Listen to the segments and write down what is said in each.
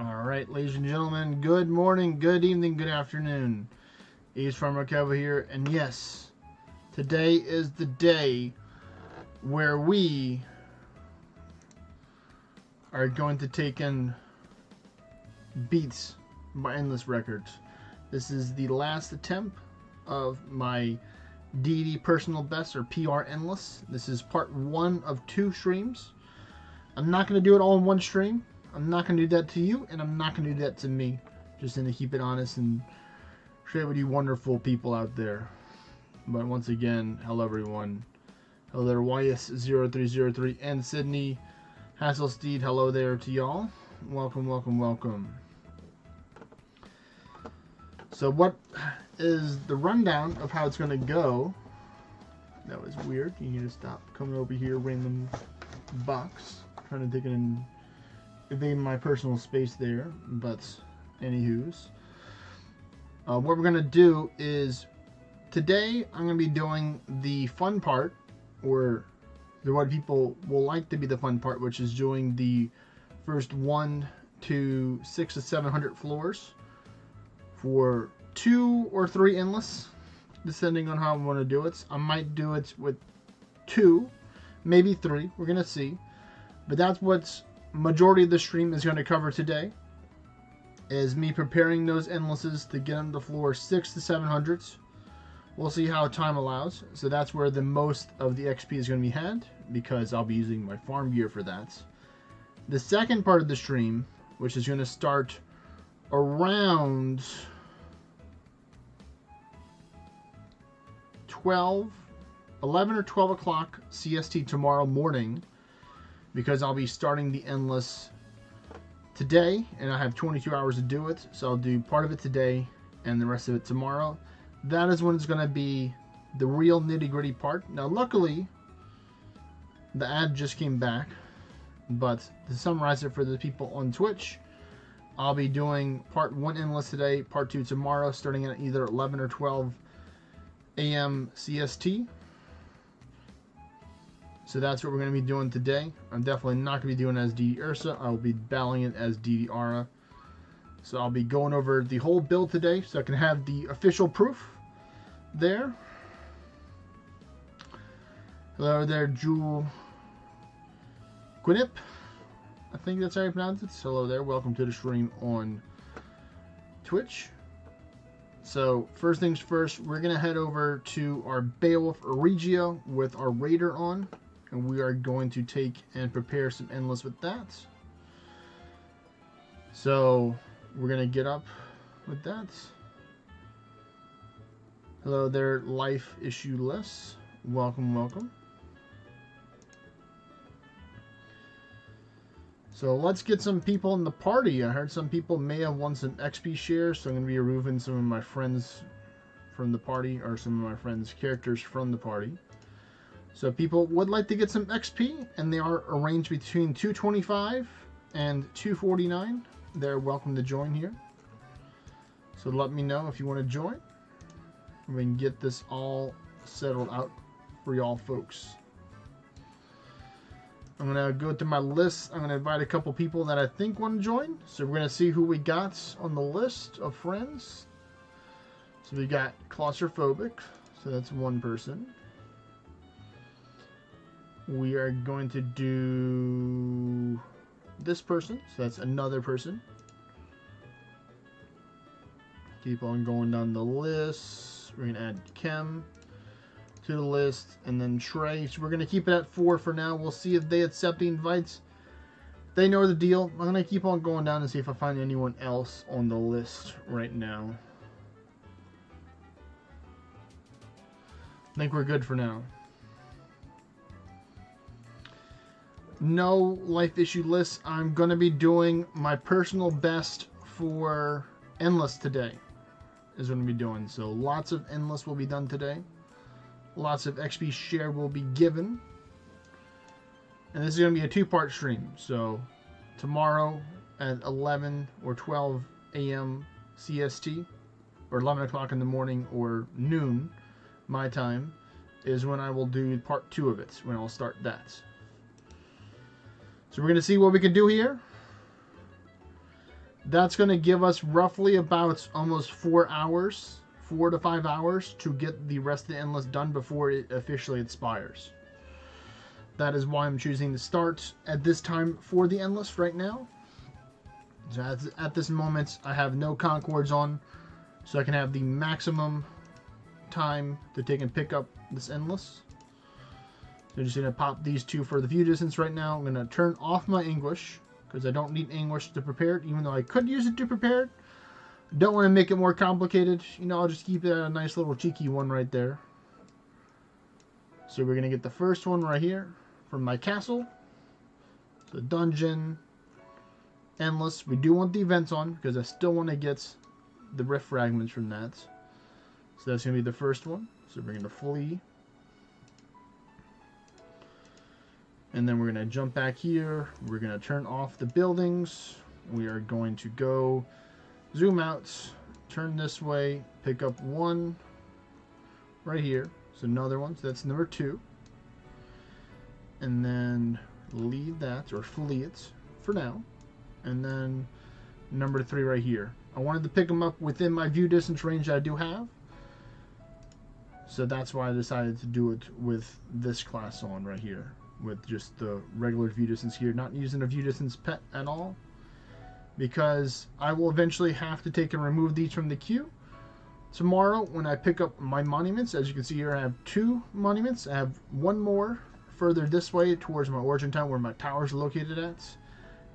All right, ladies and gentlemen, good morning, good evening, good afternoon. Ace Farmer Kev here, and yes, today is the day where we are going to take in Beats by Endless Records. This is the last attempt of my Deity personal best, or PR Endless. This is part 1 of 2 streams. I'm not going to do it all in one stream. I'm not going to do that to you, and I'm not going to do that to me. Just going to keep it honest and share with you wonderful people out there. But once again, hello everyone. Hello there, YS0303 and Sydney. Hasselsteed, hello there to y'all. Welcome, welcome, welcome. So what is the rundown of how it's going to go? That was weird. You need to stop coming over here, random box. Trying to dig it in invade my personal space there, but anywho's. What we're going to do is, today I'm going to be doing the fun part, or what people will like to be the fun part, which is doing the first 1 to 6 to 700 floors for 2 or 3 endless, depending on how I want to do it. I might do it with 2, maybe 3, we're going to see. But that's what majority of the stream is going to cover today, is me preparing those endlesses to get on the floor 6 to 700s. We'll see how time allows. So that's where the most of the XP is going to be had, because I'll be using my farm gear for that. The second part of the stream, which is going to start around 11 or 12 o'clock CST tomorrow morning, because I'll be starting the endless today, and I have 22 hours to do it, so I'll do part of it today and the rest of it tomorrow. That is when it's going to be the real nitty-gritty part. Now, luckily, the ad just came back, but to summarize it for the people on Twitch, I'll be doing part 1 endless today, part 2 tomorrow, starting at either 11 or 12 a.m. CST. So that's what we're going to be doing today. I'm definitely not going to be doing it as Deity Ursa. I will be battling it as Deity Aura. So I'll be going over the whole build today, so I can have the official proof there. Hello there, Jewel Quinip. I think that's how you pronounce it. Hello there. Welcome to the stream on Twitch. So first things first, we're going to head over to our Beowulf Regio with our Raider on. And we are going to take and prepare some endless with that. So we're going to get up with that. Hello there, Life Issue Less. Welcome, welcome. So let's get some people in the party. I heard some people may have won some XP shares, so I'm going to be removing some of my friends from the party, or some of my friends' characters from the party. So people would like to get some XP, and they are arranged between 225 and 249. They're welcome to join here. So let me know if you want to join. We can get this all settled out for y'all folks. I'm going to go to my list. I'm going to invite a couple people that I think want to join. So we're going to see who we got on the list of friends. So we got Claustrophobic. So that's one person. We are going to do this person. So that's another person. Keep on going down the list. We're going to add Kem to the list, and then Trey. So we're going to keep it at 4 for now. We'll see if they accept the invites. They know the deal. I'm going to keep on going down and see if I find anyone else on the list right now. I think we're good for now. No life issue list. I'm going to be doing my personal best for endless today. Is what I'm going to be doing. So lots of endless will be done today. Lots of XP share will be given. And this is going to be a 2-part stream. So tomorrow at 11 or 12 a.m. CST, or 11 o'clock in the morning or noon my time, is when I will do part 2 of it, when I'll start that. So we're going to see what we can do here. That's going to give us roughly about almost 4 hours, 4 to 5 hours to get the rest of the endless done before it officially expires. That is why I'm choosing to start at this time for the endless right now. So at this moment, I have no Concords on, so I can have the maximum time to take and pick up this endless. So I'm just going to pop these 2 for the view distance right now. I'm going to turn off my English, because I don't need English to prepare it, even though I could use it to prepare it. Don't want to make it more complicated. You know, I'll just keep it at a nice little cheeky one right there. So we're going to get the first one right here from my castle. The dungeon, endless. We do want the events on, because I still want to get the rift fragments from that. So that's going to be the first one. So we're going to flee. And then we're going to jump back here. We're going to turn off the buildings. We are going to go zoom out, turn this way, pick up one right here. So another one. So that's number 2. And then leave that, or flee it for now. And then number 3 right here. I wanted to pick them up within my view distance range that I do have. So that's why I decided to do it with this class on right here. With just the regular view distance here. Not using a view distance pet at all. Because I will eventually have to take and remove these from the queue. Tomorrow when I pick up my monuments, as you can see here, I have 2 monuments. I have one more further this way towards my origin town where my towers are located at.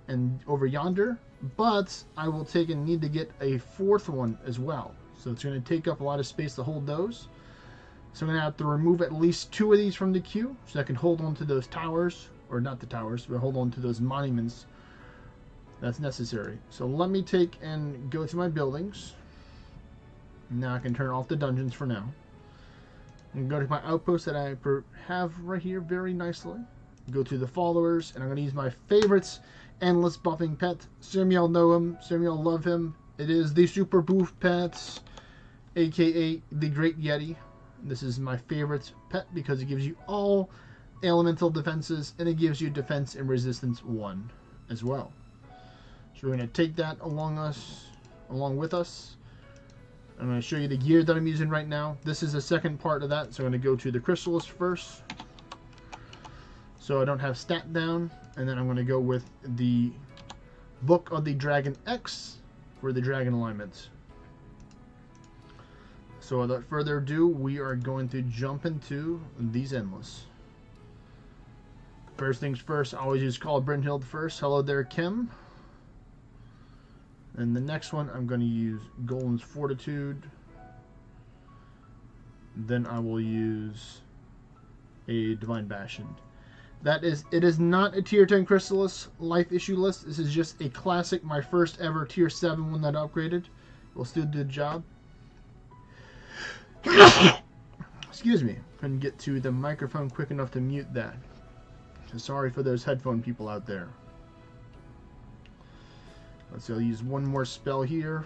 And over yonder. But I will take and need to get a 4th one as well. So it's going to take up a lot of space to hold those. So I'm going to have to remove at least 2 of these from the queue so I can hold on to those towers, or not the towers, but hold on to those monuments that's necessary. So let me take and go to my buildings. Now I can turn off the dungeons for now. And go to my outpost that I have right here very nicely. Go to the followers, and I'm going to use my favorites endless buffing pet. Some of y'all know him, some of y'all love him. It is the Super Boof Pets, aka the Great Yeti. This is my favorite pet because it gives you all elemental defenses, and it gives you defense and resistance 1 as well. So we're going to take that along with us. I'm going to show you the gear that I'm using right now. This is the second part of that, so I'm going to go to the Chrysalis first. So I don't have stat down, and then I'm going to go with the Book of the Dragon X for the dragon alignments. So without further ado, we are going to jump into these endless. First things first, I always use Call of Brynhild first. Hello there, Kim. And the next one, I'm going to use Golden's Fortitude. Then I will use a Divine Bastion. It is not a tier 10 Chrysalis life issue list. This is just a classic, my first ever tier 7 one that I upgraded. Will still do the job. Excuse me, couldn't get to the microphone quick enough to mute that. So sorry for those headphone people out there. Let's see, I'll use one more spell here.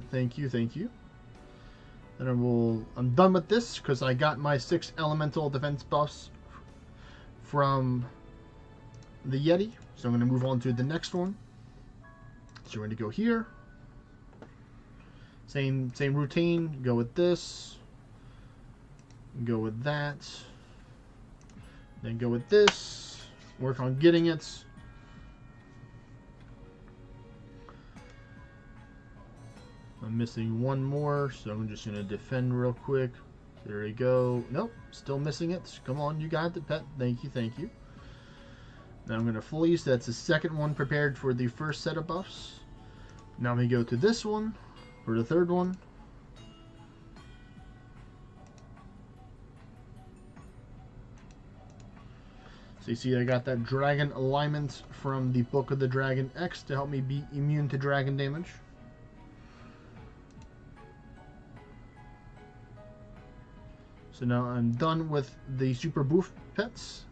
Thank you, thank you. Then I'm done with this because I got my 6 elemental defense buffs from the Yeti. So I'm going to move on to the next one. So we're going to go here. Same routine. Go with this. Go with that. Then go with this. Work on getting it. I'm missing one more, so I'm just going to defend real quick. There we go. Nope, still missing it. Come on, you got the pet. Thank you, thank you. Now I'm going to fleece. That's the second one prepared for the first set of buffs. Now we go to this one for the third one. So you see I got that dragon alignment from the Book of the Dragon X to help me be immune to dragon damage. So now I'm done with the Super Boof pets.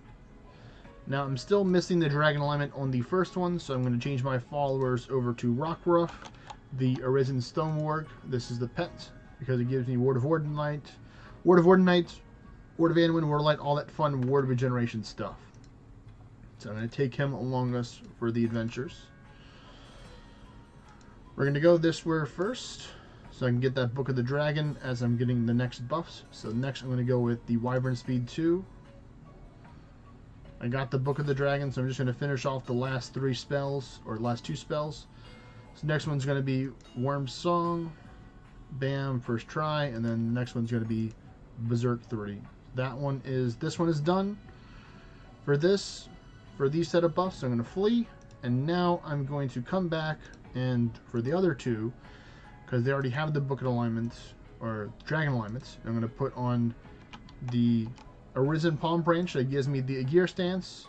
Now I'm still missing the dragon alignment on the first one, so I'm going to change my followers over to Rockruff, the Arisen Stonewarg. This is the pet because it gives me Ward of Ordinite, Ward of Anduin, Ward of Light, all that fun ward regeneration stuff. So I'm going to take him along us for the adventures. We're going to go this way first, so I can get that Book of the Dragon as I'm getting the next buffs. So next I'm going to go with the Wyvern Speed 2. I got the Book of the Dragon, so I'm just going to finish off the last 3 spells, or last 2 spells. So next one's going to be Worm Song, bam, first try, and then the next one's going to be Berserk 3. This one is done. For these set of buffs, I'm going to flee, and now I'm going to come back, and for the other 2, because they already have the Book of Alignments, or Dragon Alignments, I'm going to put on the Arisen Palm Branch that gives me the Gear Stance.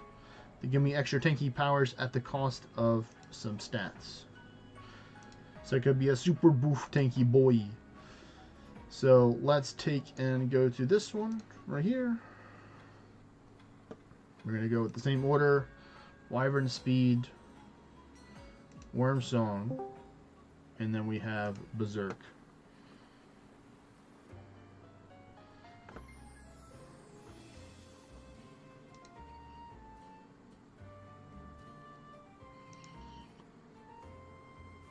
They give me extra tanky powers at the cost of some stats. So it could be a super boof tanky boy. So let's take and go to this one right here. We're going to go with the same order. Wyvern Speed, Worm Song, and then we have Berserk.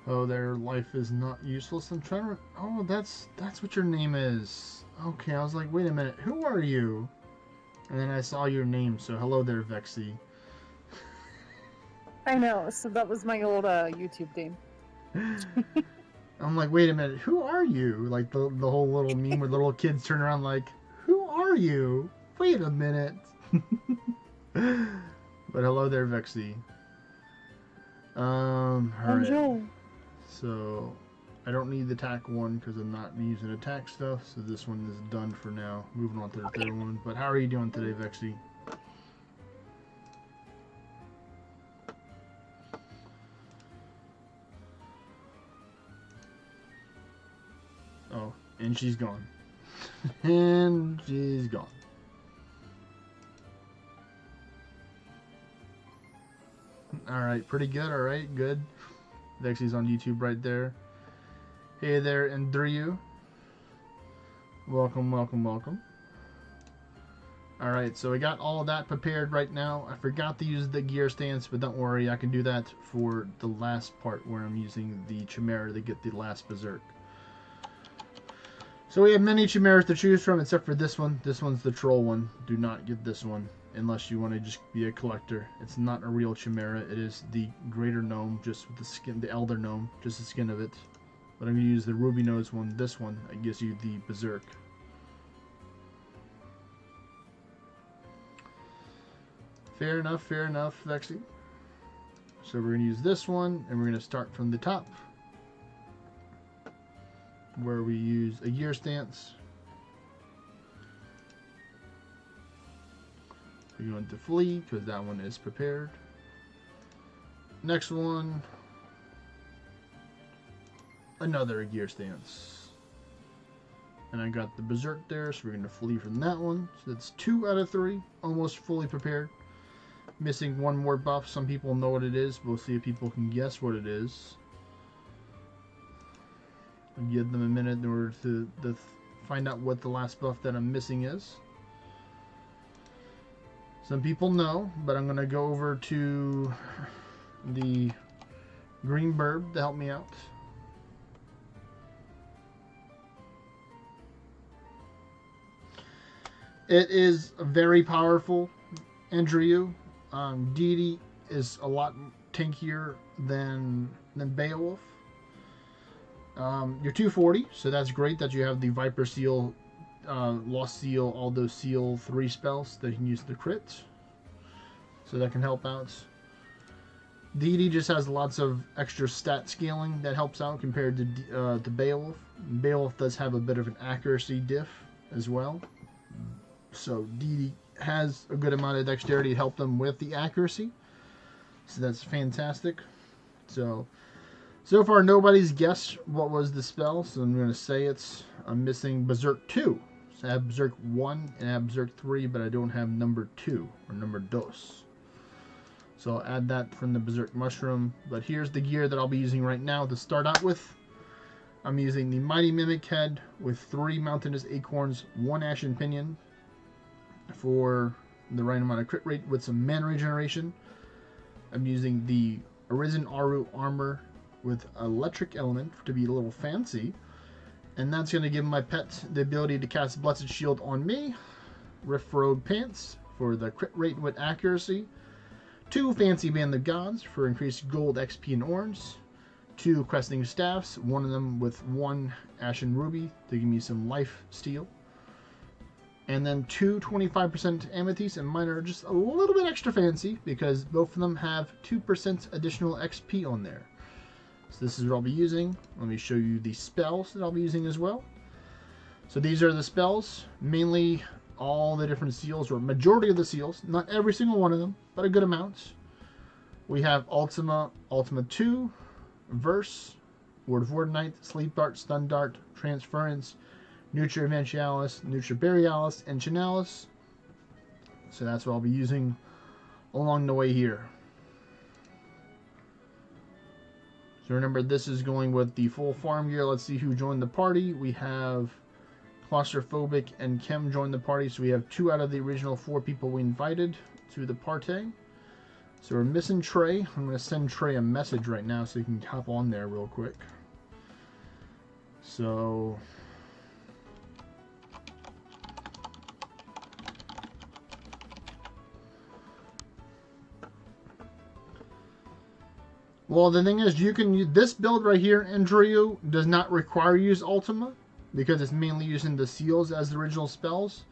Oh, their life is not useless. I'm trying to... Oh, that's what your name is. Okay, I was like, wait a minute. Who are you? And then I saw your name, so hello there, Vexy. I know, so that was my old YouTube name. I'm like, wait a minute. Who are you? Like the whole little meme where the little kids turn around like, who are you? Wait a minute. But hello there, Vexy. Alright. So, I don't need the attack one because I'm not using attack stuff, so this one is done for now. Moving on to the third one. But how are you doing today, Vexy? Oh, and she's gone. And she's gone. Alright, pretty good, alright, good. Vexy's on YouTube right there. Hey there, Andrew. Welcome, welcome, welcome. Alright, so we got all of that prepared right now. I forgot to use the gear stance, but don't worry, I can do that for the last part where I'm using the Chimera to get the last Berserk. So we have many Chimeras to choose from, except for this one. This one's the troll one. Do not get this one unless you want to just be a collector. It's not a real Chimera. It is the greater gnome, just with the skin, the elder gnome, just the skin of it. But I'm going to use the ruby nose one, this one. That gives you the Berserk. Fair enough, Vexy. So we're going to use this one, and we're going to start from the top, where we use a gear stance. We're going to flee because that one is prepared. Next one, another gear stance. And I got the Berserk there, so we're going to flee from that one. So that's 2 out of 3, almost fully prepared. Missing one more buff. Some people know what it is. We'll see if people can guess what it is. I'll give them a minute in order to find out what the last buff that I'm missing is. Some people know, but I'm going to go over to the green burb to help me out. It is very powerful, Andrew. Deity is a lot tankier than Beowulf. You're 240, so that's great that you have the Viper Seal, Lost Seal, all those Seal 3 spells that you can use the crit. So that can help out. Deity just has lots of extra stat scaling that helps out compared to Beowulf. Beowulf does have a bit of an accuracy diff as well. So Deity has a good amount of dexterity to help them with the accuracy. So that's fantastic. So far nobody's guessed what was the spell, so I'm going to say I'm missing Berserk 2. So I have Berserk 1 and I have Berserk 3, but I don't have number 2 or number 2. So I'll add that from the Berserk Mushroom. But here's the gear that I'll be using right now to start out with. I'm using the Mighty Mimic Head with 3 Mountainous Acorns, 1 Ashen Pinion for the right amount of crit rate with some mana regeneration. I'm using the Arisen Aru Armor with Electric Element to be a little fancy. And that's going to give my pet the ability to cast Blessed Shield on me. Rift Road Pants for the crit rate with accuracy. 2 Fancy Band of Gods for increased gold, XP, and orange. 2 Questing Staffs, one of them with 1 Ashen Ruby to give me some life steal. And then 2 25% Amethyst, and mine are just a little bit extra fancy because both of them have 2% additional XP on there. So this is what I'll be using. Let me show you the spells that I'll be using as well. So these are the spells, mainly all the different seals, or majority of the seals, not every single one of them, but a good amount. We have Ultima, Ultima 2, Verse, Word of Wordnight, Sleep Dart, Stun Dart, Transference, Nutra Eventialis, Nutra Borealis, and Chinalis. So that's what I'll be using along the way here. So remember, this is going with the full farm gear. Let's see who joined the party. We have Claustrophobic and Kim joined the party. So we have 2 out of the original 4 people we invited to the party. So we're missing Trey. I'm going to send Trey a message right now so he can hop on there real quick. So... well, the thing is, you can use this build right here in Drew does not require you to use Ultima because it's mainly using the seals as the original spells.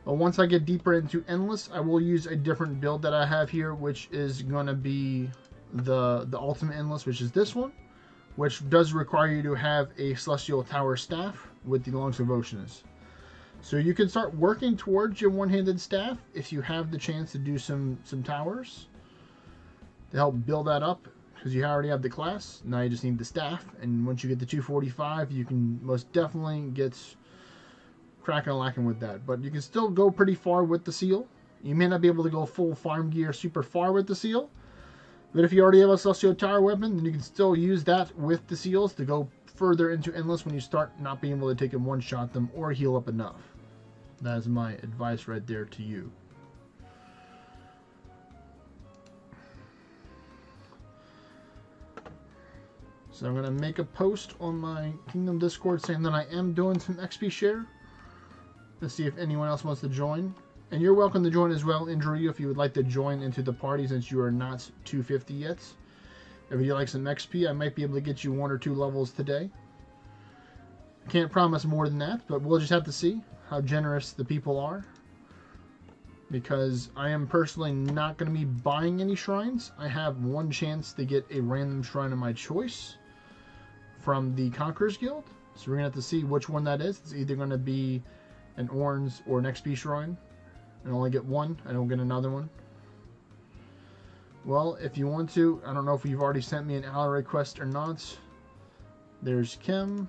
But once I get deeper into Endless, I will use a different build that I have here, which is going to be the Ultimate Endless, which is this one, which does require you to have a Celestial Tower staff with the Lungs of Oceanus. So you can start working towards your one-handed staff if you have the chance to do some towers to help build that up. Because you already have the class, now you just need the staff, and once you get the 245, you can most definitely get cracking and lacking with that. But you can still go pretty far with the seal. You may not be able to go full farm gear super far with the seal, but if you already have a Celestial Tower weapon, then you can still use that with the seals to go further into Endless when you start not being able to take and one-shot them or heal up enough. That is my advice right there to you. So I'm going to make a post on my Kingdom Discord saying that I am doing some XP share. Let's see if anyone else wants to join. And you're welcome to join as well, Indri, if you would like to join into the party since you are not 250 yet. If you like some XP, I might be able to get you 1 or 2 levels today. Can't promise more than that, but we'll just have to see how generous the people are. Because I am personally not going to be buying any shrines. I have 1 chance to get a random shrine of my choice from the Conqueror's Guild. So we're going to have to see which one that is. It's either going to be an Orns or an XP shrine. And only get 1. I don't get another one. Well, if you want to, I don't know if you've already sent me an ally request or not. There's Kim.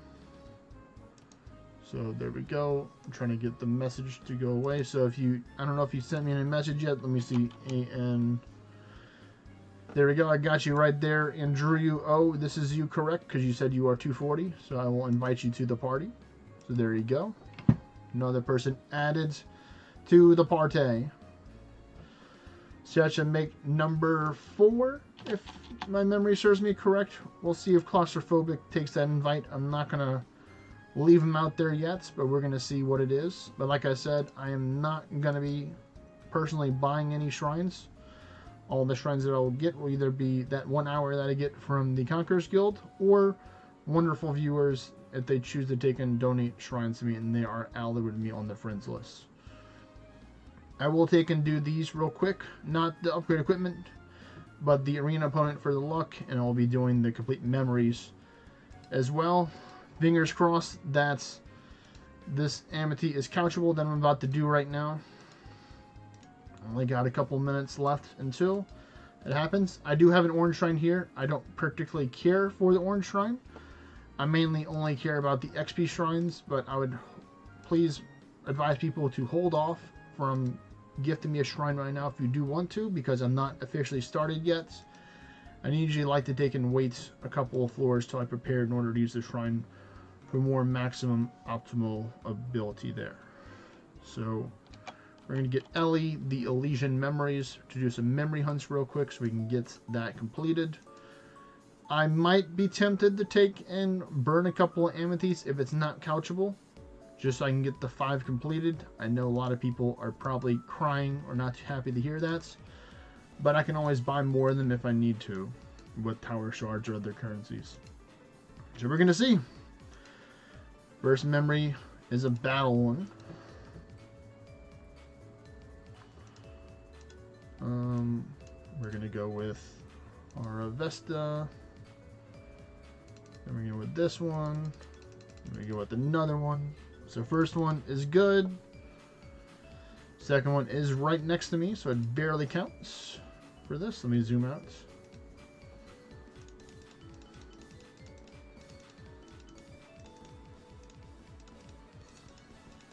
So there we go. I'm trying to get the message to go away. So if you, I don't know if you sent me any message yet. Let me see. AN. There we go. I got you right there. And Drew, oh, this is you correct because you said you are 240. So I will invite you to the party. So there you go. Another person added to the party. So I should make number 4 if my memory serves me correct. We'll see if Claustrophobic takes that invite. I'm not going to leave him out there yet, but we're going to see what it is. But like I said, I am not going to be personally buying any shrines. All the shrines that I will get will either be that 1 hour that I get from the Conqueror's Guild or wonderful viewers if they choose to take and donate shrines to me and they are allied with me on the friends list. I will take and do these real quick. Not the upgrade equipment, but the arena opponent for the luck, and I'll be doing the complete memories as well. Fingers crossed that this Amity is couchable that I'm about to do right now. Only got a couple minutes left until it happens. I do have an orange shrine here. I don't particularly care for the orange shrine. I mainly only care about the XP shrines, but I would please advise people to hold off from gifting me a shrine right now if you do want to, because I'm not officially started yet. I usually like to take and wait a couple of floors till I prepare in order to use the shrine for more maximum optimal ability there. So we're going to get Ellie the Elysian Memories to do some memory hunts real quick so we can get that completed. I might be tempted to take and burn a couple of Amethysts if it's not couchable, just so I can get the 5 completed. I know a lot of people are probably crying or not too happy to hear that, but I can always buy more of them if I need to with power shards or other currencies. So we're going to see. First memory is a battle one. We're going to go with our Vesta. Then we're going to go with this one. Then we go with another one. So first one is good. Second one is right next to me, so it barely counts for this. Let me zoom out.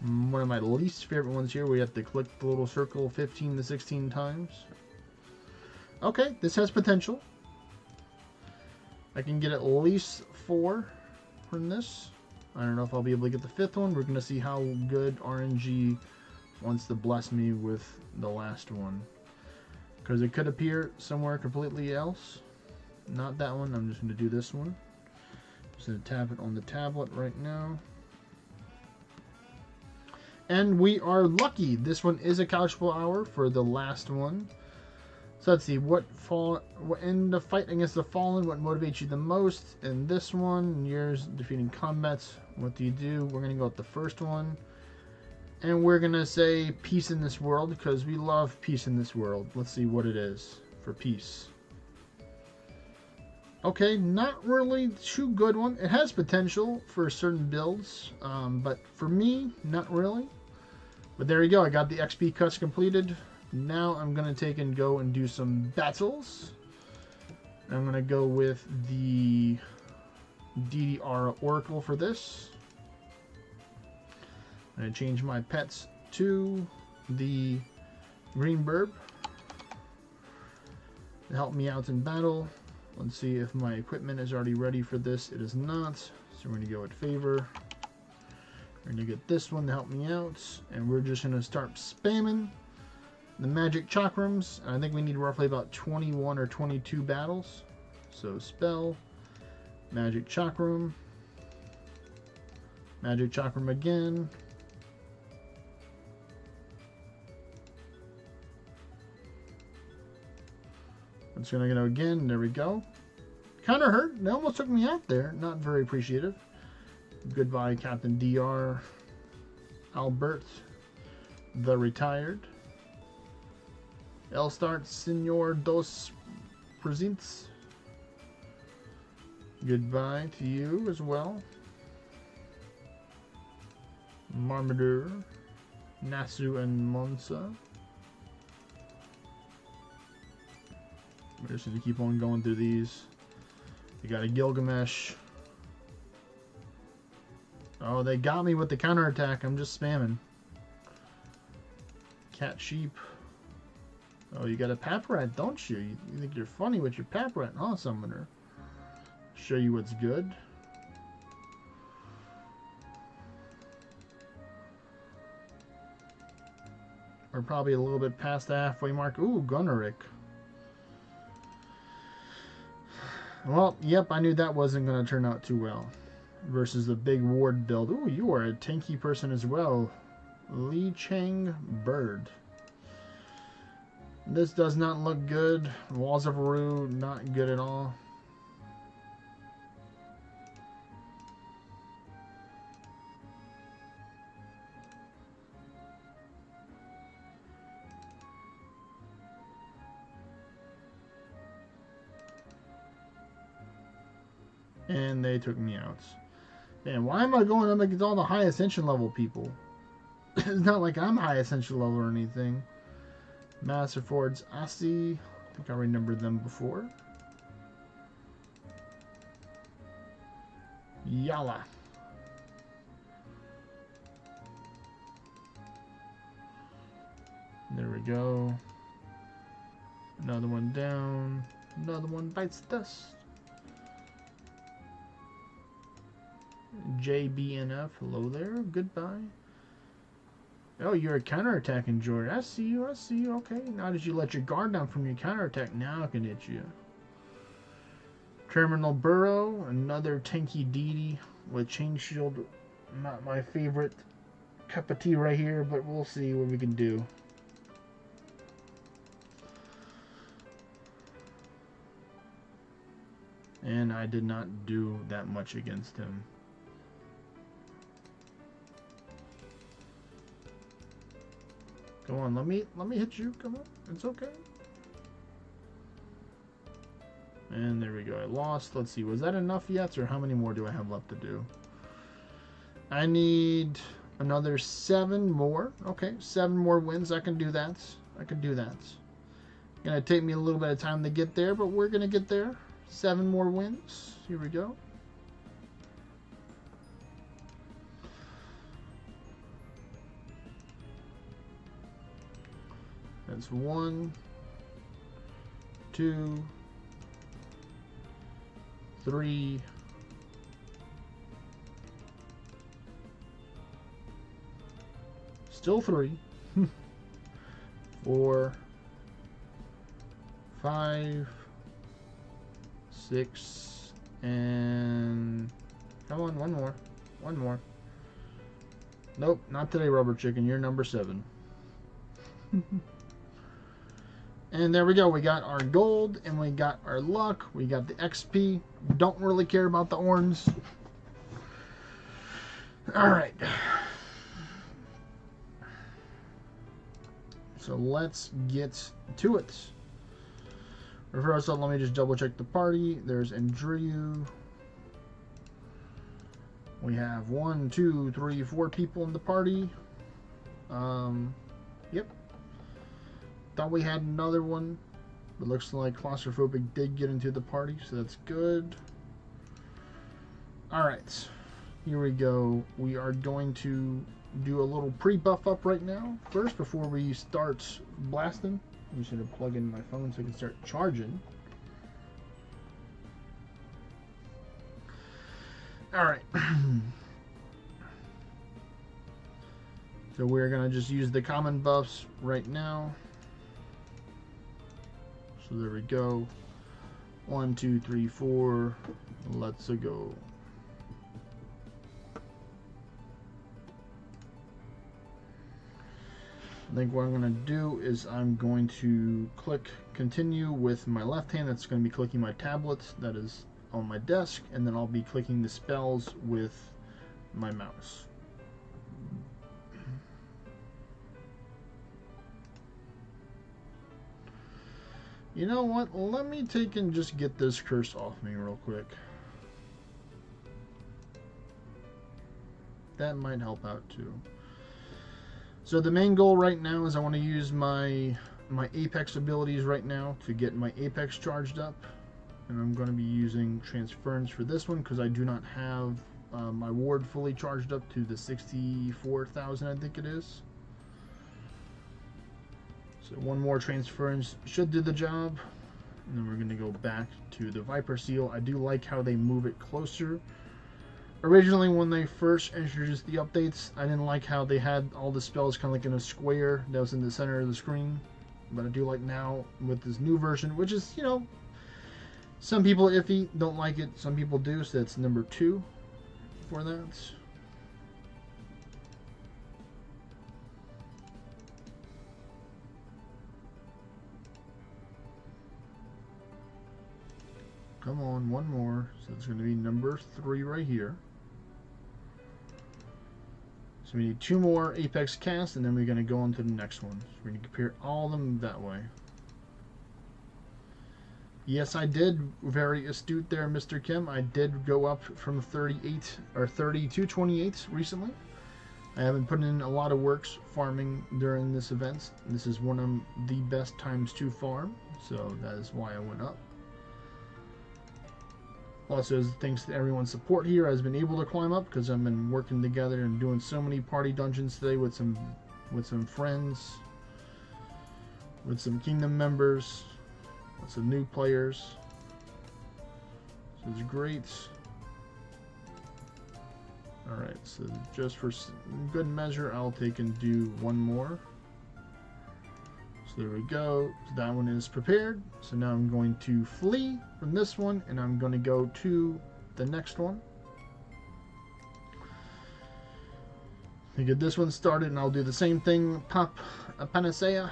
One of my least favorite ones here, we have to click the little circle 15 to 16 times. Okay, this has potential. I can get at least 4 from this. I don't know if I'll be able to get the 5th one. We're going to see how good RNG wants to bless me with the last one. Because it could appear somewhere completely else. Not that one. I'm just going to do this one. Just going to tap it on the tablet right now. And we are lucky. This one is a couch full hour for the last one. So let's see, what in the fight against the fallen, what motivates you the most? In this one, yours defeating combats, what do you do? We're gonna go with the first one. And we're gonna say peace in this world, because we love peace in this world. Let's see what it is for peace. Okay, not really too good one. It has potential for certain builds, but for me, not really. But there you go, I got the XP cuts completed. Now I'm going to take and go and do some battles. I'm going to go with the Deity Oracle for this. I'm going to change my pets to the Green Burb to help me out in battle. Let's see if my equipment is already ready for this. It is not. So we're going to go with favor. We're going to get this one to help me out. And we're just going to start spamming the magic chakrams. I think we need roughly about 21 or 22 battles. So spell, magic chakram, magic chakram again. I'm just gonna go again. There we go. Kind of hurt. They almost took me out there. Not very appreciative. Goodbye, Captain Dr. Albert, the retired. Elstart, Senor dos Presents. Goodbye to you as well. Marmadur, Nasu, and Monza. We're just going to keep on going through these. You got a Gilgamesh. Oh, they got me with the counterattack. I'm just spamming. Cat, sheep. Oh, you got a Paprat, don't you? You think you're funny with your Paprat, huh, Summoner? Show you what's good. We're probably a little bit past the halfway mark. Ooh, Gunnerik. Well, yep, I knew that wasn't going to turn out too well. Versus the big ward build. Ooh, you are a tanky person as well. Li Chang Bird. This does not look good. Walls of Aru, not good at all. And they took me out. Man, why am I going up against all the high ascension level people? It's not like I'm high ascension level or anything. Master Fords Asi. I think I remembered them before. Yala. There we go. Another one down. Another one bites dust. JBNF, hello there. Goodbye. Oh, you're a counterattack enjoyer. I see you, I see you. Okay, now that you let your guard down from your counterattack, now I can hit you. Terminal Burrow, another tanky Deity with Chain Shield. Not my favorite cup of tea right here, but we'll see what we can do. And I did not do that much against him. Come on, let me hit you. Come on, it's okay. And there we go. I lost. Let's see. Was that enough yet, or how many more do I have left to do? I need another 7 more. Okay, 7 more wins. I can do that. I can do that. Gonna take me a little bit of time to get there, but we're gonna get there. 7 more wins. Here we go. That's 1, 2, 3, 3, 4, 5, 6, and come on, one more. One more. Nope, not today, Rubber Chicken. You're number 7. And there we go. We got our gold and we got our luck. We got the XP. Don't really care about the orange. Alright. So let's get to it. First off, let me just double check the party. There's Andrew. We have 1, 2, 3, 4 people in the party. Yep. Thought we had another one, but looks like Claustrophobic did get into the party, so that's good. Alright, here we go. We are going to do a little pre-buff up right now. First, before we start blasting, I'm just going to plug in my phone so I can start charging. Alright. So we're going to just use the common buffs right now. So there we go. 1, 2, 3, 4. Let's go. I think what I'm going to do is I'm going to click continue with my left hand. That's going to be clicking my tablet that is on my desk, and then I'll be clicking the spells with my mouse. You know what? Let me take and just get this curse off me real quick. That might help out too. So the main goal right now is I want to use my Apex abilities right now to get my Apex charged up. And I'm going to be using Transference for this one because I do not have my ward fully charged up to the 64,000, I think it is. So one more Transference should do the job. And then we're going to go back to the Viper Seal. I do like how they move it closer. Originally, when they first introduced the updates, I didn't like how they had all the spells kind of like in a square that was in the center of the screen. But I do like now with this new version, which is, you know, some people iffy, don't like it. Some people do, so that's number 2 for that. Come on, one more. So it's going to be number 3 right here. So we need 2 more Apex casts, and then we're going to go on to the next one. So we're going to compare all of them that way. Yes, I did. Very astute there, Mr. Kim. I did go up from 38 or 30 to 28 recently. I haven't put in a lot of works farming during this event. This is one of the best times to farm, so that is why I went up. Also, thanks to everyone's support here, I've been able to climb up because I've been working together and doing so many party dungeons today with some friends, with some kingdom members, with some new players. So it's great. Alright, so just for good measure, I'll take and do one more. So there we go. So that one is prepared. So now I'm going to flee from this one, and I'm going to go to the next one. To get this one started, and I'll do the same thing. Pop a Panacea.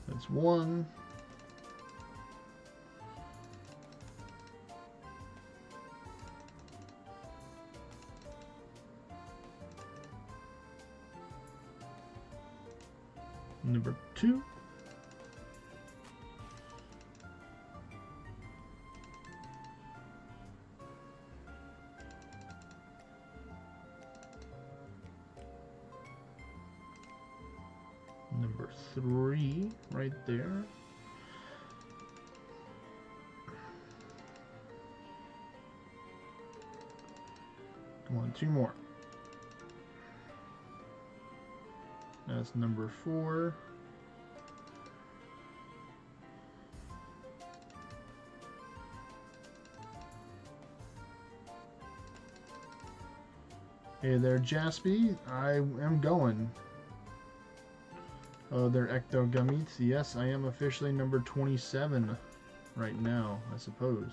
That's 1. Number 2. Number 3, right there. One, two more. That's number 4. Hey there, Jaspy. I am going. Oh, they're ectogummies. Yes, I am officially number 27 right now, I suppose.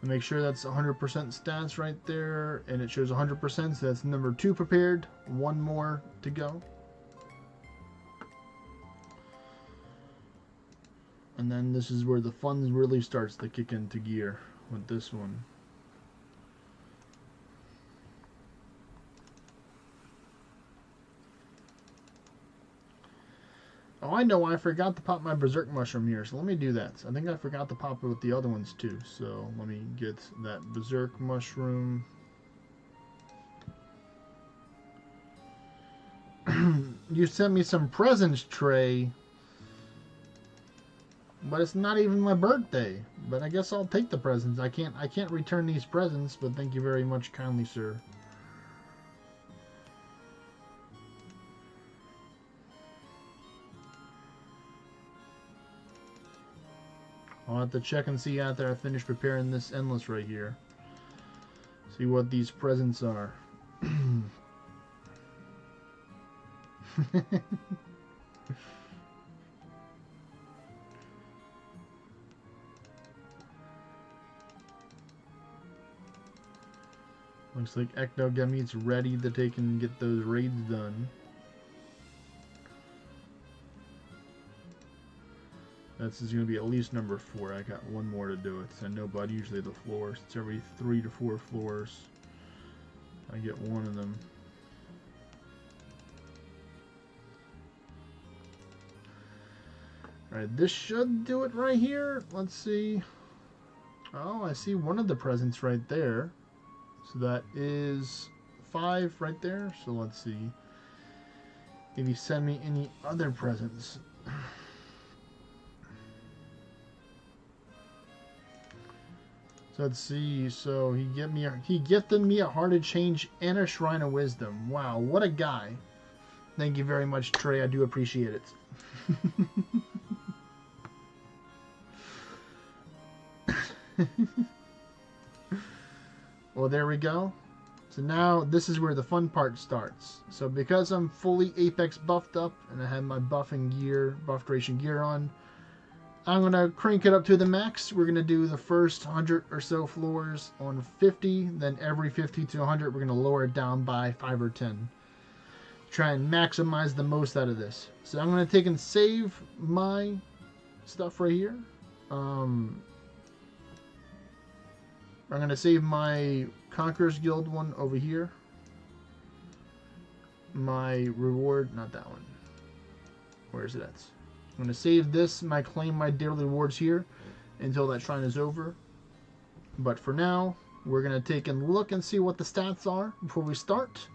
Make sure that's 100% stats right there, and it shows 100%, so that's number 2 prepared. 1 more to go. And then this is where the fun really starts to kick into gear with this one. Oh, I know, I forgot to pop my Berserk Mushroom here, so let me do that. I think I forgot to pop it with the other ones too, so let me get that Berserk Mushroom. You sent me some presents, Trey, but it's not even my birthday. But I guess I'll take the presents. I can't return these presents, but thank you very much kindly, sir. I'll have to check and see after I finish preparing this endless right here. See what these presents are. Looks like Ectogummi's ready to take and get those raids done. This is going to be at least number 4. I got 1 more to do it. I know, but usually the floors. It's every 3 to 4 floors. I get 1 of them. Alright, this should do it right here. Let's see. Oh, I see one of the presents right there. So that is 5 right there. So let's see if you send me any other presents. So let's see. So he gifted me a Heart of Change and a Shrine of Wisdom. Wow, what a guy! Thank you very much, Trey. I do appreciate it. Well, there we go. So now this is where the fun part starts. So because I'm fully Apex buffed up and I have my buffing gear, buff duration gear on, I'm going to crank it up to the max. We're going to do the first 100 or so floors on 50. Then every 50 to 100, we're going to lower it down by 5 or 10. Try and maximize the most out of this. So I'm going to take and save my stuff right here. I'm going to save my Conqueror's Guild one over here. My reward, not that one. Where is it at? I'm going to save this, claim my daily rewards here until that shrine is over. But for now, we're going to take and look and see what the stats are before we start.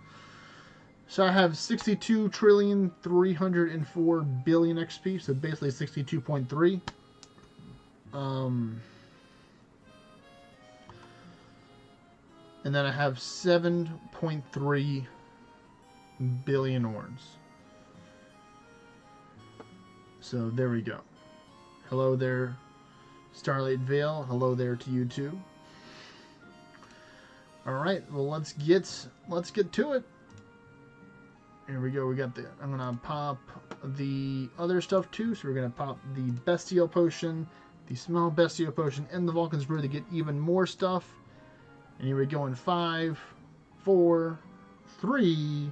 So I have 62,304,000,000,000 XP, so basically 62.3. And then I have 7.3 billion orns. So there we go. Hello there, Starlight Vale. Hello there to you too. All right, well let's get to it. Here we go. We got the. I'm gonna pop the other stuff too. So we're gonna pop the Bestial Potion, the Small Bestial Potion, and the Vulcan's Brew to get even more stuff. And here we go in 5, 4, 3,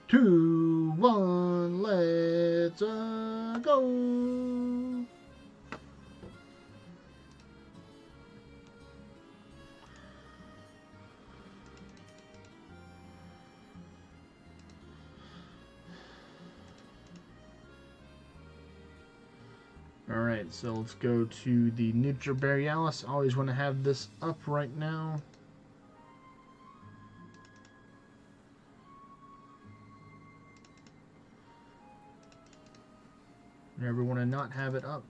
2, 1. Let's go. Alright, so let's go to the Nutra Borealis. I always want to have this up right now. Never want to not have it up.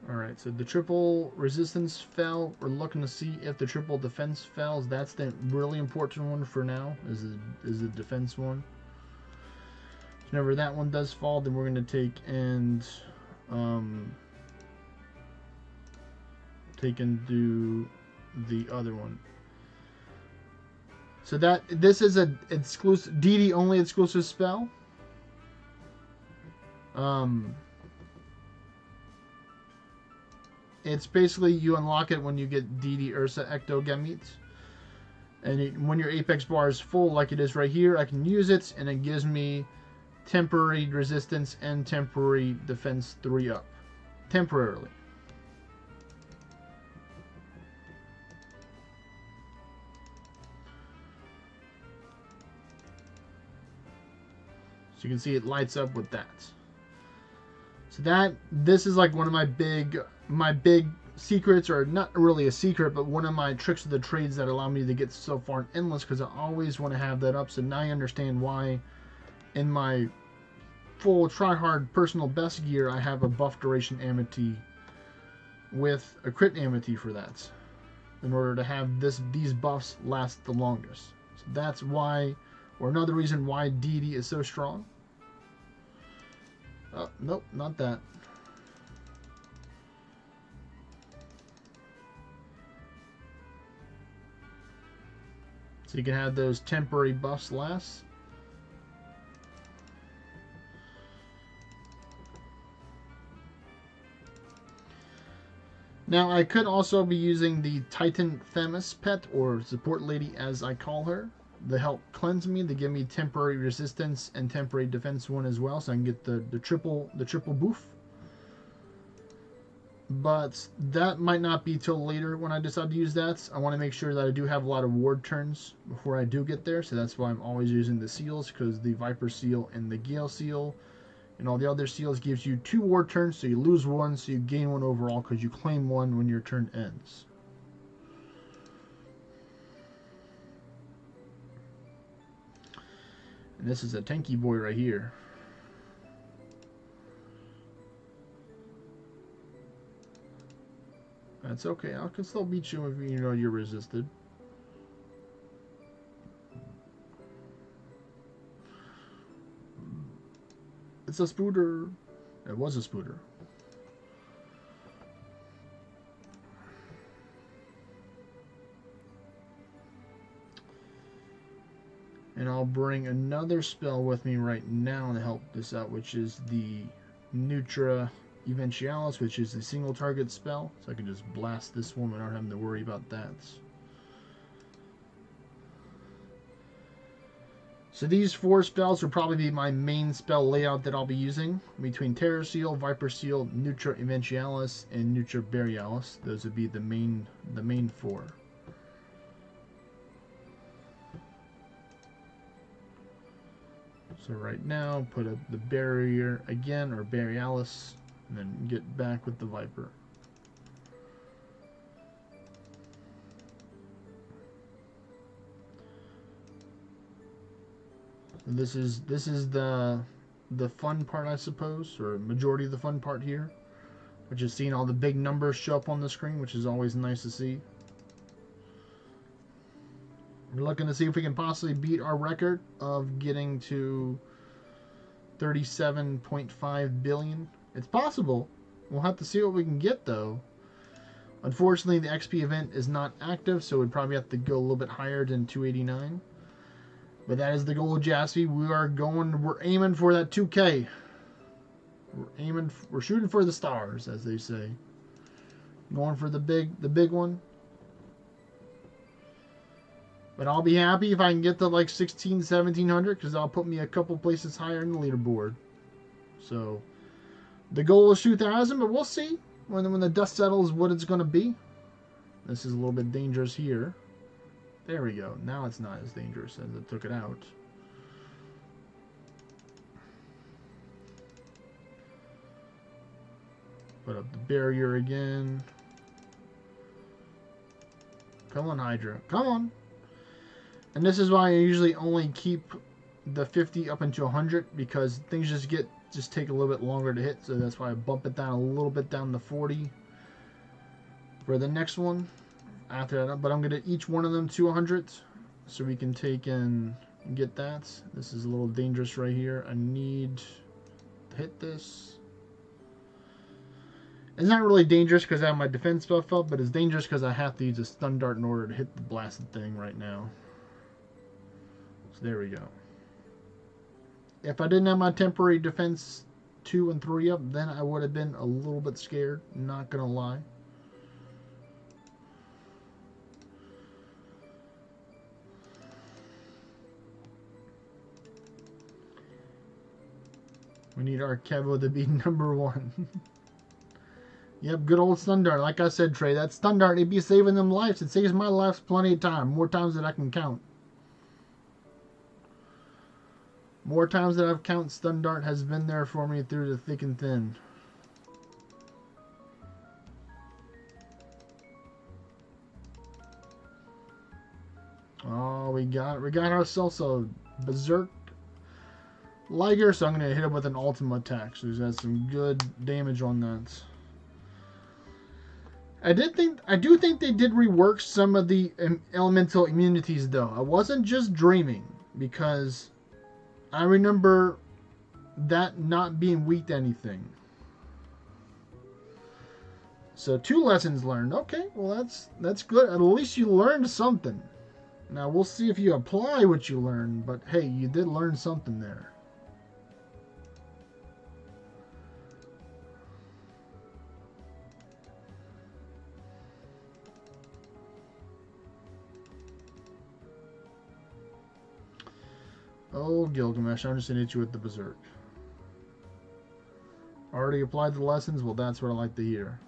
Alright, so the triple resistance fell. We're looking to see if the triple defense fails. That's the really important one for now, is the defense one. Whenever that one does fall, then we're going to take and do the other one. So this is a exclusive Deity only exclusive spell. It's basically you unlock it when you get Deity Ursa Ectogametes. And when your Apex bar is full, like it is right here, I can use it, and it gives me temporary resistance and temporary defense 3 up. Temporarily. So you can see it lights up with that. So this is like one of my big secrets, or not really a secret, but one of my tricks of the trades that allow me to get so far in Endless, because I always want to have that up. So now I understand why in my full tryhard personal best gear I have a buff duration amity with a crit amity for that, in order to have these buffs last the longest. So that's why, or another reason why Deity is so strong. Oh, nope, not that. So you can have those temporary buffs last. Now I could also be using the Titan Themis pet, or support lady as I call her, to help cleanse me, to give me temporary resistance and temporary defense 1 as well, so I can get the triple boof. But that might not be till later when I decide to use that. I want to make sure that I do have a lot of ward turns before I do get there, so that's why I'm always using the seals, because the Viper seal and the Gale seal and all the other seals gives you 2 ward turns, so you lose 1, so you gain 1 overall, because you claim 1 when your turn ends. And this is a tanky boy right here. That's okay. I can still beat you if you know you're resisted. It's a spooter. It was a spooter. And I'll bring another spell with me right now to help this out, which is the Nutra Eventialis, which is a single target spell. So I can just blast this one without having to worry about that. So these 4 spells will probably be my main spell layout that I'll be using. Between Terror Seal, Viper Seal, Nutra Eventialis, and Nutra Borealis. Those would be the main 4. So right now, put up the barrier again, or Borealis, and then get back with the Viper. This is the fun part, I suppose, or majority of the fun part here, which is seeing all the big numbers show up on the screen, which is always nice to see. We're looking to see if we can possibly beat our record of getting to 37.5 billion. It's possible. We'll have to see what we can get, though. Unfortunately, the XP event is not active, so we'd probably have to go a little bit higher than 289. But that is the goal, Jaspy. We're aiming for that 2K. We're shooting for the stars, as they say. Going for the big one. But I'll be happy if I can get to like 1700, because that'll put me a couple places higher in the leaderboard. So the goal is 2,000, but we'll see when the dust settles what it's going to be. This is a little bit dangerous here. There we go. Now it's not as dangerous as it took it out. Put up the barrier again. Come on, Hydra. Come on. And this is why I usually only keep the 50 up into 100, because things just get just take a little bit longer to hit, so that's why I bump it down a little bit down to 40 for the next one after that. But I'm going to each one of them 200 so we can take and get that. This is a little dangerous right here. I need to hit this. It's not really dangerous because I have my defense buff up, but it's dangerous because I have to use a stun dart in order to hit the blasted thing right now. So there we go. If I didn't have my temporary defense 2 and 3 up, then I would have been a little bit scared, not gonna lie. We need our Kevo to be number 1. Yep, good old stun dart. Like I said, Trey, that stun dart, it'd be saving them lives. It saves my lives plenty of time. More times than I can count. More times than I've counted, stun dart has been there for me through the thick and thin. Oh, we got ourselves a Berserk Liger, so I'm gonna hit him with an ultimate attack. So he's got some good damage on that. I do think they did rework some of the elemental immunities, though. I wasn't just dreaming, because I remember that not being weak to anything. So 2 lessons learned. Okay, well that's good. At least you learned something. Now we'll see if you apply what you learned, but hey, you did learn something there. Oh, Gilgamesh, I'm just going to hit you with the Berserk. Already applied the lessons? Well, that's what I like to hear.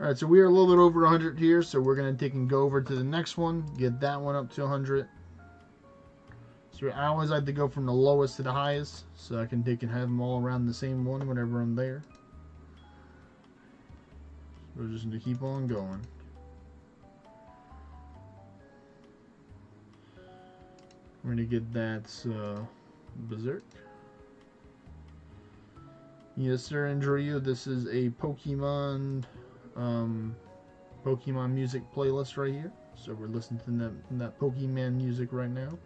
Alright, so we are a little bit over 100 here, so we're going to take and go over to the next one, get that one up to 100. So I always like to go from the lowest to the highest, so I can take and have them all around the same one whenever I'm there. We're just going to keep on going. We're going to get that Berserk. Yes, sir, and Drew, this is a Pokemon music playlist right here. So we're listening to that Pokemon music right now.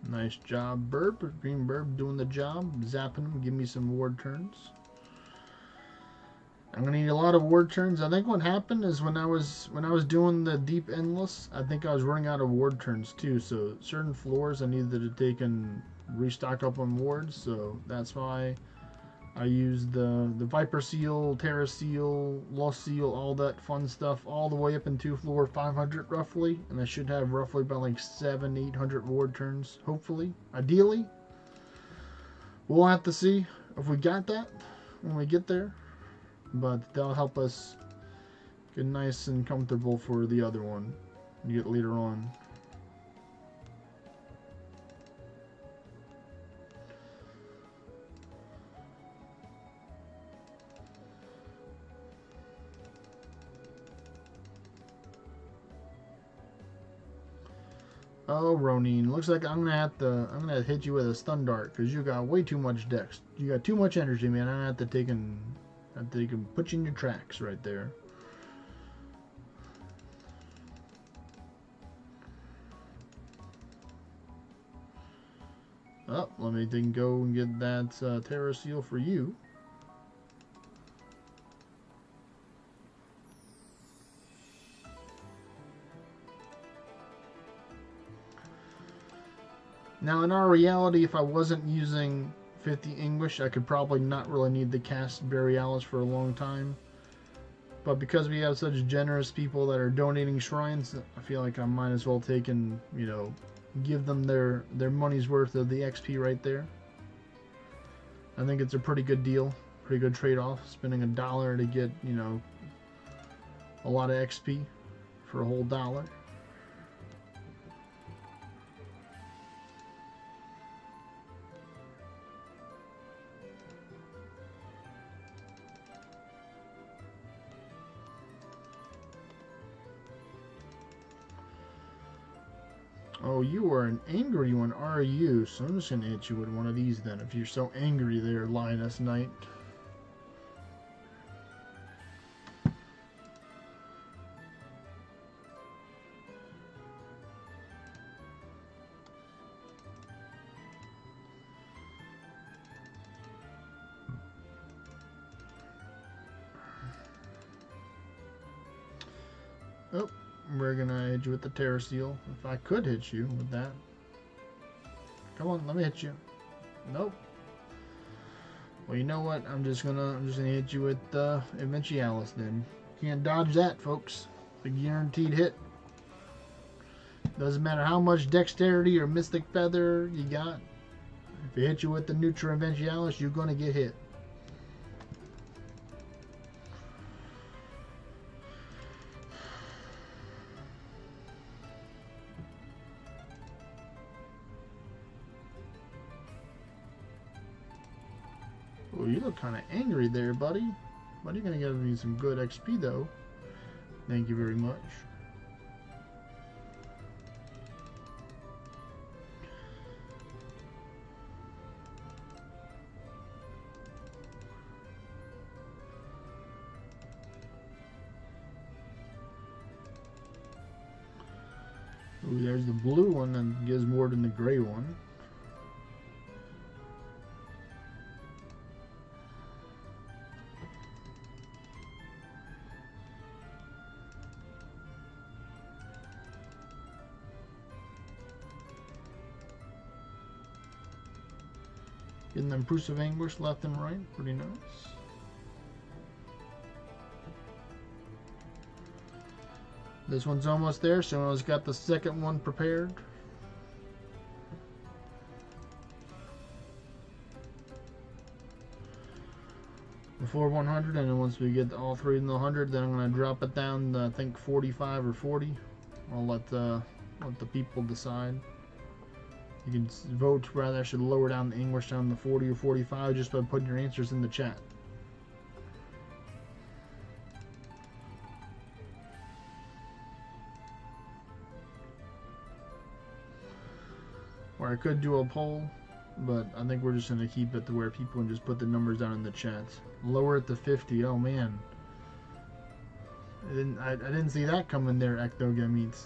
Nice job, Burb. Green Burb doing the job. Zapping him. Give me some ward turns. I'm gonna need a lot of ward turns. I think what happened is when I was doing the deep endless, I think I was running out of ward turns too. So certain floors I needed to take and restock up on wards. So that's why I used the Viper Seal, Terra Seal, Lost Seal, all that fun stuff, all the way up into floor 500 roughly, and I should have roughly about like 700-800 ward turns, hopefully, ideally. We'll have to see if we got that when we get there, but that'll help us get nice and comfortable for the other one to get later on. Oh, Ronin, looks like I'm gonna hit you with a stun dart because you got way too much dex. You got too much energy, man. I'm gonna have to take and put you in your tracks right there. Oh, let me then go and get that Terra Seal for you. Now, in our reality, if I wasn't using 50 English, I could probably not really need to cast Borealis for a long time. But because we have such generous people that are donating shrines, I feel like I might as well take and, you know, give them their money's worth of the XP right there. I think it's a pretty good deal, pretty good trade-off. Spending $1 to get, you know, a lot of XP for a whole $1. Oh, you are an angry one, are you? So I'm just going to hit you with one of these then, if you're so angry there, Linus Knight. Oh. We're gonna hit you with the Terror Seal. If I could hit you with that. Come on, let me hit you. Nope. Well, you know what? I'm just gonna hit you with Eventualis then. Can't dodge that, folks. It's a guaranteed hit. Doesn't matter how much dexterity or mystic feather you got. If I hit you with the Nutra Eventualis, you're gonna get hit. Oh, you look kind of angry there, buddy. But you're going to give me some good XP, though. Thank you very much. Ooh, there's the blue one that gives more than the gray one. Getting them proofs of anguish left and right. Pretty nice. This one's almost there. Someone's got the second one prepared. Before 100, and then once we get all three in the 100, then I'm going to drop it down to, I think, 45 or 40. I'll let the people decide. You can vote whether I should lower down the English down to 40 or 45 just by putting your answers in the chat. Or I could do a poll, but I think we're just going to keep it to where people can just put the numbers down in the chat. Lower it to 50. Oh man. I didn't see that coming there, Ectogametes.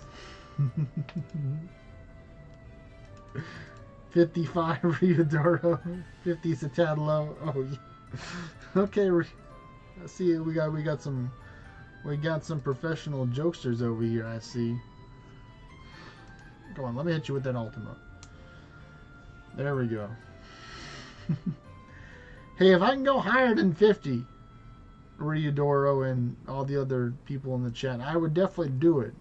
55 Ryudoro, 50 is a tad low. Oh, yeah. Okay. I see we got some professional jokesters over here. I see. Come on, let me hit you with that Ultima. There we go. Hey, if I can go higher than 50, Ryudoro and all the other people in the chat, I would definitely do it.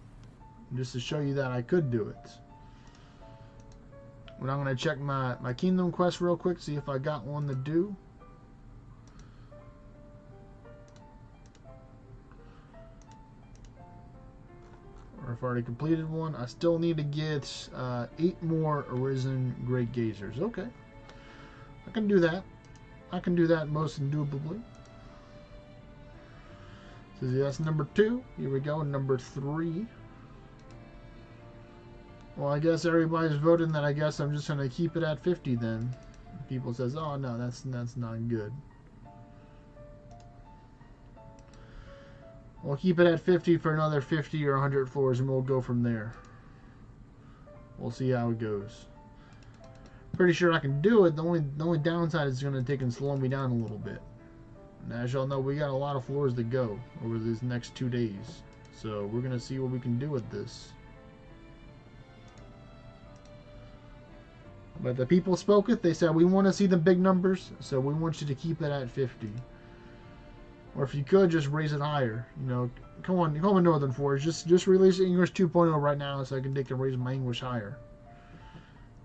Just to show you that I could do it. But I'm going to check my Kingdom Quest real quick, see if I got one to do. Or if I already completed one. I still need to get 8 more Arisen Great Gazers. Okay. I can do that. I can do that most indubitably. So that's number 2. Here we go, number 3. Well, I guess everybody's voting that I guess I'm just going to keep it at 50 then. People says, oh no, that's not good. We'll keep it at 50 for another 50 or 100 floors and we'll go from there. We'll see how it goes. Pretty sure I can do it. The only downside is going to take and slow me down a little bit. And as y'all know, we got a lot of floors to go over these next 2 days. So we're going to see what we can do with this. But the people spoke it. They said, we want to see the big numbers, so we want you to keep it at 50. Or if you could, just raise it higher. You know, come on Northern Forge. Just release English 2.0 right now so I can raise my English higher.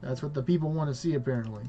That's what the people want to see, apparently.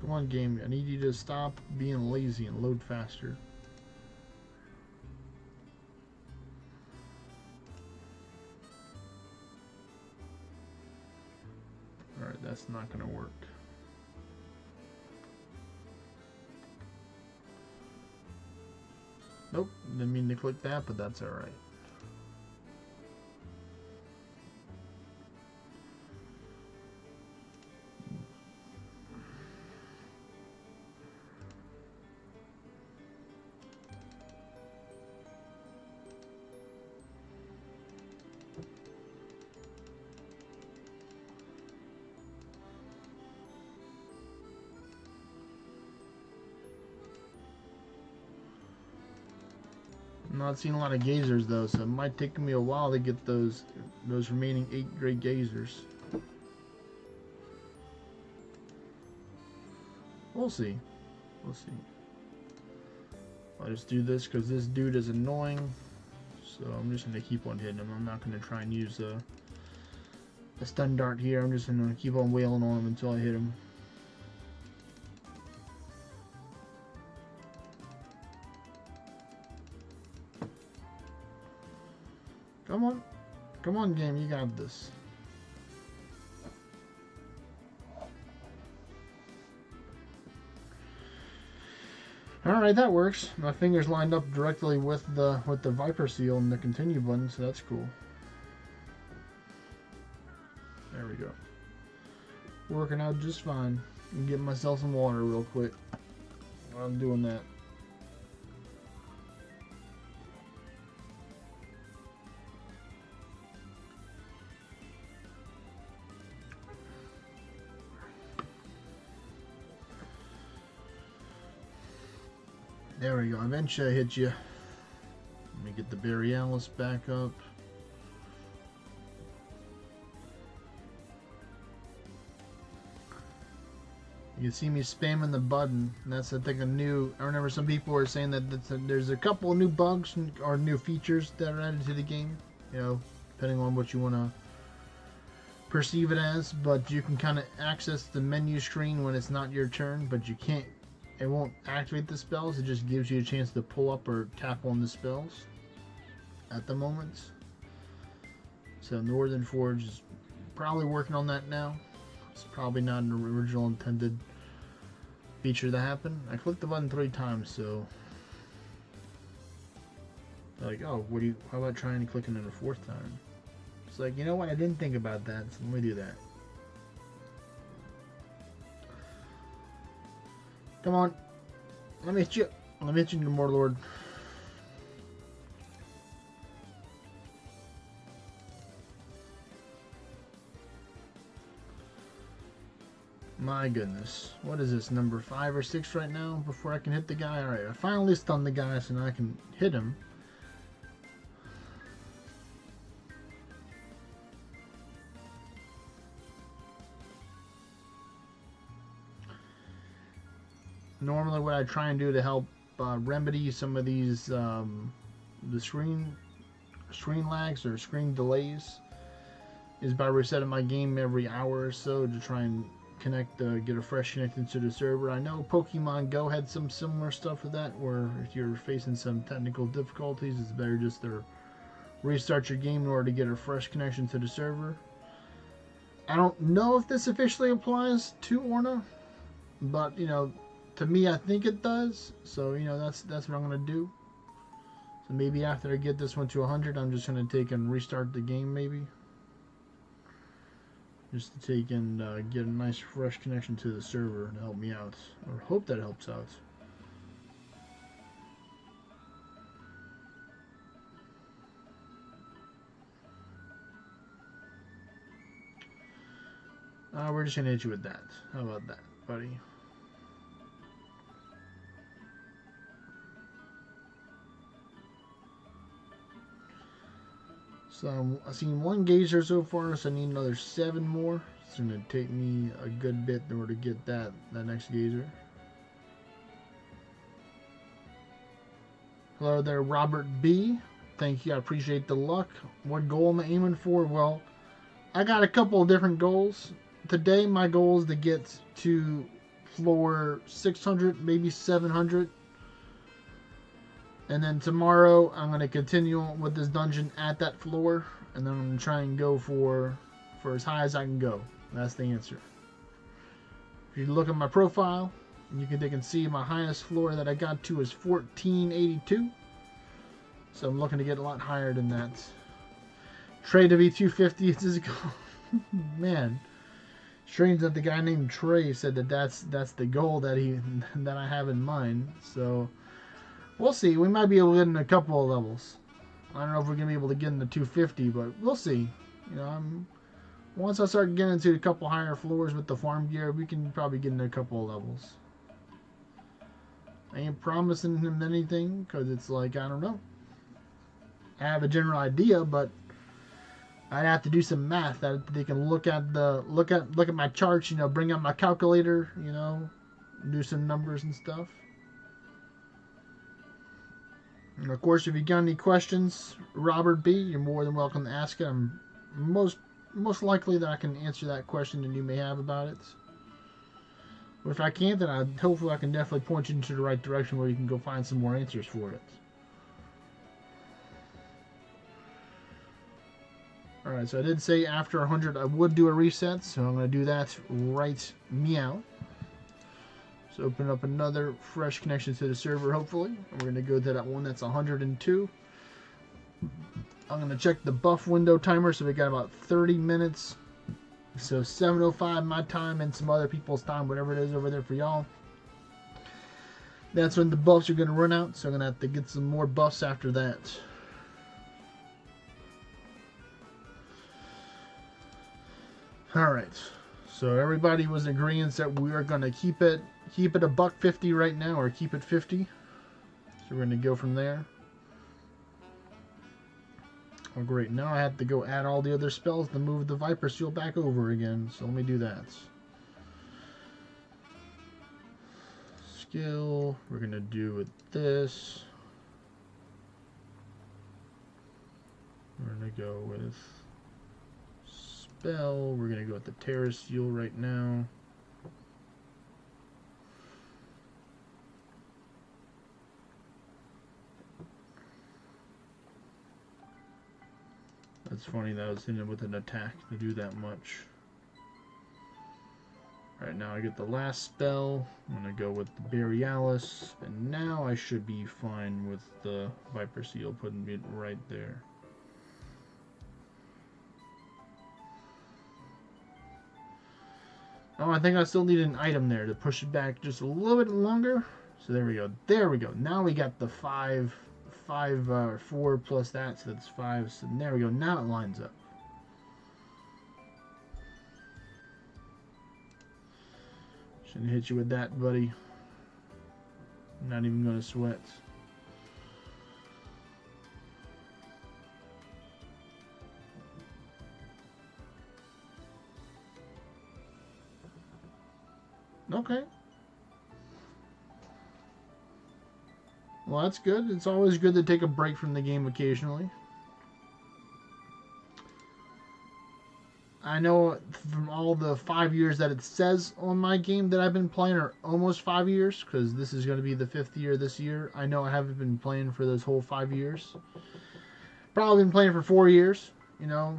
Come on, game. I need you to stop being lazy and load faster. Alright, that's not going to work. Nope, didn't mean to click that, but that's alright. I'm not seeing a lot of gazers though, so it might take me a while to get those remaining 8 great gazers. We'll see. We'll see. I'll just do this because this dude is annoying. So I'm just going to keep on hitting him. I'm not going to try and use a stun dart here. I'm just going to keep on wailing on him until I hit him. Come on. Come on, game. You got this. Alright, that works. My finger's lined up directly with the Viper seal and the continue button, so that's cool. There we go. Working out just fine. I'm getting myself some water real quick while I'm doing that. There we go. Eventually I hit you. Let me get the Borealis back up. You can see me spamming the button. And that's, I think, a new... I remember some people were saying that there's a couple of new bugs or new features that are added to the game. You know, depending on what you want to perceive it as. But you can kind of access the menu screen when it's not your turn, but you can't... It won't activate the spells, it just gives you a chance to pull up or tap on the spells at the moment. So Northern Forge is probably working on that now. It's probably not an original intended feature to happen. I clicked the button 3 times, so they're like, oh, how about trying to click it a 4th time? It's like, you know what, I didn't think about that, so let me do that. Come on. Let me hit you. Let me hit you, Morlord. My goodness. What is this, number 5 or 6 right now before I can hit the guy? Alright, I finally stunned the guy so now I can hit him. Normally what I try and do to help remedy some of these the screen lags or screen delays is by resetting my game every hour or so to try and get a fresh connection to the server. I know Pokemon Go had some similar stuff with that, where if you're facing some technical difficulties, it's better just to restart your game in order to get a fresh connection to the server. I don't know if this officially applies to Orna, but you know, to me, I think it does. So, you know, that's what I'm going to do. So maybe after I get this one to 100, I'm just going to take and restart the game, maybe. Just to take and get a nice fresh connection to the server to help me out. Or hope that helps out. We're just gonna hit you with that. How about that, buddy? So I've seen one geyser so far, so I need another 7 more. It's gonna take me a good bit in order to get that next geyser. Hello there, Robert B. Thank you. I appreciate the luck. What goal am I aiming for? Well, I got a couple of different goals. Today, my goal is to get to floor 600, maybe 700. And then tomorrow, I'm going to continue with this dungeon at that floor. And then I'm going to try and go for as high as I can go. That's the answer. If you look at my profile, they can see my highest floor that I got to is 1482. So I'm looking to get a lot higher than that. Trey to be 250 is his goal. Man, strange that the guy named Trey said that's the goal that I have in mind. So we'll see. We might be able to get in a couple of levels. I don't know if we're gonna be able to get in the 250, but we'll see. You know, once I start getting into a couple higher floors with the farm gear, we can probably get in a couple of levels. I ain't promising him anything because it's like, I don't know. I have a general idea, but I'd have to do some math. That they can look at my charts, you know, bring out my calculator, you know, do some numbers and stuff. And of course, if you got any questions, Robert B, you're more than welcome to ask it. I'm most likely that I can answer that question that you may have about it. But if I can't, then hopefully I can definitely point you into the right direction where you can go find some more answers for it. Alright, so I did say after 100 I would do a reset, so I'm going to do that right meow. So open up another fresh connection to the server, hopefully. And we're going to go to that one that's 102. I'm going to check the buff window timer, so we got about 30 minutes. So 7:05 my time and some other people's time, whatever it is over there for y'all. That's when the buffs are going to run out, so I'm going to have to get some more buffs after that. Alright, so everybody was in agreement that we are going to keep it $1.50 right now, or keep it 50. So we're going to go from there. Oh great, now I have to go add all the other spells to move the Viper Seal back over again, so let me do that. Skill, we're going to do with this. We're going to go with spell, we're going to go with the Terra Seal right now. That's funny that I was hitting it with an attack to do that much. Alright, now I get the last spell. I'm going to go with the Borealis. And now I should be fine with the Viper Seal, putting it right there. Oh, I think I still need an item there to push it back just a little bit longer. So there we go. There we go. Now we got the 4 plus that, so that's 5. So there we go. Now it lines up. Shouldn't hit you with that, buddy. I'm not even going to sweat. Okay. Well, that's good. It's always good to take a break from the game occasionally. I know from all the 5 years that it says on my game that I've been playing, or almost 5 years, because this is going to be the 5th year this year. I know I haven't been playing for those whole 5 years. Probably been playing for 4 years, you know.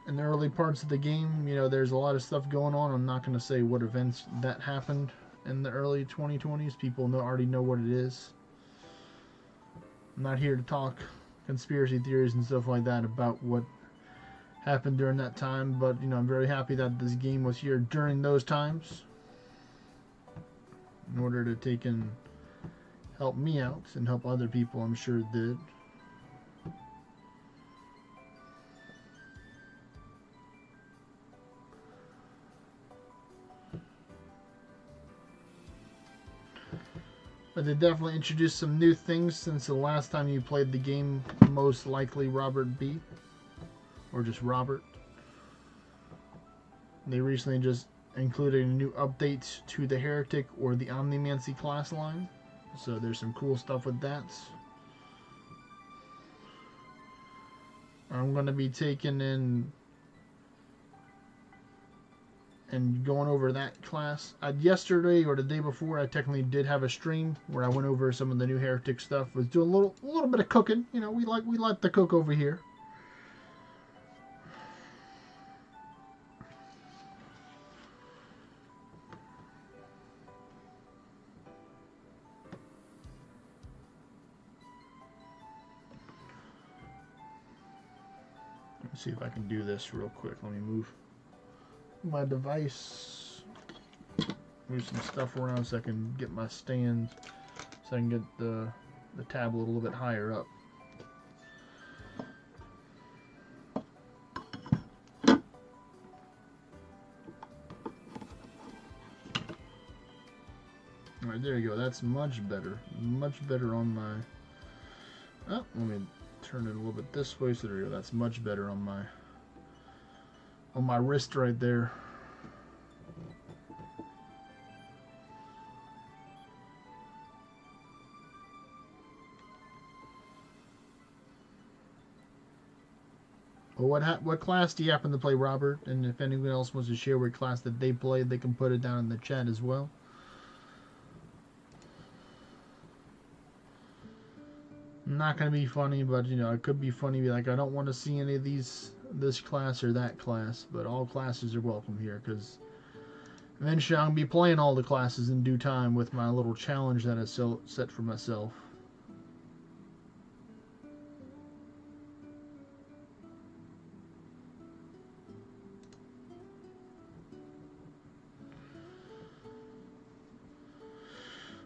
In the early parts of the game, you know, there's a lot of stuff going on. I'm not going to say what events that happened in the early 2020s. People already know what it is. I'm not here to talk conspiracy theories and stuff like that about what happened during that time, but, you know, I'm very happy that this game was here during those times in order to take and help me out and help other people. I'm sure it did. But they definitely introduced some new things since the last time you played the game, most likely Robert B. Or just Robert. They recently just included new updates to the Heretic or the Omnimancy class line. So there's some cool stuff with that. I'm going to be taking in and going over that class. Yesterday or the day before, I technically did have a stream where I went over some of the new Heretic stuff. Was doing a little bit of cooking. You know, we like to cook over here. Let's see if I can do this real quick. Let me move my device, move some stuff around so I can get my stand, so I can get the tablet a little bit higher up. Alright, there you go. That's much better. Much better on my... Oh, let me turn it a little bit this way. So there you go. That's much better on my wrist right there. Well, what class do you happen to play, Robert? And if anyone else wants to share what class that they played, they can put it down in the chat as well. Not gonna be funny, but you know, it could be funny. Be like, I don't want to see any of this class or that class, but all classes are welcome here because eventually I'm gonna be playing all the classes in due time with my little challenge that I set for myself.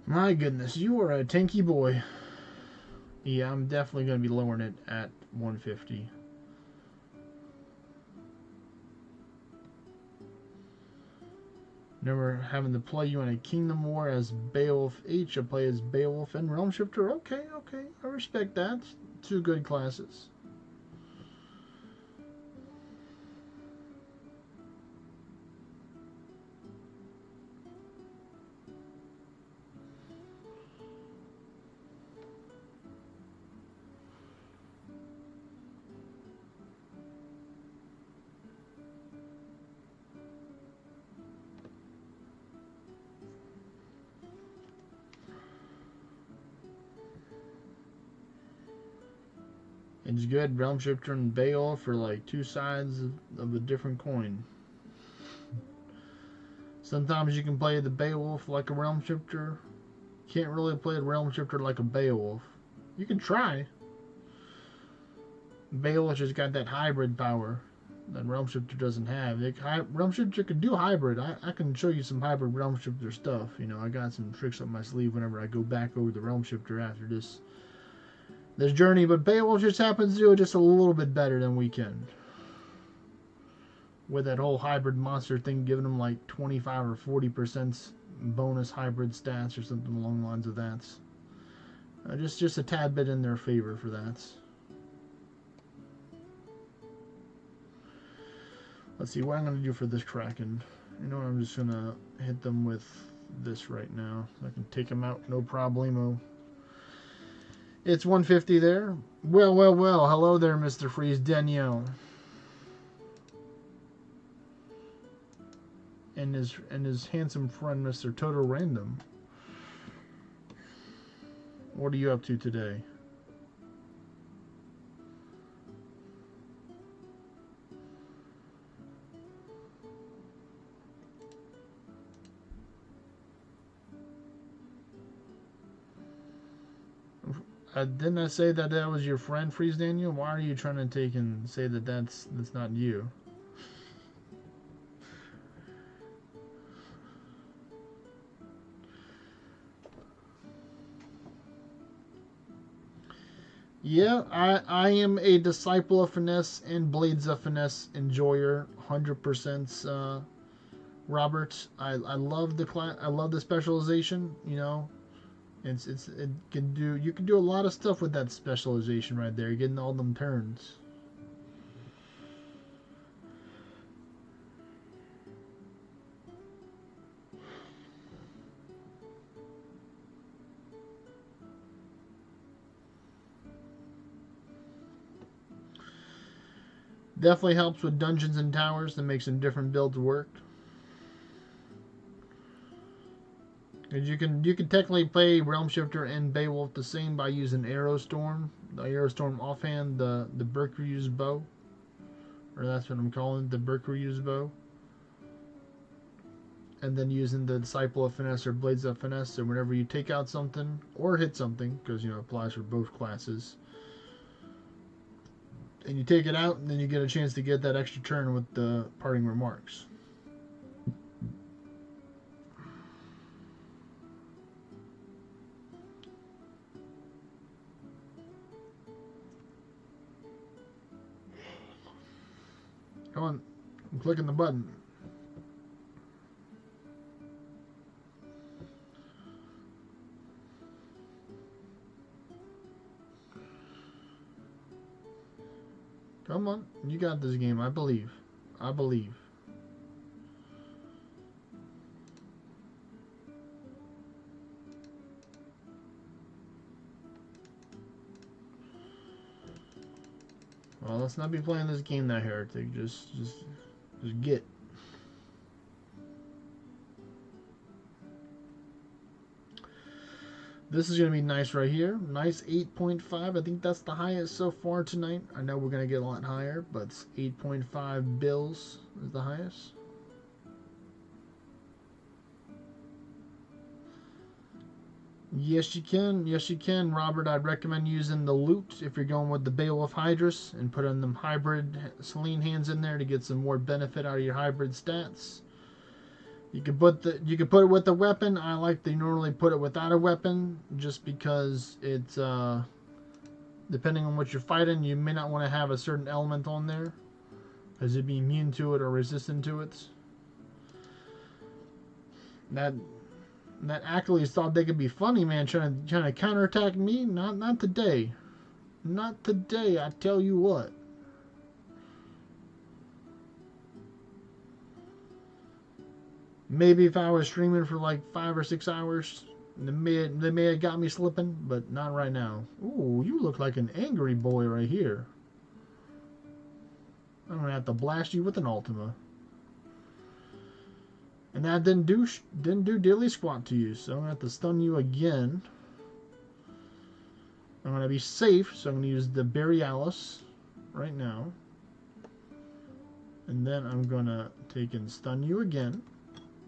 My goodness, you are a tanky boy. Yeah, I'm definitely going to be lowering it at 150. Never having to play you in a Kingdom War as Beowulf H. I play as Beowulf and Realm Shifter. Okay, okay. I respect that. Two good classes. It's good. Realm Shifter and Beowulf are like two sides of a different coin. Sometimes you can play the Beowulf like a Realm Shifter. Can't really play the Realm Shifter like a Beowulf. You can try. Beowulf just got that hybrid power that Realm Shifter doesn't have. Realm Shifter can do hybrid. I can show you some hybrid Realm Shifter stuff. You know, I got some tricks up my sleeve whenever I go back over the Realm Shifter after this journey. But Beowulf just happens to do it just a little bit better than we can. With that whole hybrid monster thing giving him like 25 or 40% bonus hybrid stats or something along the lines of that. Just a tad bit in their favor for that. Let's see what I'm going to do for this Kraken. You know what, I'm just going to hit them with this right now. I can take them out, no problemo. It's 150 there. Well, well, well. Hello there, Mr. Freeze Danielle. And his handsome friend, Mr. Total Random. What are you up to today? Didn't I say that was your friend, Freeze Daniel? Why are you trying to take and say that that's not you? Yeah, I am a disciple of finesse and Blades of Finesse enjoyer, 100%. Robert, I love the class. I love the specialization. You know, It can do, you can do a lot of stuff with that specialization right there. You're getting all them turns. Definitely helps with dungeons and towers to make some different builds work. And you can technically play Realm Shifter and Beowulf the same by using Aerostorm. The Aerostorm offhand, the Berkey's bow. Or that's what I'm calling it, the Berkey's bow. And then using the Disciple of Finesse or Blades of Finesse, so whenever you take out something or hit something, because it applies for both classes, and you take it out, and then you get a chance to get that extra turn with the parting remarks. Come on, I'm clicking the button. Come on, you got this game. I believe. I believe. Well, let's not be playing this game now, Heretic. Just get. This is going to be nice right here. Nice 8.5. I think that's the highest so far tonight. I know we're going to get a lot higher, but 8.5 bills is the highest. Yes, you can. Yes, you can, Robert. I'd recommend using the loot if you're going with the Beowulf Hydrus and putting them hybrid Selene hands in there to get some more benefit out of your hybrid stats. You can put it with the weapon. I like to normally put it without a weapon, just because it's depending on what you're fighting, you may not want to have a certain element on there, because it'd be immune to it or resistant to it. That Achilles thought they could be funny, man, trying to counterattack me. Not today. Not today, I tell you what. Maybe if I was streaming for like 5 or 6 hours, they may have got me slipping, but not right now. Ooh, you look like an angry boy right here. I'm gonna have to blast you with an Ultima. And that didn't do diddly squat to you, so I'm gonna have to stun you again. I'm gonna be safe, so I'm gonna use the Borealis right now. And then I'm gonna take and stun you again,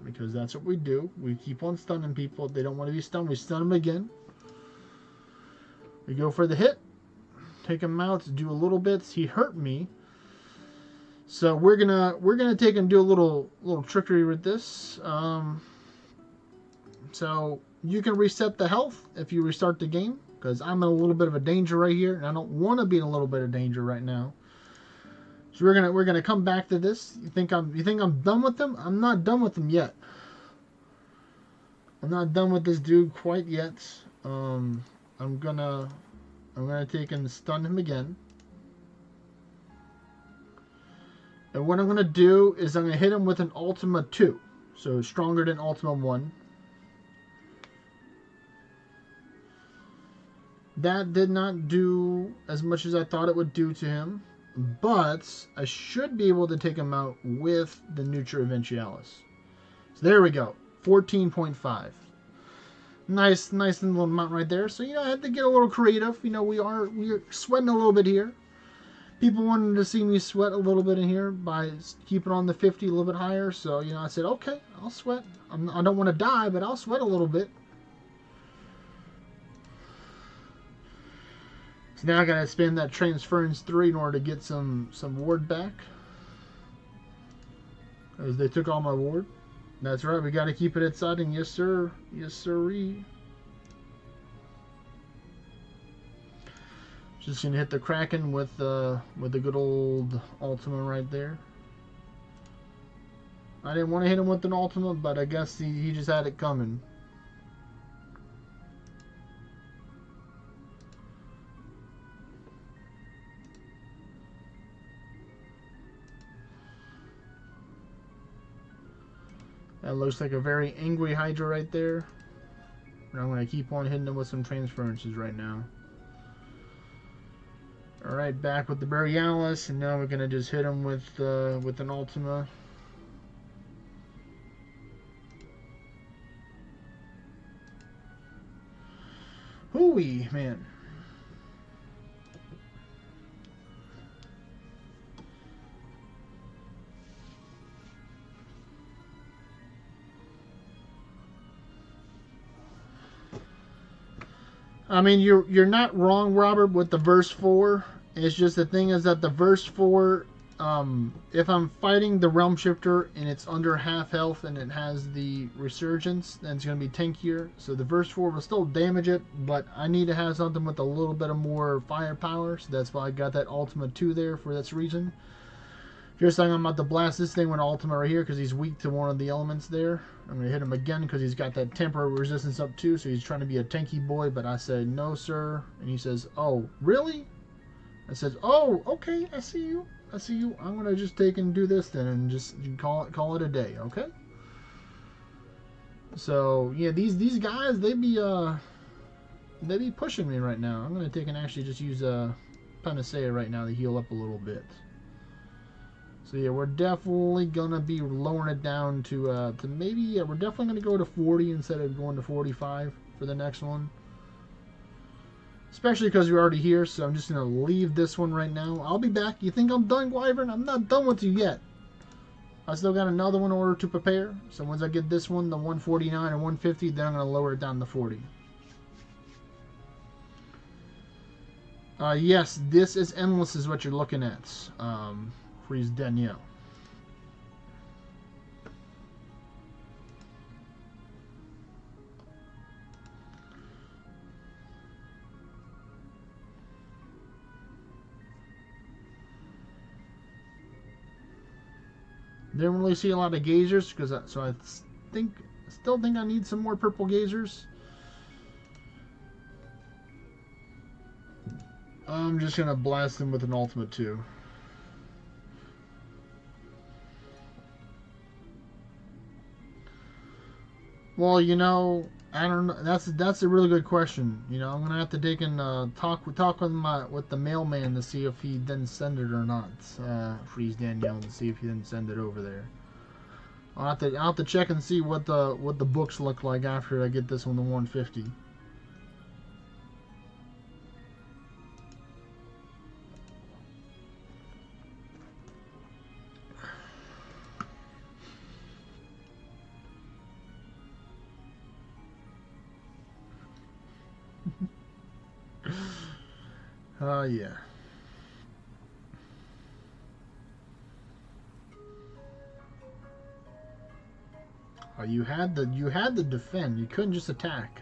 because that's what we do. We keep on stunning people. If they don't want to be stunned, we stun them again. We go for the hit, take him out, do a little bit. He hurt me, so we're gonna take and do a little trickery with this. So you can reset the health if you restart the game, because I'm in a little bit of a danger right here, and I don't want to be in a little bit of danger right now. So we're gonna come back to this. You think I'm done with them? I'm not done with them yet. I'm not done with this dude quite yet. I'm gonna take and stun him again. And what I'm gonna do is I'm gonna hit him with an Ultima 2, so stronger than Ultima 1. That did not do as much as I thought it would do to him, but I should be able to take him out with the Nutra Eventialis. So there we go, 14.5. Nice little amount right there. So I had to get a little creative. We are sweating a little bit here. People wanted to see me sweat a little bit in here by keeping on the 50 a little bit higher. So I said, okay, I'll sweat. I don't want to die, but I'll sweat a little bit. So now I gotta spend that transference 3 in order to get some ward back, as they took all my ward. That's right, we gotta keep it exciting. Yes sir, yes sirree. Just gonna hit the Kraken with the good old Ultima right there. I didn't want to hit him with an Ultima, but I guess he just had it coming. That looks like a very angry Hydra right there. And I'm going to keep on hitting him with some transferences right now. Alright, back with the Borealis, and now we're going to just hit him with an Ultima. Hooey, man. I mean, you're not wrong, Robert, with the verse 4. It's just the thing is that the verse 4, if I'm fighting the Realm Shifter and it's under half health and it has the Resurgence, then it's going to be tankier. So the verse 4 will still damage it, but I need to have something with a little bit of more firepower. So that's why I got that Ultima 2 there for this reason. Just like I'm about to blast this thing with Ultima right here because he's weak to one of the elements there. I'm going to hit him again because he's got that temporary resistance up too, so he's trying to be a tanky boy, but I said, no, sir. And he says, oh, really? I says, oh, okay, I see you. I see you. I'm going to just take and do this then and just call it a day, okay? So, yeah, these guys, they be pushing me right now. I'm going to take and actually just use Panacea right now to heal up a little bit. So yeah, we're definitely gonna be lowering it down to maybe, yeah, we're definitely gonna go to 40 instead of going to 45 for the next one. Especially because you're already here, so I'm just gonna leave this one right now. I'll be back. You think I'm done, Wyvern? I'm not done with you yet. I still got another one in order to prepare. So once I get this one, the 149 or 150, then I'm gonna lower it down to 40. Yes, this is endless, is what you're looking at. Freeze Danielle. Didn't really see a lot of gazers because I still think I need some more purple gazers. I'm just gonna blast them with an Ultima 2. Well, you know, I don't know. That's a really good question. You know, I'm gonna have to take and talk with the mailman to see if he didn't send it or not. Freeze Danielle to see if he didn't send it over there. I'll have to check and see what the books look like after I get this one to 150. Yeah. Oh, you had to defend. You couldn't just attack.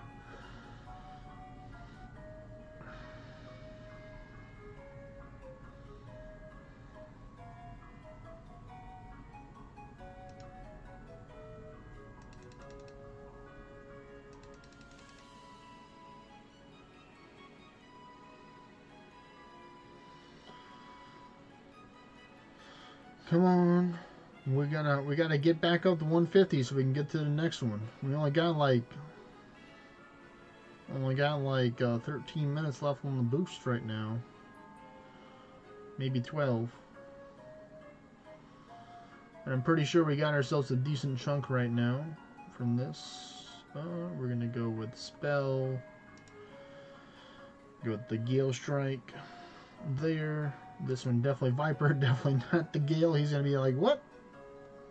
Come on. We gotta get back up to 150 so we can get to the next one. We only got like 13 minutes left on the boost right now. Maybe 12. And I'm pretty sure we got ourselves a decent chunk right now from this. We're gonna go with Spell. Go with the Gale Strike. There. This one definitely Viper, definitely not the Gale. He's gonna be like, what?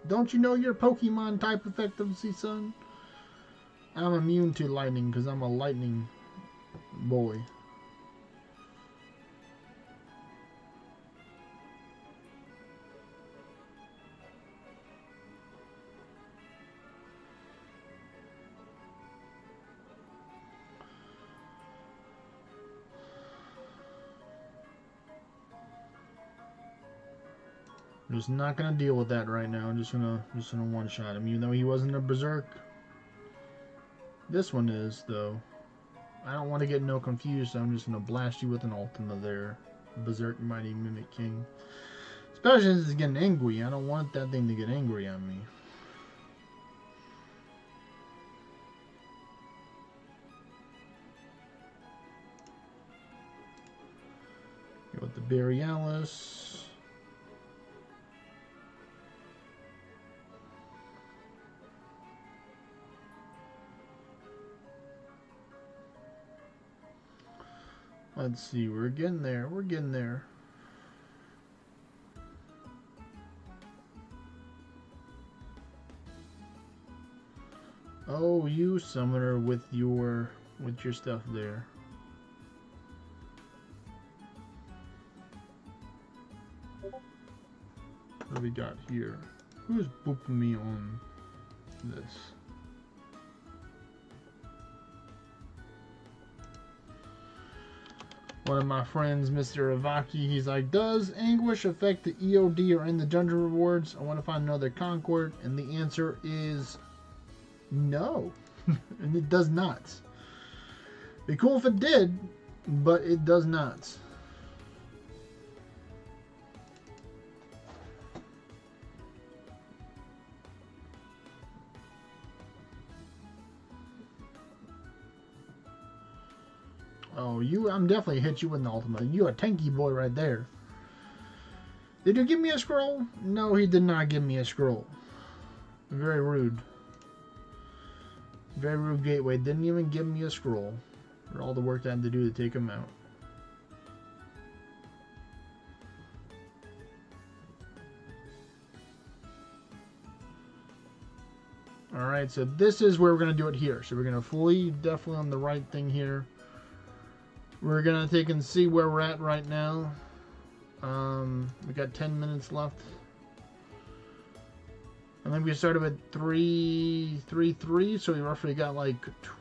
Don't you know your Pokemon type effectiveness, son? I'm immune to lightning because I'm a lightning boy. I'm just not gonna deal with that right now. I'm just gonna one-shot him, even though he wasn't a berserk. This one is, though. I don't want to get no confused, so I'm just gonna blast you with an Ultima there. Berserk Mighty Mimic King. Especially since it's getting angry. I don't want that thing to get angry on me. Go with the Borealis. Let's see, we're getting there. We're getting there. Oh, you summoner with your stuff there. What do we got here? Who's booping me on this? One of my friends, Mr. Avaki, he's like, does Anguish affect the EOD or in the dungeon rewards? I want to find another Concord, and the answer is no. And it does not. Be cool if it did, but it does not. Oh, I'm definitely hit you with an ultimate. You a tanky boy right there. Did you give me a scroll? No, he did not give me a scroll. Very rude. Very rude gateway. Didn't even give me a scroll. For all the work I had to do to take him out. Alright, so this is where we're going to do it here. So we're going to fully, definitely on the right thing here. We're going to take and see where we're at right now. We got 10 minutes left. I think we started with 333, so we roughly got like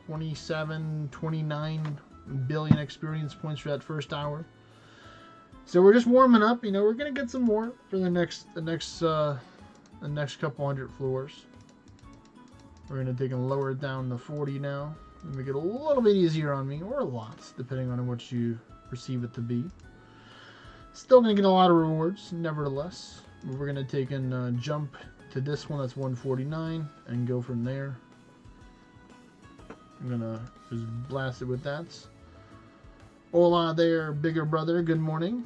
29 billion experience points for that first hour. So we're just warming up. You know, we're going to get some more for the next couple hundred floors. We're going to take and lower it down to 40 now. And make it a little bit easier on me, or lots, depending on what you perceive it to be. Still going to get a lot of rewards, nevertheless. We're going to take and jump to this one that's 149 and go from there. I'm going to just blast it with that. Hola there, bigger brother. Good morning.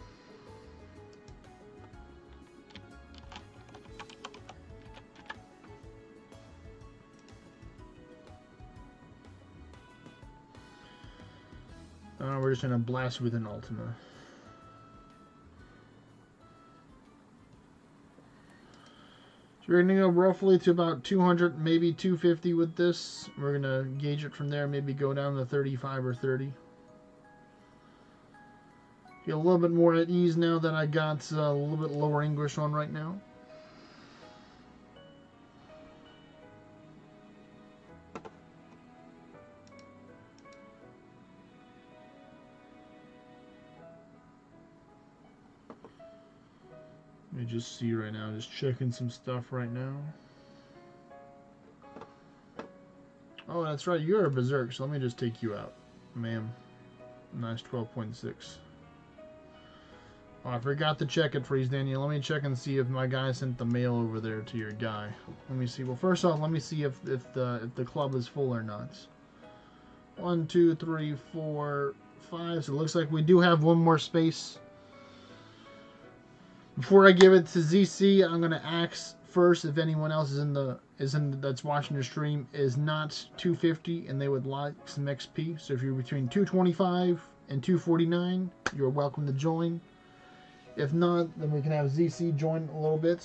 We're just going to blast with an Ultima. So we're going to go roughly to about 200, maybe 250 with this. We're going to gauge it from there, maybe go down to 35 or 30. Feel a little bit more at ease now that I got a little bit lower English on right now. Let me just see right now, just checking some stuff right now. Oh, that's right, you're a berserk, so let me just take you out, ma'am. Nice 12.6. Oh, I forgot to check it, Freeze Daniel. Let me check and see if my guy sent the mail over there to your guy. Let me see. Well, first off, let me see if the club is full or not. 1, 2, 3, 4, 5. So it looks like we do have one more space. Before I give it to ZC, I'm gonna ask first if anyone else that's watching the stream is not 250 and they would like some XP. So if you're between 225 and 249, you're welcome to join. If not, then we can have ZC join a little bit.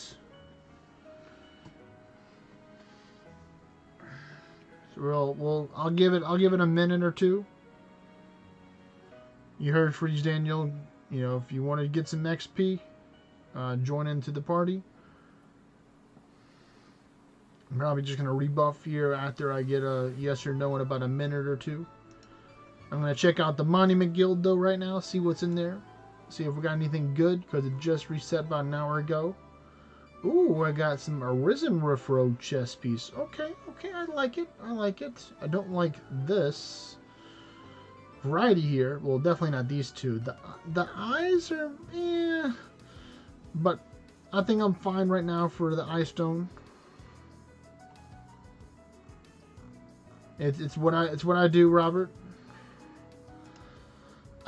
So I'll give it a minute or two. You heard Freeze Daniel. You know, if you want to get some XP. Join into the party. I'm probably just going to rebuff here after I get a yes or no in about a minute or two. I'm going to check out the Monument Guild though right now, see what's in there. See if we got anything good, because it just reset about an hour ago. Ooh, I got some Arisen Refro chest piece. Okay, I like it. I don't like this variety here. Well, definitely not these two. The eyes are, but I think I'm fine right now for the Eye Stone. It's what I do, Robert.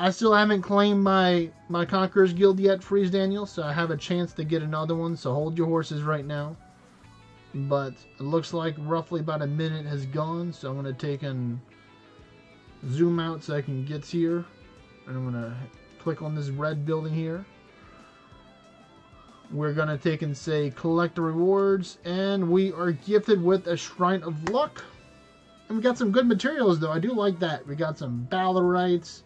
I still haven't claimed my Conqueror's Guild yet, Freeze Daniel, so I have a chance to get another one, so hold your horses right now. But it looks like roughly about a minute has gone, so I'm going to take and zoom out so I can get here. And I'm going to click on this red building here. We're going to take and say collect the rewards, and we are gifted with a Shrine of Luck. And we got some good materials, though. I do like that. We got some Balorites,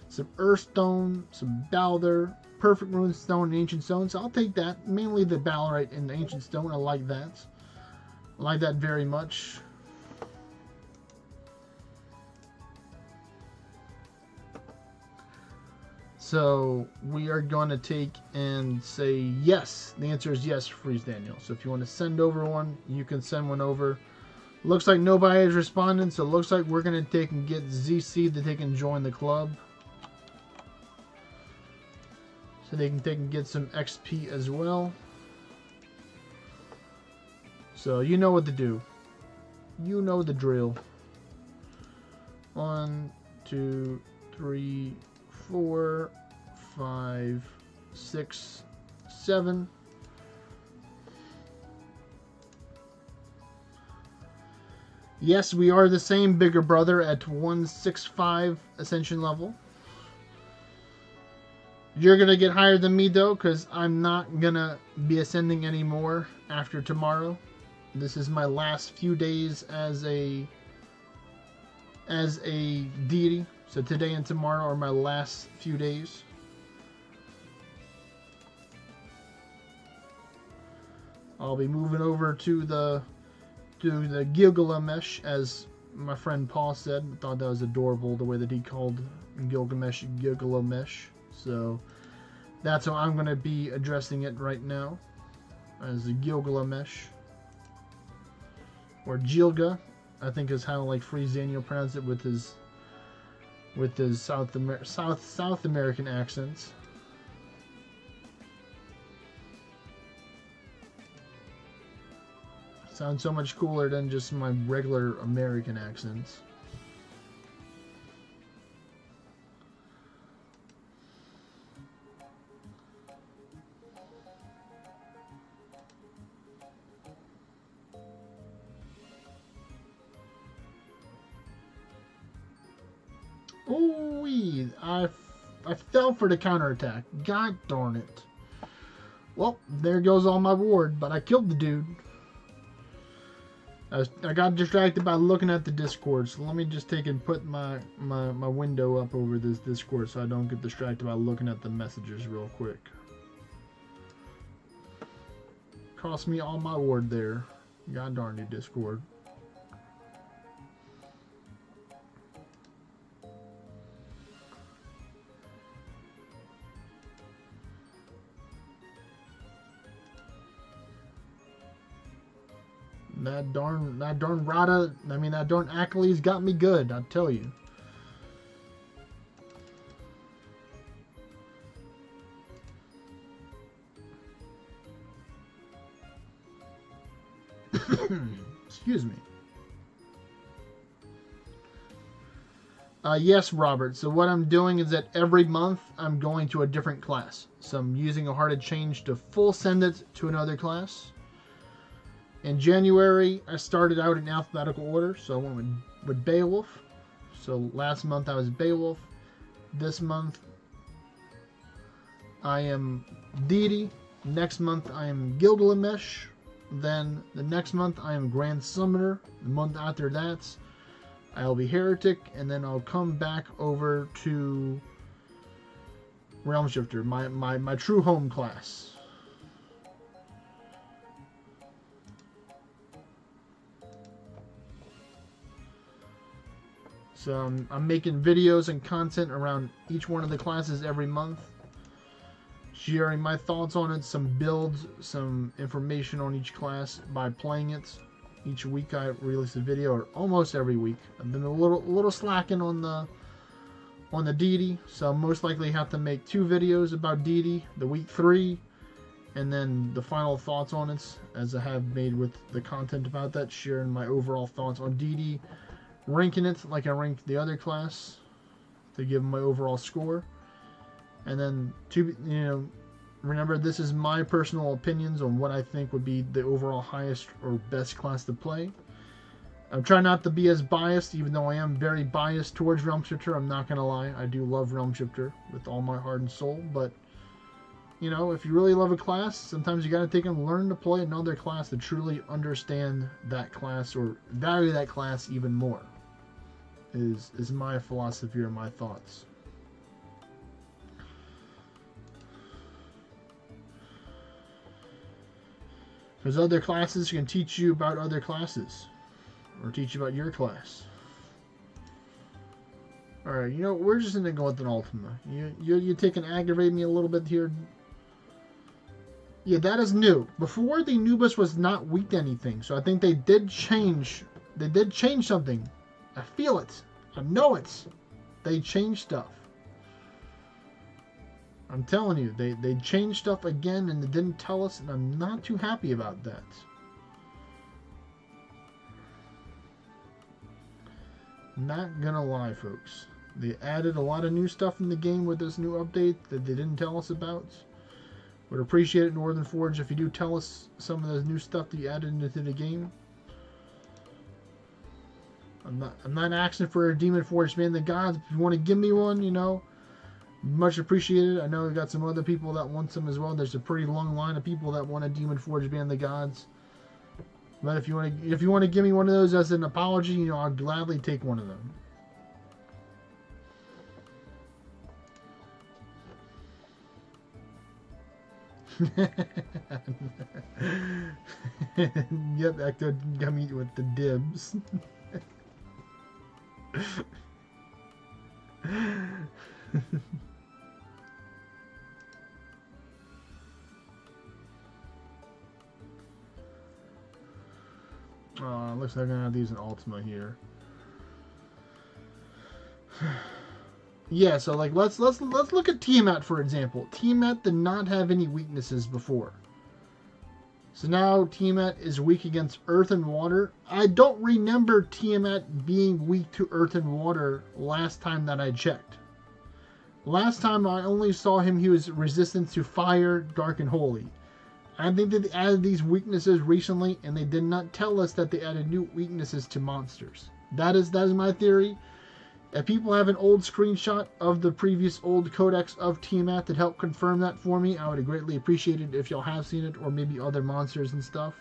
some Earthstone, some Balder, Perfect Rune Stone, and Ancient Stone. So I'll take that. Mainly the Balorite and the Ancient Stone. I like that. I like that very much. So we are going to take and say yes. The answer is yes, Freeze Daniel. So if you want to send over one, you can send one over. Looks like nobody is responding, so it looks like we're going to take and get ZC to take and join the club. So they can take and get some XP as well. So you know what to do. You know the drill. 1, 2, 3, 4, 5, 6, 7. Yes, we are the same bigger brother at 165 ascension level. You're going to get higher than me, though, because I'm not going to be ascending anymore after tomorrow. This is my last few days as a deity. So today and tomorrow are my last few days. I'll be moving over to the Gilgamesh, as my friend Paul said. I thought that was adorable, the way that he called Gilgamesh Gilgamesh. So that's how I'm going to be addressing it right now, as Gilgamesh, or Gilga, I think is how like Freeze Daniel pronounced it with his South American accents. Sounds so much cooler than just my regular American accents. Ooh-wee, I fell for the counterattack. God darn it. Well, there goes all my ward, but I killed the dude. I got distracted by looking at the Discord, so let me just take and put my window up over this Discord so I don't get distracted by looking at the messages real quick. Cost me all my ward there. God darn you, Discord. That darn Rada, that darn Achilles got me good, I tell you. Excuse me. Yes, Robert. So what I'm doing is that every month I'm going to a different class. So I'm using a Hearted Change to full send it to another class. In January, I started out in alphabetical order, so I went with Beowulf. So last month I was Beowulf. This month I am Deity. Next month I am Gilgamesh. Then the next month I am Grand Summoner. The month after that I'll be Heretic, and then I'll come back over to Realm Shifter, my true home class. So I'm making videos and content around each one of the classes every month, sharing my thoughts on it, some builds, some information on each class by playing it. Each week I release a video, or almost every week. I've been a little slacking on the Deity, so I'll most likely have to make 2 videos about Deity, the week 3, and then the final thoughts on it, as I have made with the content about that, sharing my overall thoughts on Deity, ranking it like I ranked the other class. to give my overall score. And then, remember, this is my personal opinions on what I think would be the overall highest or best class to play. I'm trying not to be as biased, even though I am very biased towards Realm Shifter. I'm not going to lie. I do love Realm Shifter with all my heart and soul. But, if you really love a class, sometimes you got to take and learn to play another class to truly understand that class or value that class even more. Is my philosophy or my thoughts. Because other classes can teach you about other classes. Or teach you about your class. Alright, we're just going to go with an Ultima. You take and aggravate me a little bit here. Yeah, that is new. Before, the Anubis was not weak to anything. So I think they did change. They did change something. I feel it. I know it. They changed stuff. I'm telling you, they changed stuff again and they didn't tell us, and I'm not too happy about that. Not gonna lie, folks. They added a lot of new stuff in the game with this new update that they didn't tell us about. Would appreciate it, Northern Forge, if you do tell us some of the new stuff that you added into the game. I'm not asking for a Demon Forge Man of the Gods. If you want to give me one, much appreciated. I know we got some other people that want some as well. There's a pretty long line of people that want a Demon Forge Band of the Gods. But if you want to give me one of those as an apology, I'll gladly take one of them. Yep, Ecto got me with the dibs. Looks like I'm gonna have to use an Ultima here. Yeah, so let's look at Tiamat for example. Tiamat did not have any weaknesses before. So now Tiamat is weak against earth and water. I don't remember Tiamat being weak to earth and water last time that I checked. Last time I only saw him, he was resistant to fire, dark, and holy. I think that they added these weaknesses recently, and they did not tell us that they added new weaknesses to monsters. That is my theory. If people have an old screenshot of the previous old codex of Tiamat that help confirm that for me, I would greatly appreciate it if y'all have seen it, or maybe other monsters and stuff.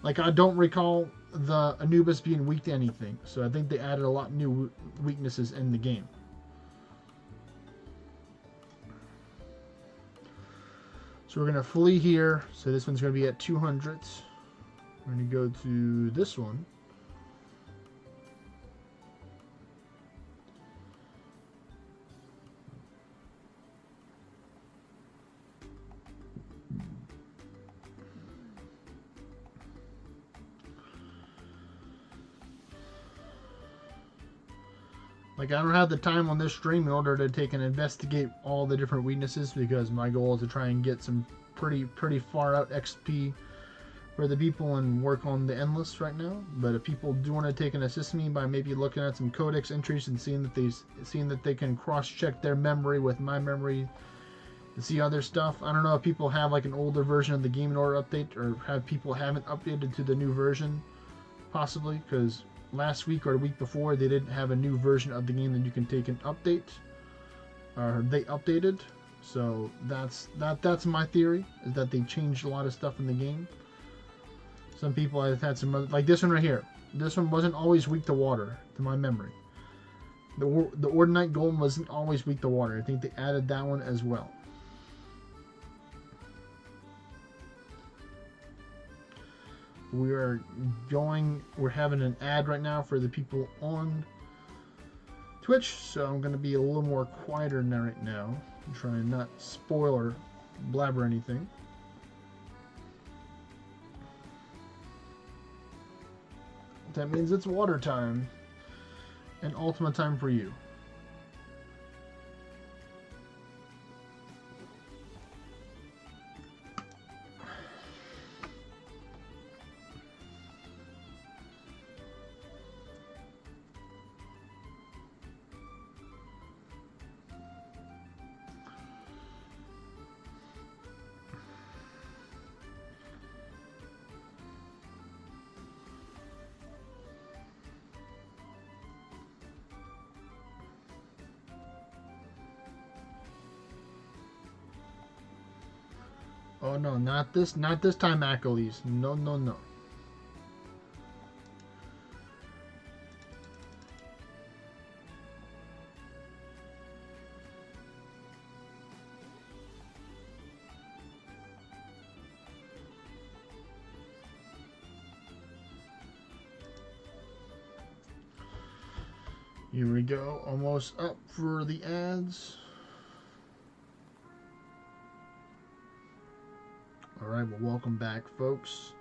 Like, I don't recall the Anubis being weak to anything, so I think they added a lot of new weaknesses in the game. So we're going to flee here. So this one's going to be at 200. We're going to go to this one. Like, I don't have the time on this stream in order to take and investigate all the different weaknesses, because my goal is to try and get some pretty far out XP for the people and work on the endless right now. But if people do want to take and assist me by maybe looking at some codex entries and seeing that they can cross-check their memory with my memory and see other stuff. I don't know if people have like an older version of the Game & Order update, or have people haven't updated to the new version, possibly, because last week or the week before they didn't have a new version of the game that you can take and update, or they updated. So that's my theory, is that they changed a lot of stuff in the game. Some people have had some, like this one right here. This one wasn't always weak to water, to my memory. The Ordinite Golem wasn't always weak to water. I think they added that one as well. We're having an ad right now for the people on Twitch, so I'm going to be a little more quieter right now. I'm trying not to spoil or blabber anything. That means it's water time and Ultima time for you. Oh no, not this time, Achilles. No, no, no. Here we go, almost up for the ads. Alright, well, welcome back, folks.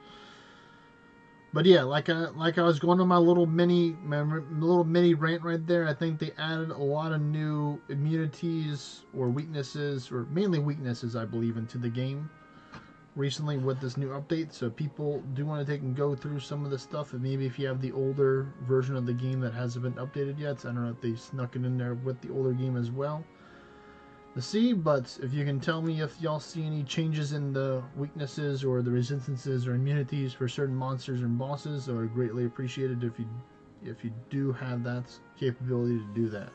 But yeah, like I was going on my little mini rant right there. I think they added a lot of new immunities or weaknesses, or mainly weaknesses, I believe, into the game recently with this new update. So people do want to take and go through some of the stuff, and maybe if you have the older version of the game that hasn't been updated yet, so I don't know if they snuck it in there with the older game as well to see. But if you can tell me if y'all see any changes in the weaknesses or the resistances or immunities for certain monsters and bosses, I would greatly appreciate it if you do have that capability to do that.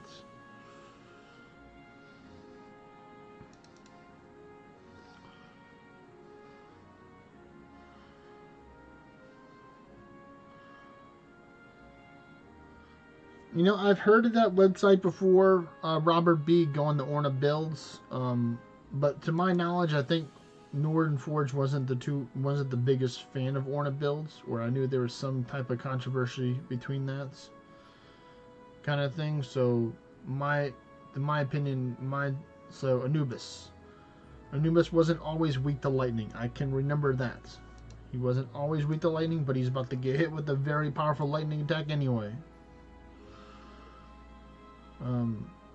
You know, I've heard of that website before, Robert B. going to Orna builds, but to my knowledge, I think Northern Forge wasn't the biggest fan of Orna builds, or I knew there was some type of controversy between that kind of thing. So in my opinion, Anubis wasn't always weak to lightning. I can remember that. He wasn't always weak to lightning, but he's about to get hit with a very powerful lightning attack anyway.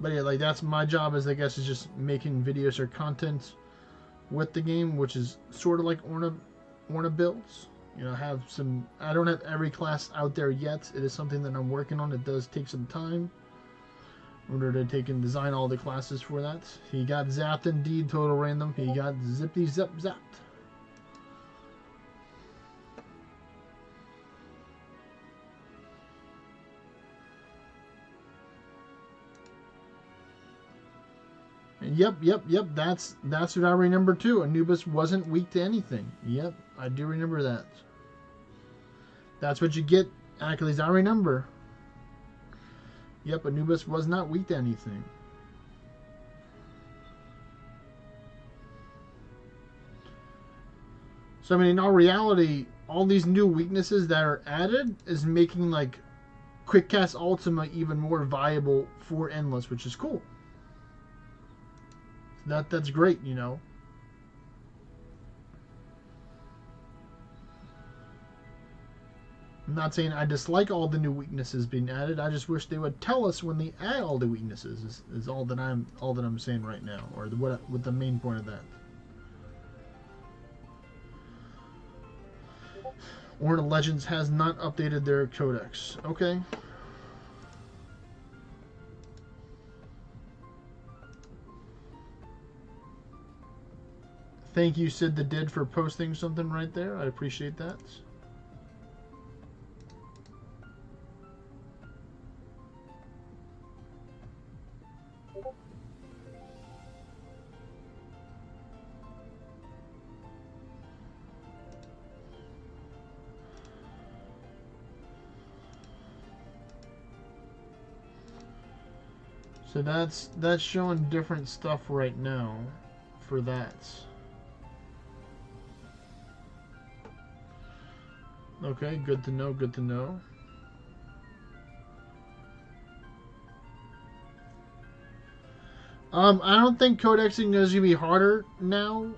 But yeah, like that's my job, is I guess is just making videos or content with the game, which is sort of like Orna builds. You know, I don't have every class out there yet. It is something that I'm working on. It does take some time in order to take and design all the classes for that. He got zapped indeed, total random. He got zippy zap zapped. Yep. That's what I remember too. Anubis wasn't weak to anything. Yep, I do remember that. That's what you get, Achilles. I remember. Yep, Anubis was not weak to anything. So I mean, in all reality, all these new weaknesses that are added is making like Quick Cast Ultima even more viable for Endless, which is cool. That's great, you know. I'm not saying I dislike all the new weaknesses being added. I just wish they would tell us when they add all the weaknesses. Is all that I'm saying right now, or what the main point of that. Orna Legends has not updated their codex. Okay. Thank you, Sid the Did, for posting something right there. I appreciate that. So that's showing different stuff right now for that. Okay, good to know, good to know. I don't think codexing is gonna be harder now,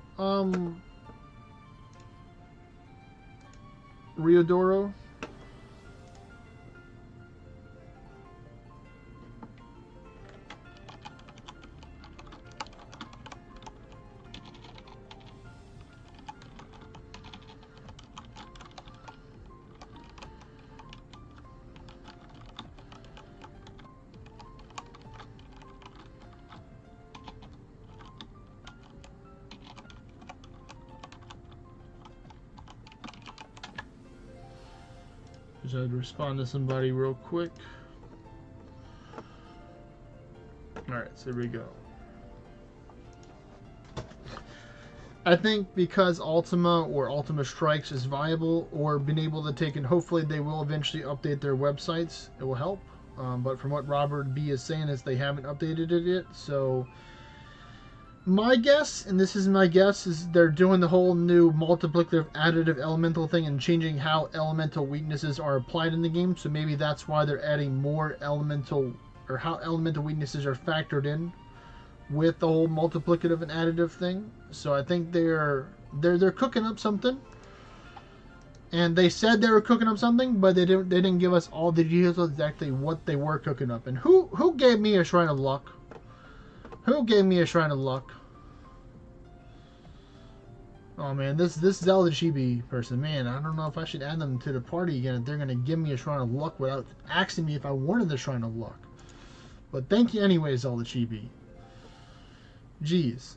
Riodoro. Just had to respond to somebody real quick. Alright, so here we go. I think because Ultima or Ultima Strikes is viable or been able to take, and hopefully they will eventually update their websites, it will help. But from what Robert B is saying is they haven't updated it yet. So my guess, and this is my guess, is they're doing the whole new multiplicative additive elemental thing and changing how elemental weaknesses are applied in the game. So maybe that's why they're adding more elemental, or how elemental weaknesses are factored in with the whole multiplicative and additive thing. So I think they're cooking up something. And they said they were cooking up something, but they didn't give us all the details of exactly what they were cooking up. And who gave me a Shrine of Luck? Who gave me a Shrine of Luck? Oh man, this Zelda Chibi person, man, I don't know if I should add them to the party again if they're gonna give me a Shrine of Luck without asking me if I wanted the Shrine of Luck. But thank you anyway, Zelda Chibi. Jeez.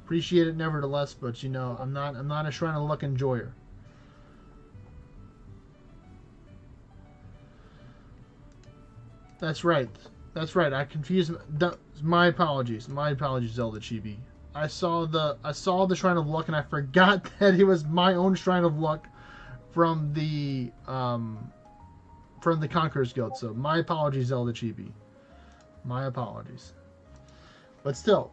Appreciate it nevertheless, but you know, I'm not a Shrine of Luck enjoyer. That's right. That's right. I confused. My apologies. My apologies, Zelda Chibi. I saw the Shrine of Luck and I forgot that it was my own Shrine of Luck from the Conqueror's Guild. So my apologies, Zelda Chibi. My apologies. But still,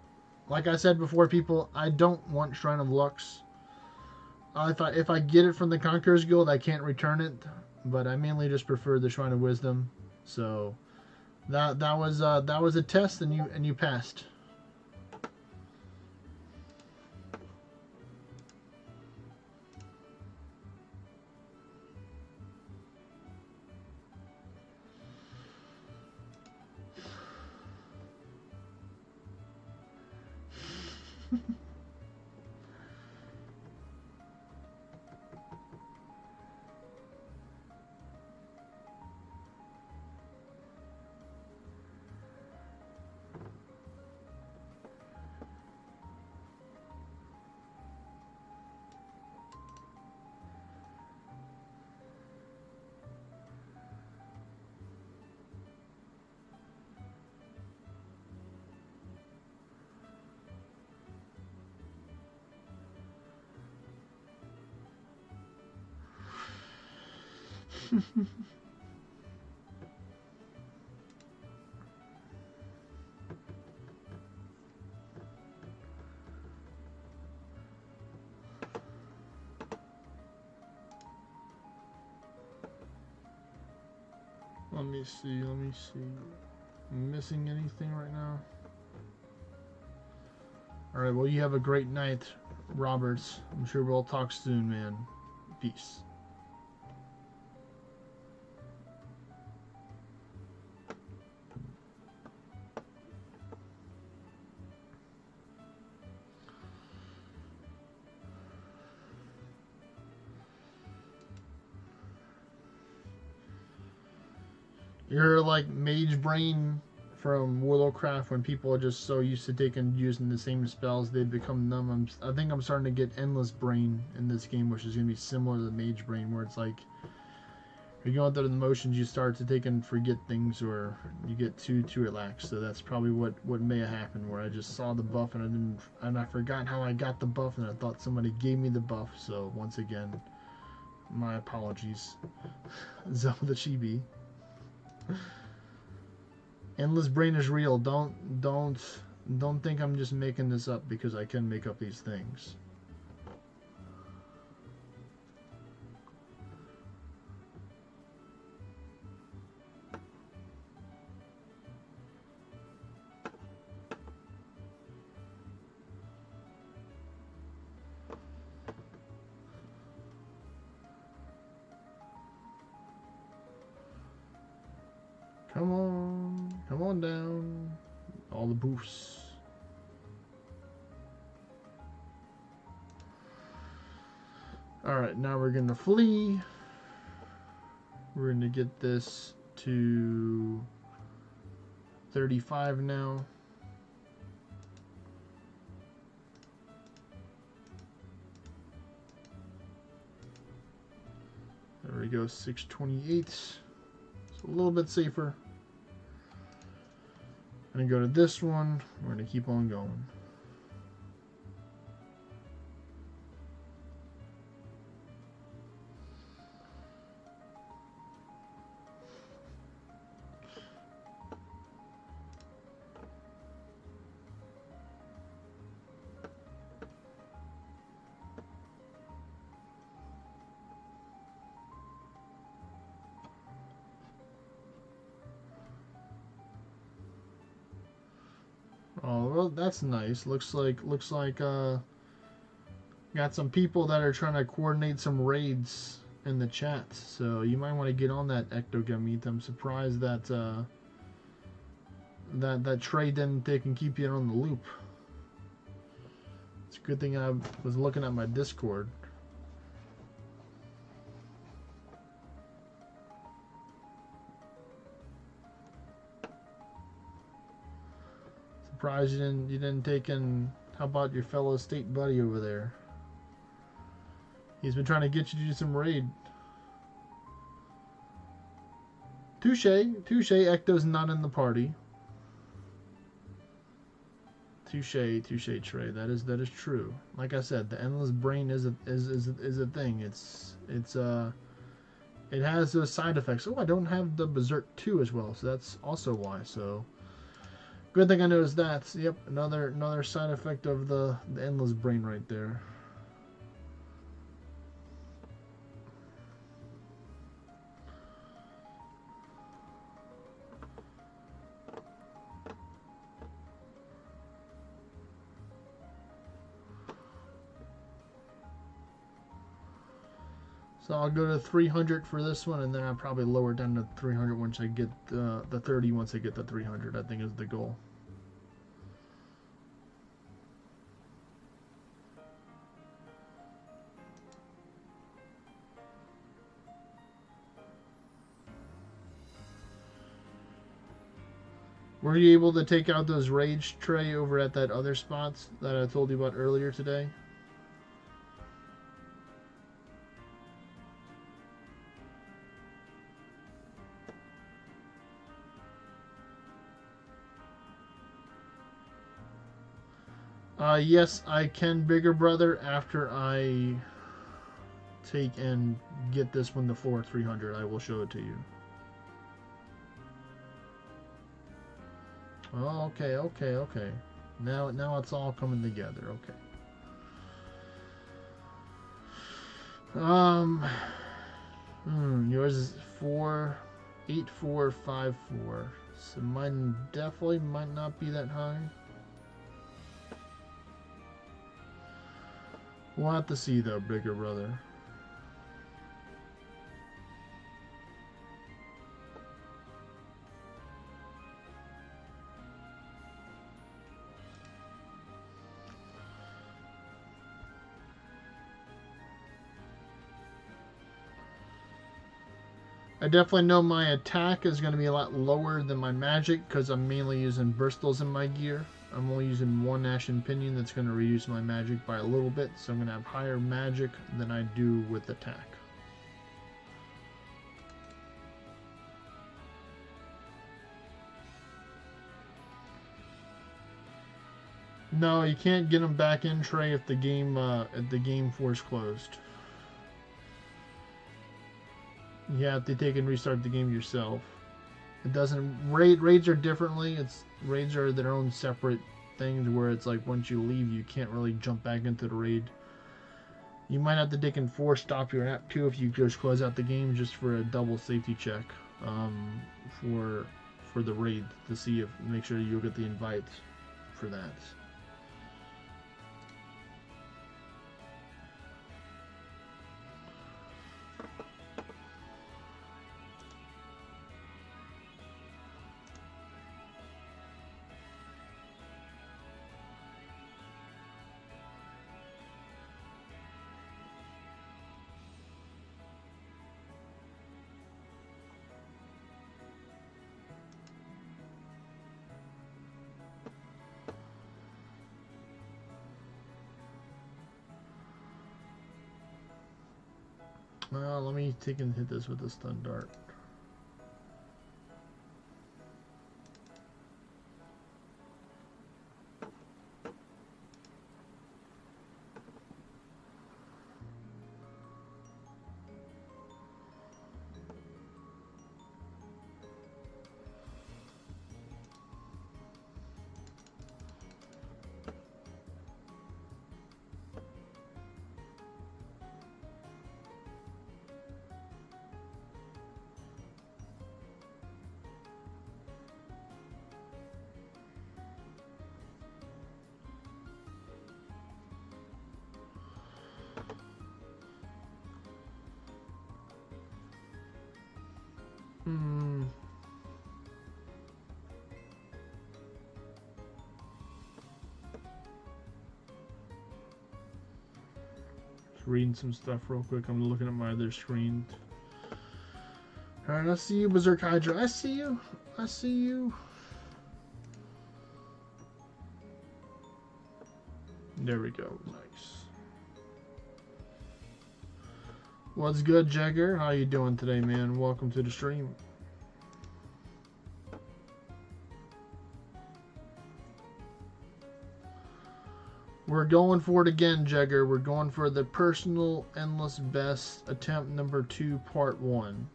like I said before, people, I don't want Shrine of Lucks. If I get it from the Conqueror's Guild, I can't return it. But I mainly just prefer the Shrine of Wisdom. So that was a test, and you passed. Let me see. I'm missing anything right now? Alright, well, you have a great night, Roberts. I'm sure we'll talk soon, man. Peace. You're like Mage Brain from Willowcraft when people are just so used to using the same spells they become numb. I think I'm starting to get Endless Brain in this game, which is going to be similar to the Mage Brain, where it's like you're going through the motions, you start to take and forget things, or you get too relaxed. So that's probably what may have happened, where I just saw the buff and I forgot how I got the buff, and I thought somebody gave me the buff. So once again, my apologies, Zelda Chibi. Endless Brain is real. Don't think I'm just making this up, because I can make up these things. Come on down. All the boosts. Alright, now we're gonna flee. We're gonna get this to 35 now. There we go, 628. It's a little bit safer. Gonna go to this one. We're gonna keep on going. Oh, well, that's nice. Looks like got some people that are trying to coordinate some raids in the chat. So you might want to get on that, Ectogamete. I'm surprised that that Trey didn't take and keep you on the loop. It's a good thing I was looking at my Discord. Surprised you didn't take in. How about your fellow state buddy over there? He's been trying to get you to do some raid. Touche, touche. Ecto's not in the party. Touche, touche, Trey. That is true. Like I said, the endless brain is a thing. It has those side effects. Oh, I don't have the Berserk 2 as well, so that's also why. So good thing I noticed that. Yep, another side effect of the endless brain right there. So I'll go to 300 for this one, and then I'll probably lower down to 300 once I get the 30. Once I get the 300, I think is the goal. Were you able to take out those rage tray over at that other spots that I told you about earlier today? Yes, I can, bigger brother, after I take and get this one to floor 300. I will show it to you. Oh, okay. Now it's all coming together. Okay. Yours is 48454. So mine definitely might not be that high. We'll have to see though, bigger brother. I definitely know my attack is going to be a lot lower than my magic because I'm mainly using burstles in my gear. I'm only using one Ashen Pinion that's going to reduce my magic by a little bit, so I'm going to have higher magic than I do with attack. No, you can't get them back in, Trey, if the game force closed. You have to take and restart the game yourself. It doesn't raids are differently. Raids are their own separate things where it's like once you leave, you can't really jump back into the raid. You might have to take and force stop your app too if you just close out the game just for a double safety check for the raid to see if make sure you'll get the invite for that. Well, let me take and hit this with the stun dart. Hmm. Just reading some stuff real quick. I'm looking at my other screen. Alright, I see you, Berserk Hydra. I see you. I see you. There we go. Nice. What's good, Jagger? How you doing today, man? Welcome to the stream. We're going for it again, Jagger. We're going for the personal endless best attempt number 2, part 1.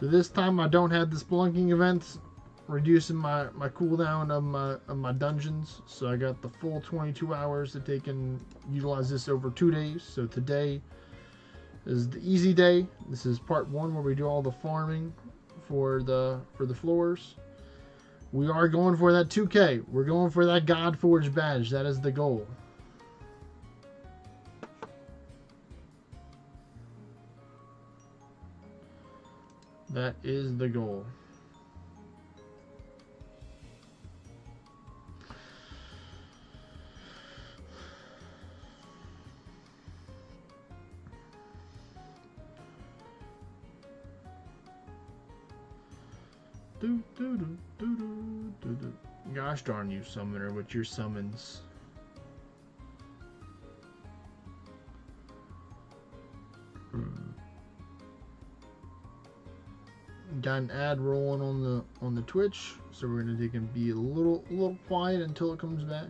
So this time I don't have the spelunking events, reducing my cooldown of my dungeons. So I got the full 22 hours that they can utilize this over 2 days. So today is the easy day. This is part 1 where we do all the farming for the floors. We are going for that 2K. We're going for that God Forge badge. That is the goal. That is the goal. Gosh darn you, summoner, with your summons. Got an ad rolling on the Twitch, so we're gonna take and be a little quiet until it comes back.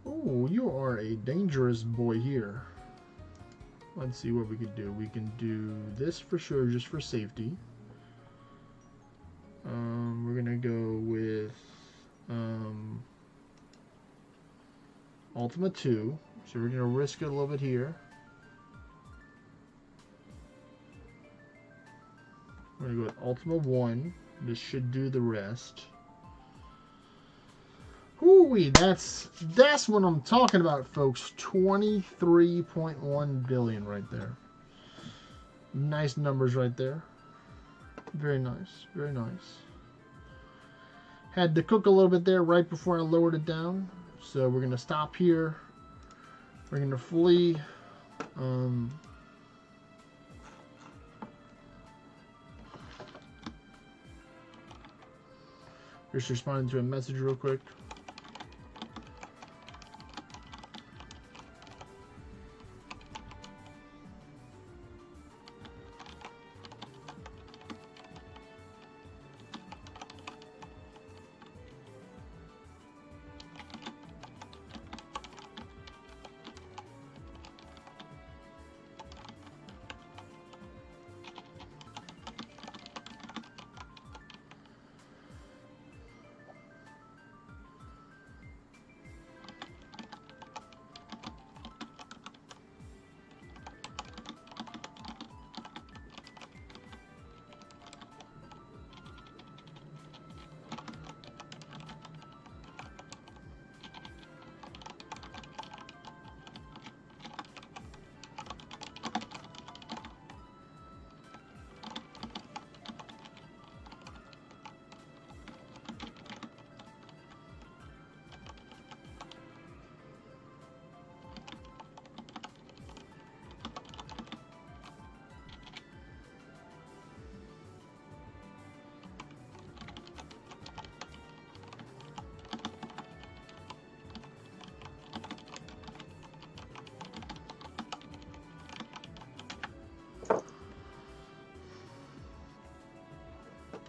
Oh, you are a dangerous boy here. Let's see what we can do. We can do this for sure, just for safety. We're gonna go with Ultima 2. So we're gonna risk it a little bit here. We're gonna go with Ultima 1. This should do the rest. Ooh-wee, that's what I'm talking about, folks. 23.1 billion right there. Nice numbers right there. Very nice, very nice. Had to cook a little bit there right before I lowered it down. So we're gonna stop here. We're gonna flee. Just responding to a message real quick.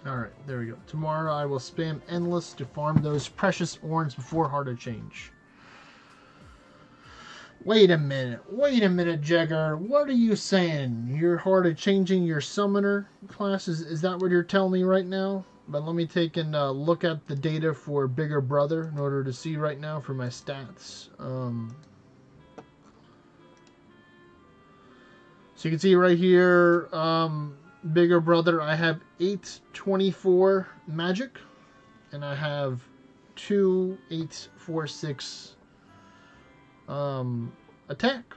Alright, there we go. Tomorrow I will spam endless to farm those precious orns before Heart of Change. Wait a minute, Jagger. What are you saying? You're Heart of Changing your summoner class? Is that what you're telling me right now? But let me take and look at the data for Bigger Brother in order to see right now for my stats. So you can see right here, Bigger Brother, I have 824 magic, and I have 2846 attack.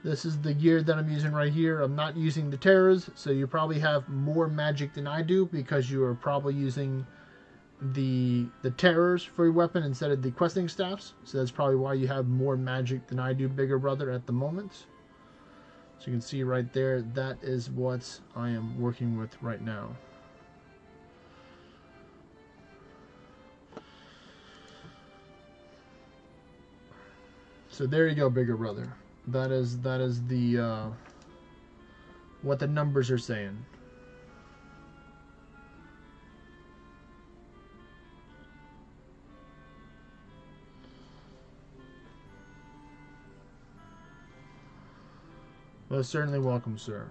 This is the gear that I'm using right here. I'm not using the terrors, so you probably have more magic than I do because you are probably using the terrors for your weapon instead of the questing staffs. So that's probably why you have more magic than I do, bigger brother, at the moment. So you can see right there, that is what I am working with right now. So there you go, bigger brother. That is the what the numbers are saying. Well, certainly welcome, sir.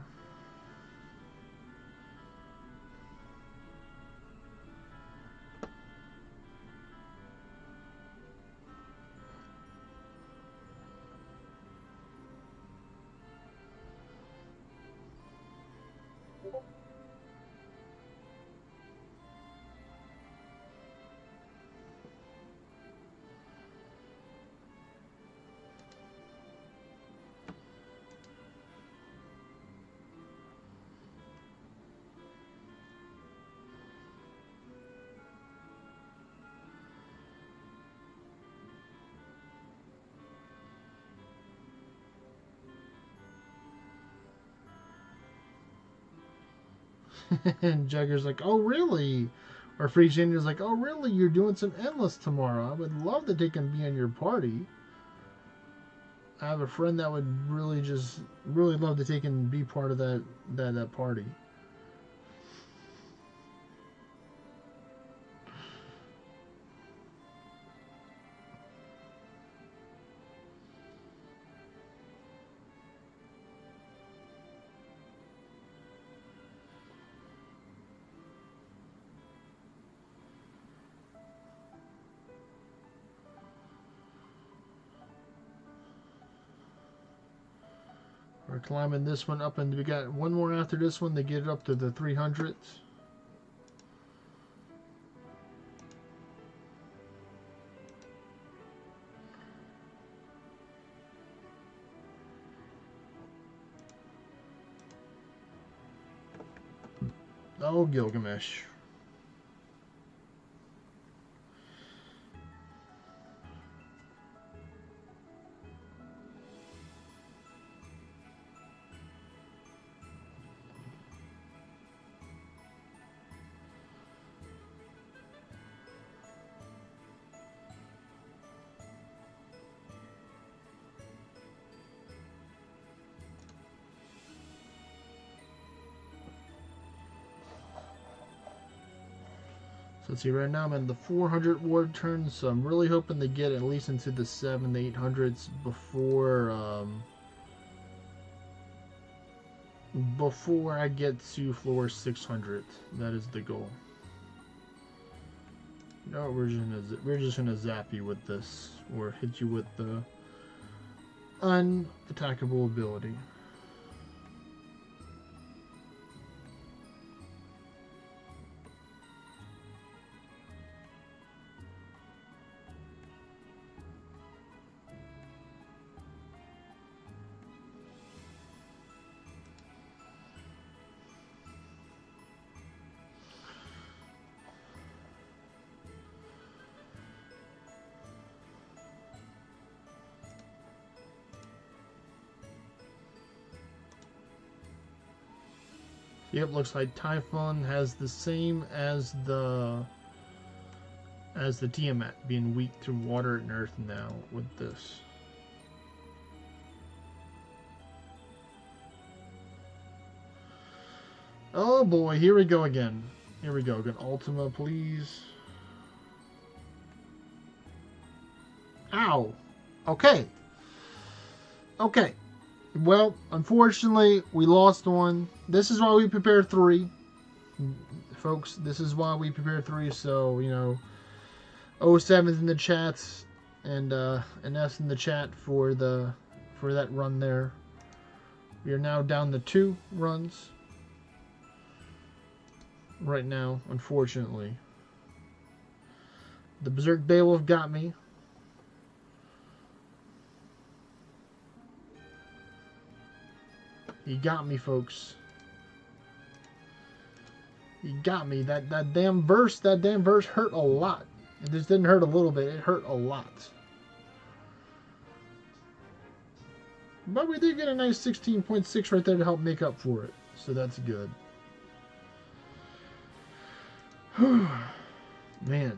And Jugger's like, oh, really? Or Freak Junior's like, oh, really? You're doing some endless tomorrow. I would love that they can be in your party. I have a friend that would really love that they can be part of that party. We're climbing this one up, and we got one more after this one to get it up to the 300s. Oh, Gilgamesh. So let's see, right now I'm in the 400 ward turns, so I'm really hoping to get at least into the 700 to 800s before I get to floor 600. That is the goal. No, we're just gonna zap you with this, or hit you with the unattackable ability. Yep, looks like Typhon has the same as the Tiamat, being weak to water and earth now with this. Oh boy, here we go again. Here we go. Get Ultima, please. Ow. Okay. Okay. Well, unfortunately, we lost one. This is why we prepare 3. Folks, this is why we prepare 3, so, you know, 07's in the chats, and an S in the chat for that run there. We are now down to 2 runs. Right now, unfortunately. The Berserk Beowulf got me. He got me, folks. He got me. That damn verse hurt a lot. It just didn't hurt a little bit. It hurt a lot. But we did get a nice 16.6 right there to help make up for it. So that's good. Man.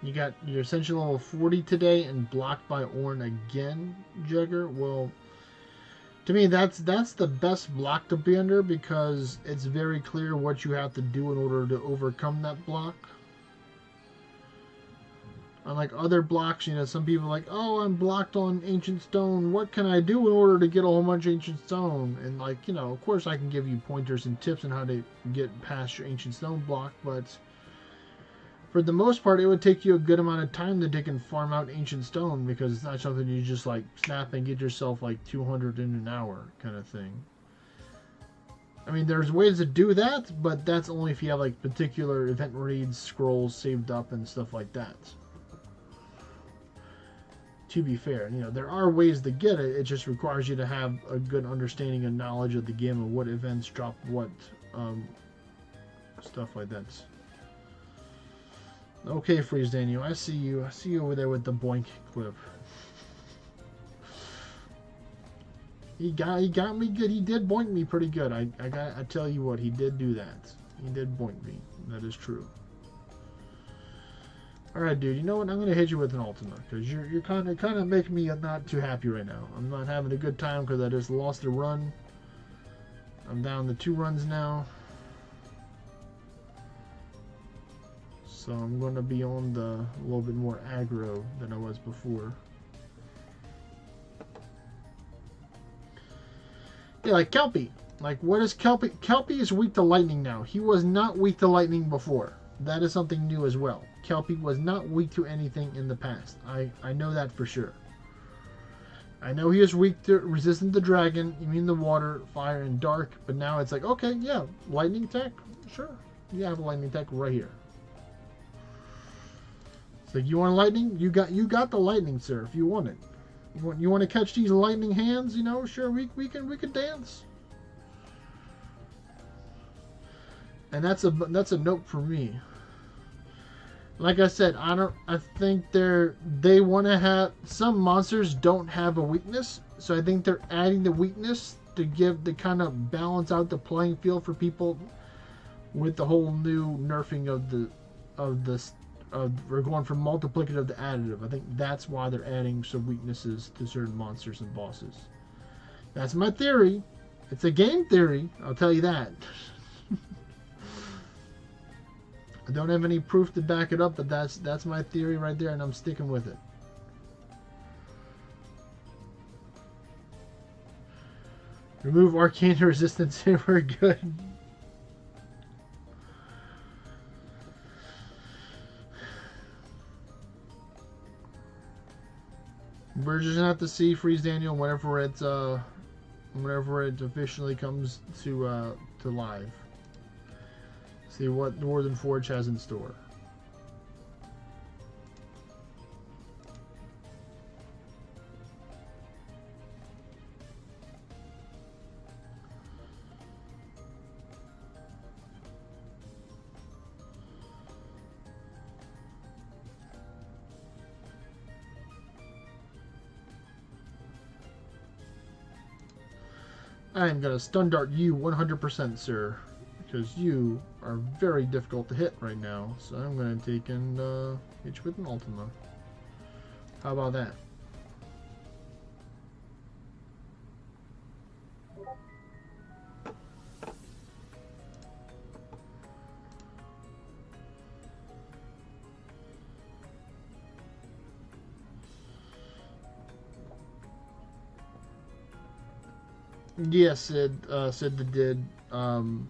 You got your Ascension level 40 today and blocked by Orna again, Jugger. Well, to me, that's the best block to be under because it's very clear what you have to do in order to overcome that block. Unlike other blocks, you know, some people are like, oh, I'm blocked on Ancient Stone. What can I do in order to get a whole bunch of Ancient Stone? And, like, you know, of course I can give you pointers and tips on how to get past your Ancient Stone block, but for the most part, it would take you a good amount of time to dig and farm out Ancient Stone because it's not something you just, like, snap and get yourself, like, 200 in an hour kind of thing. I mean, there's ways to do that, but that's only if you have, like, particular event reads, scrolls saved up and stuff like that. To be fair, you know, there are ways to get it. It just requires you to have a good understanding and knowledge of the game of what events drop what, stuff like that. Okay, Freeze Daniel, I see you. I see you over there with the boink clip. He got me good. He did boink me pretty good. I tell you what, he did do that. He did boink me. That is true. Alright, dude, you know what? I'm gonna hit you with an Ultima, because you're kind of making me not too happy right now. I'm not having a good time because I just lost a run. I'm down to 2 runs now. So I'm going to be on the a little bit more aggro than I was before. Yeah, like Kelpie. Like, what is Kelpie? Kelpie is weak to lightning now. He was not weak to lightning before. That is something new as well. Kelpie was not weak to anything in the past. I know that for sure. I know he is weak to resistant to dragon, immune to water, fire, and dark, but now it's like, okay, yeah, lightning tech, sure. You have a lightning tech right here. It's like, you want lightning? You got the lightning, sir, if you want it. You want to catch these lightning hands, you know, sure, we can dance. And that's a note for me. Like I said, I think they want to have, some monsters don't have a weakness, so I think they're adding the weakness to kind of balance out the playing field for people with the whole new nerfing we're going from multiplicative to additive. I think that's why they're adding some weaknesses to certain monsters and bosses. That's my theory. It's a game theory, I'll tell you that. I don't have any proof to back it up, but that's my theory right there, and I'm sticking with it. Remove arcane resistance and we're good. We're just gonna have to see Freeze Daniel whenever it officially comes to live. See what Northern Forge has in store. I am going to stun dart you 100%, sir. Because you are very difficult to hit right now. So I'm going to take and hit you with an Ultima. How about that? Yeah, Sid did. I'm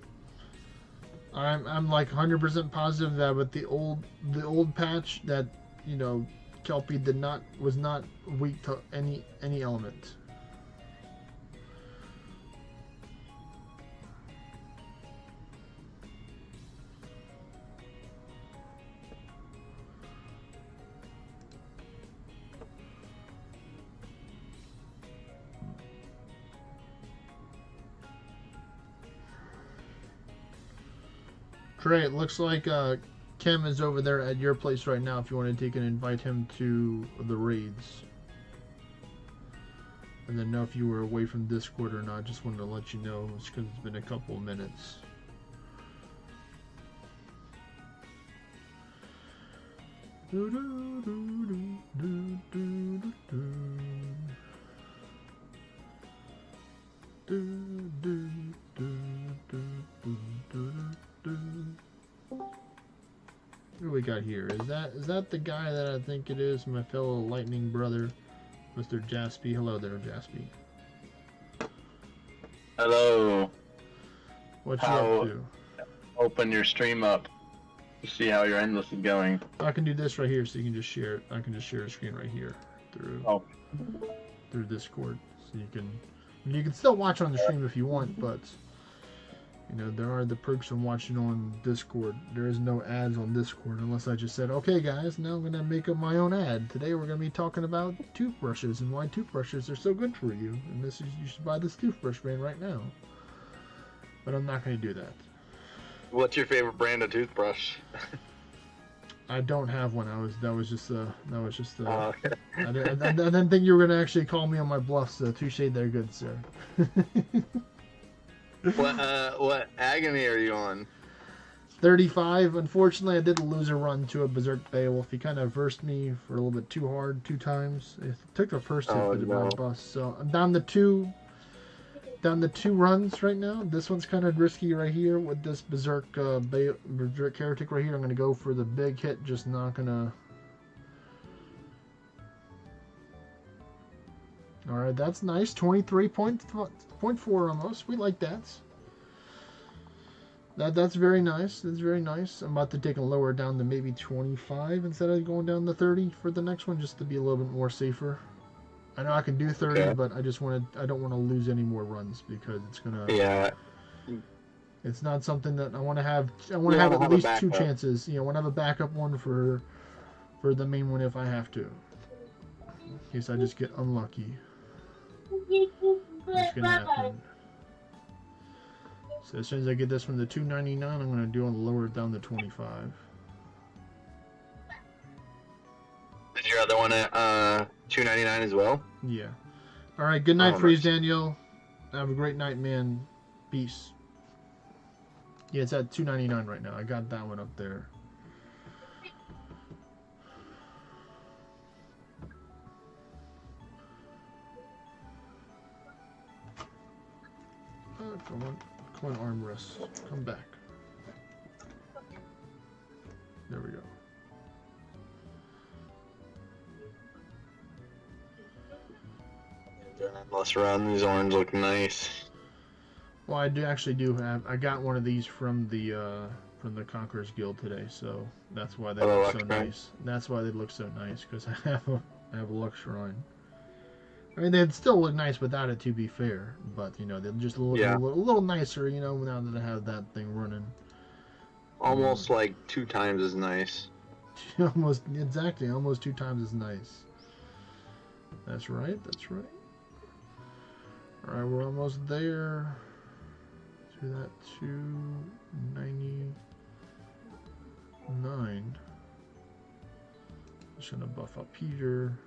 like 100% positive that with the old patch that Kelpie was not weak to any element. Trey, it looks like Kim is over there at your place right now if you want to take and invite him to the raids. And then know if you were away from Discord or not. Just wanted to let you know because it's been a couple of minutes. What do we got here? Is that the guy that I think it is? My fellow lightning brother, Mr. Jaspy. Hello there, Jaspy. Hello. What you up to? Open your stream up to see how your endless is going. I can do this right here, so you can just share it. I can just share a screen right here through Discord, so you can still watch on the stream if you want, but there are the perks of watching on Discord. There is no ads on Discord unless I just said, okay guys, now I'm gonna make up my own ad. Today we're gonna be talking about toothbrushes and why toothbrushes are so good for you, and you should buy this toothbrush brand right now. But I'm not gonna do that. What's your favorite brand of toothbrush? I don't have one. That was just okay. I didn't think you were gonna actually call me on my bluff. So touche there, good sir. What agony are you on? 35. Unfortunately, I did lose a run to a Berserk Beowulf. He kind of versed me for a little bit too hard 2 times. It took the first hit, but it ran a bust. So I'm down to 2 runs right now. This one's kind of risky right here with this Berserk Heretic right here. I'm gonna go for the big hit, just not gonna. All right, that's nice. 23.4 almost. We like that. That's very nice. That's very nice. I'm about to take a lower down to maybe 25 instead of going down to 30 for the next one, just to be a little bit more safer. I know I can do 30, okay, but I don't want to lose any more runs because it's gonna. Yeah. It's not something that I want to have. I want to have at least 2 chances. I want to have a backup one for the main one if I have to. In case I just get unlucky. It's gonna happen. So as soon as I get this one to 299, I'm gonna lower it down to 25. Is your other one at 299 as well? Yeah. All right. Good night, Freeze Daniel. Have a great night, man. Peace. Yeah, it's at 299 right now. I got that one up there. Come on, armrest. Come back. There we go. Let's run. These orange look nice. Well, I do have. I got one of these from the Conquerors Guild today, so that's why they look so nice. That's why they look so nice, because I have a Lux Shrine. I mean, they'd still look nice without it, to be fair, but they'll just look a little nicer, now that I have that thing running. Almost like 2 times as nice. Almost 2 times as nice. That's right. All right, we're almost there. To that 299. Just gonna buff up Peter.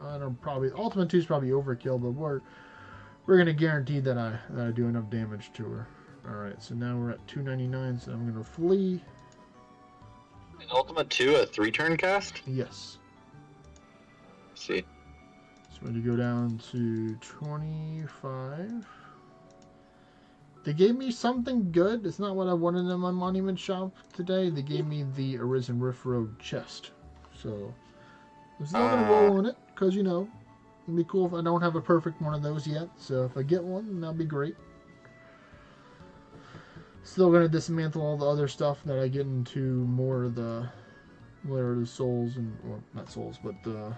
I don't Ultimate 2 is probably overkill, but we're gonna guarantee that I do enough damage to her. All right, so now we're at 299, so I'm gonna flee. Is Ultimate 2 a 3-turn cast? Yes. Let's see. So when you go down to 25, they gave me something good. It's not what I wanted in my monument shop today. They gave me the Arisen Rift Road chest, so. I'm still gonna roll on it, because It'd be cool if I don't have a perfect one of those yet. So if I get one, that'll be great. Still gonna dismantle all the other stuff that I get into more of the, whatever the souls and, well, not souls, but the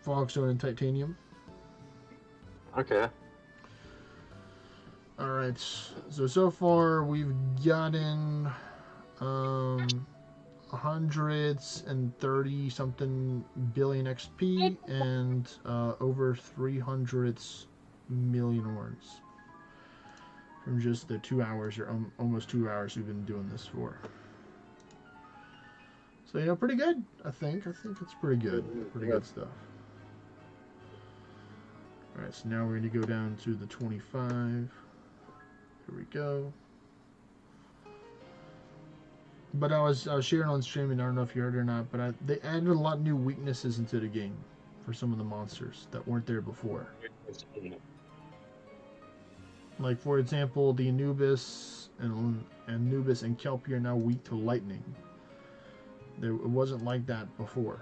Fogstone and Titanium. Okay. Alright, so far we've gotten 130 something billion XP and over 300 million horns from just the 2 hours or almost 2 hours we've been doing this for. So, you know, pretty good, I think it's pretty good. Pretty good stuff. Alright, so now we're going to go down to the 25. Here we go. But I was sharing on stream, and I don't know if you heard it or not, but they added a lot of new weaknesses into the game for some of the monsters that weren't there before. Like, for example, the Anubis and Kelpie are now weak to lightning. It wasn't like that before.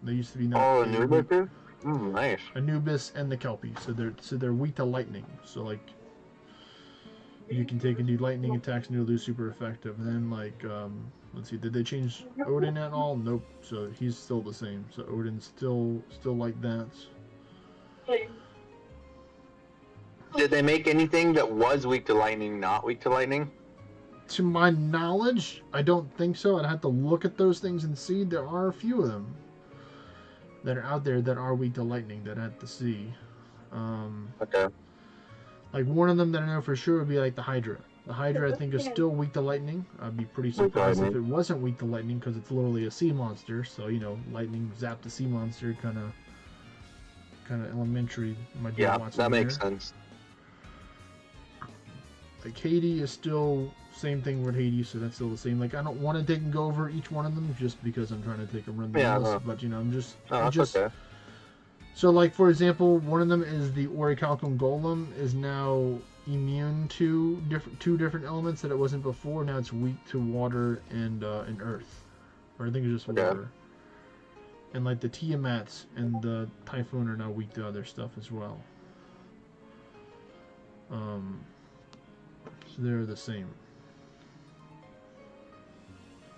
They used to be not. Oh, Anubis? Nice. Anubis and the Kelpie, so they're weak to lightning. So like, you can take and do lightning attacks and you'll do super effective. And then like, let's see, did they change Odin at all? Nope. So he's still the same. So Odin's still like that. Did they make anything that was weak to lightning not weak to lightning? To my knowledge, I don't think so. I'd have to look at those things and see. There are a few of them that are out there that are weak to lightning that I have to see. Okay. Like one of them that I know for sure would be like the Hydra. The Hydra I think is still weak to lightning. I'd be pretty surprised if it wasn't weak to lightning because it's literally a sea monster. So, you know, lightning zapped a sea monster, kind of elementary. Yeah, that makes sense. Like Hades is still same thing with Hades, so that's still the same. Like I don't want to take and go over each one of them just because I'm trying to take a run the list, but you know I'm just. Okay. So like for example, one of them is the Orichalcum Golem is now immune to two different elements that it wasn't before. Now it's weak to water and earth, or I think it's just water. And like the Tiamats and the Typhoon are now weak to other stuff as well. So they're the same.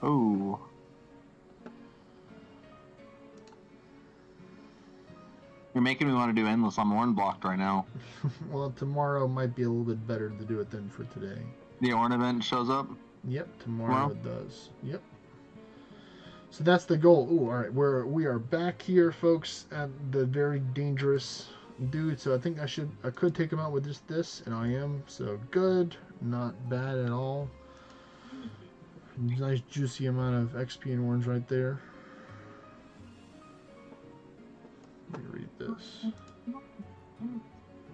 Oh. You're making me want to do Endless. I'm Orn blocked right now. Well, tomorrow might be a little bit better to do it than for today. The Orn event shows up? Yep, tomorrow it does. Yep. So that's the goal. Ooh, all right. We are back here, folks, at the very dangerous dude. So I think I could take him out with just this, and I am. So good, not bad at all. Nice juicy amount of XP and orange right there. Let me read this.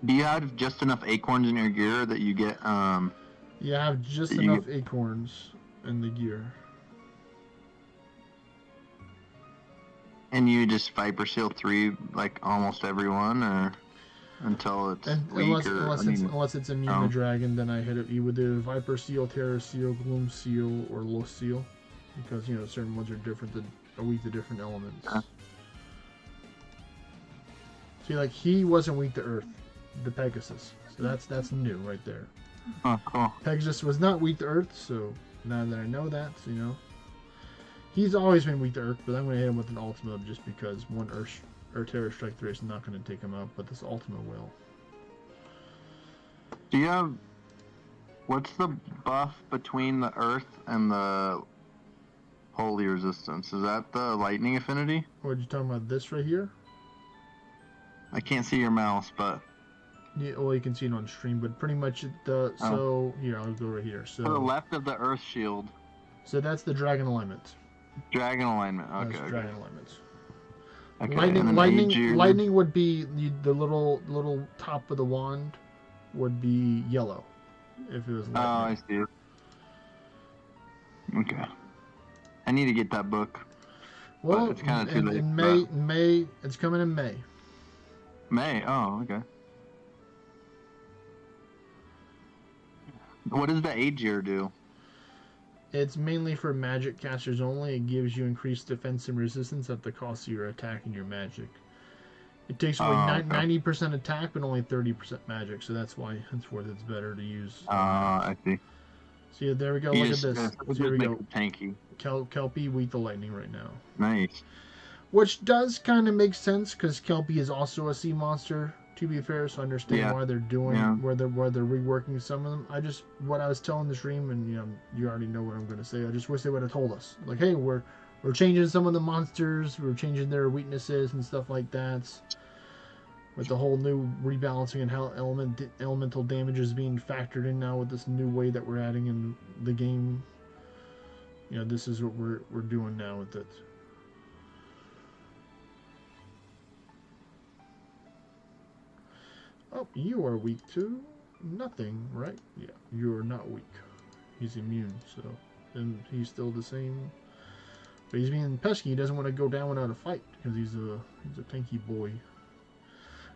Do you have just enough acorns in your gear that you get? Yeah, I have just enough acorns in the gear. And you just Viper Seal 3 like almost everyone, or until it's weak, unless it's immune to dragon, then I hit it either Viper Seal, Terror Seal, Gloom Seal, or Lost Seal, because you know certain ones are different are weak to different elements. See, like he wasn't weak to Earth, the Pegasus, so that's new right there. Oh, cool. Pegasus was not weak to Earth, so now that I know that, you know. He's always been weak to Earth, but I'm going to hit him with an Ultima just because one Terror Strike 3 is not going to take him out, but this Ultima will. Do you have... What's the buff between the Earth and the Holy Resistance? Is that the Lightning Affinity? What, are you talking about this right here? I can't see your mouse, but... Yeah, well, you can see it on stream, but pretty much so, here, I'll go right here. So to the left of the Earth Shield. So that's the Dragon Alignment. Dragon Alignment, okay. That's Dragon Alignment. Okay, lightning would be the little top of the wand would be yellow if it was lightning. Oh, I see. Okay. I need to get that book. Well, it's kind of too late. In May, it's coming in May. May? Oh, okay. What does the Aegir do? It's mainly for magic casters only. It gives you increased defense and resistance at the cost of your attack and your magic. It takes away Oh, okay. 90% attack, but only 30% magic. So that's why, henceforth, it's better to use. I see. So yeah, there we go. You Look just, at this. it So here just we makes go. it tanky. Kelpie, Weak the Lightning right now. Nice. Which does kind of make sense because Kelpie is also a sea monster. To be fair, so I understand Yeah. why they're doing Yeah. where they're reworking some of them. What I was telling the stream, and you already know what I'm going to say. I just wish they would have told us, like, hey, we're changing some of the monsters, we're changing their weaknesses and stuff like that. With the whole new rebalancing and how elemental damage is being factored in now with this new way that we're adding in the game. This is what we're doing now with it. Oh, you are weak to nothing, right? Yeah, you are not weak. He's immune, so and he's still the same. But he's being pesky. He doesn't want to go down without a fight because he's a tanky boy.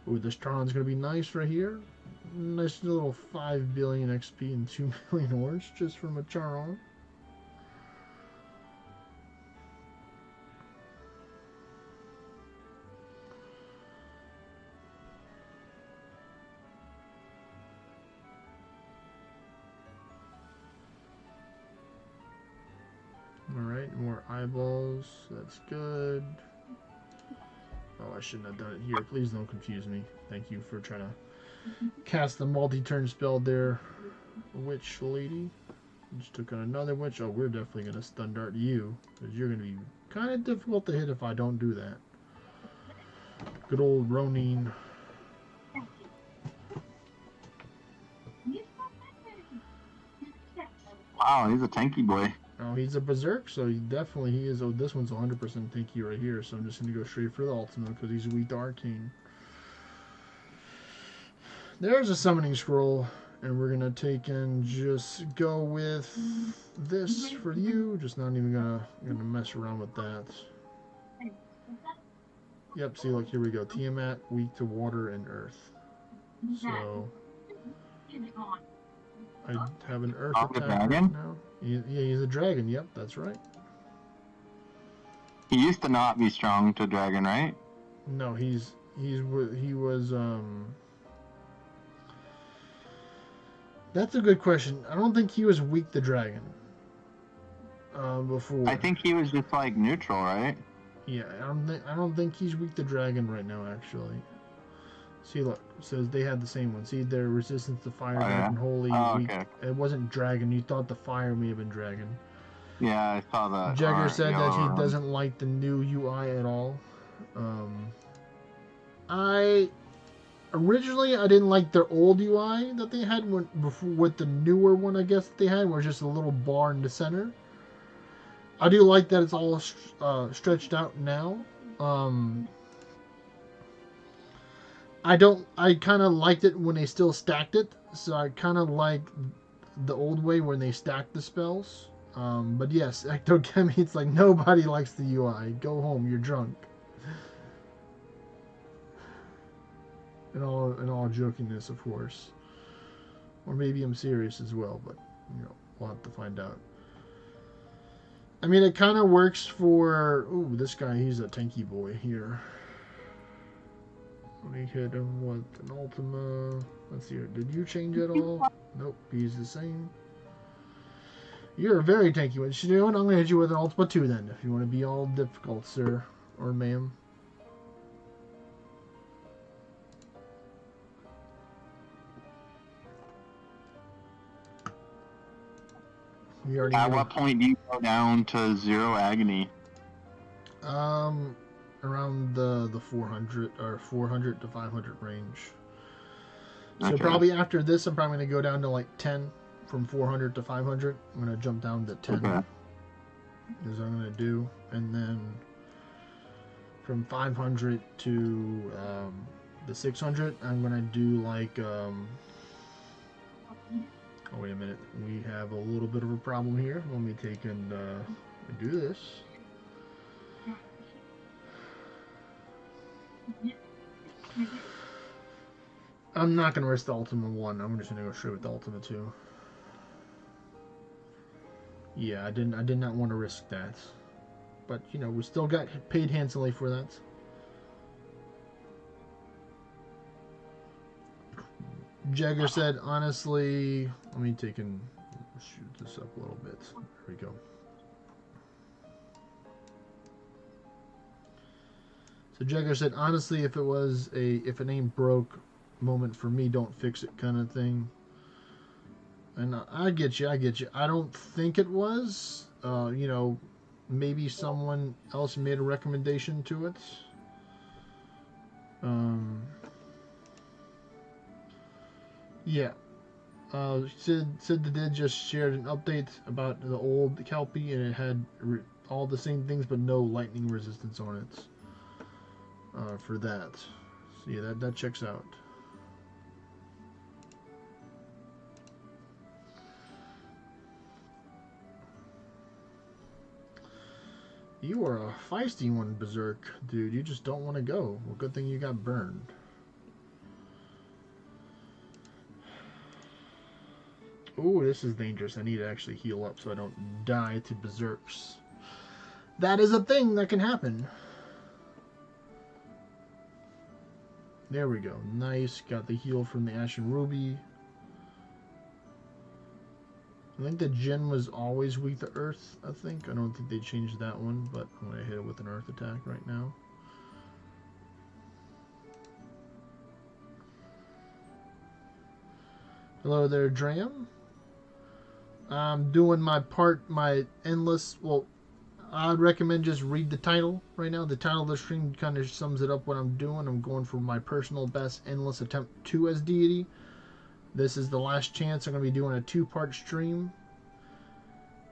Ooh, this Tron's gonna be nice right here. Nice little 5 billion XP and 2 million ores just from a Charon. Alright, more eyeballs. That's good. Oh, I shouldn't have done it here. Please don't confuse me. Thank you for trying to cast the multi-turn spell there, witch lady. Just took on another witch. Oh, we're definitely going to stun dart you, because you're going to be kind of difficult to hit if I don't do that. Good old Ronin. Wow, he's a tanky boy. Oh, he's a berserk, so he is. Oh, this one's 100% tanky right here, so I'm just going to go straight for the ultimate because he's weak to arcane. There's a summoning scroll, and we're going to take and just go with this for you. Just not even gonna mess around with that. Yep, see, look, here we go. Tiamat, weak to water and earth. So I have an earth attack right now. Yeah, he's a dragon. Yep, that's right. He used to not be strong to dragon, right? No, he was That's a good question. I don't think he was weak to dragon. Before. I think he was just like neutral, right? Yeah, I don't think he's weak to dragon right now. Actually, see, look, it says they had the same one. See, their resistance to fire, dragon, holy, weak. Okay. It wasn't dragon. You thought the fire may have been dragon. Yeah, I saw that. Jagger said that he doesn't like the new UI at all. Originally, I didn't like their old UI that they had before with the newer one, I guess, that they had, where it's just a little bar in the center. I do like that it's all stretched out now. I kind of liked it when they still stacked it, so I kind of like the old way when they stacked the spells. But yes, Ectogamy, it's like nobody likes the UI. Go home, you're drunk. In all jokingness, of course. Or maybe I'm serious as well, but we'll have to find out. I mean, it kind of works for... Ooh, this guy, he's a tanky boy here. Let me hit him with an Ultima. Let's see here. Did you change at all? Nope, he's the same. You're a very tanky one. You know what? I'm going to hit you with an Ultima 2 then, if you want to be all difficult, sir. Or ma'am. At what point do you go down to 0 agony? Around the 400 or 400 to 500 range. So Okay. probably after this, I'm probably gonna go down to like 10 from 400 to 500. I'm gonna jump down to 10. Okay. Is what I'm gonna do, and then from 500 to the 600, I'm gonna do like. Oh, wait a minute. We have a little bit of a problem here. Let me take and do this. I'm not going to risk the Ultima 1. I'm just going to go straight with the Ultima 2. Yeah, I did not want to risk that. But, we still got paid handsomely for that. Jagger said, honestly, let me shoot this up a little bit. There we go. So Jagger said, honestly, if it ain't broke moment for me, don't fix it kind of thing. And I get you. I don't think it was. You know, maybe someone else made a recommendation to it. Yeah. Sid the Dead just shared an update about the old Kelpie, and it had all the same things, but no lightning resistance on it. For that. So yeah, that checks out. You are a feisty one, Berserk. Dude, you just don't want to go. Well, good thing you got burned. Ooh, this is dangerous. I need to actually heal up so I don't die to Berserks. That is a thing that can happen. There we go. Nice. Got the heal from the Ashen Ruby. I think the Jin was always weak to Earth, I think. I don't think they changed that one, but I'm going to hit it with an Earth attack right now. Hello there, Dram. I'm doing my endless, well, I'd recommend just read the title right now. The title of the stream kind of sums it up what I'm doing. I'm going for my personal best endless attempt 2 as Deity. This is the last chance. I'm going to be doing a 2-part stream.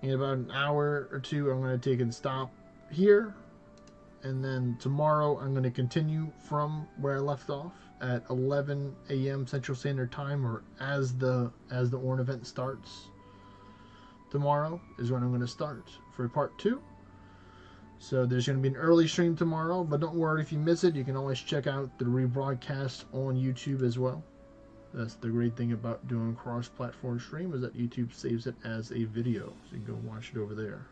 In about an hour or two, I'm going to take and stop here. And then tomorrow, I'm going to continue from where I left off at 11 a.m. Central Standard Time, or as the Orna event starts. Tomorrow is when I'm going to start for part 2. So there's going to be an early stream tomorrow, but don't worry if you miss it. You can always check out the rebroadcast on YouTube as well. That's the great thing about doing cross-platform stream, is that YouTube saves it as a video, so you can go watch it over there.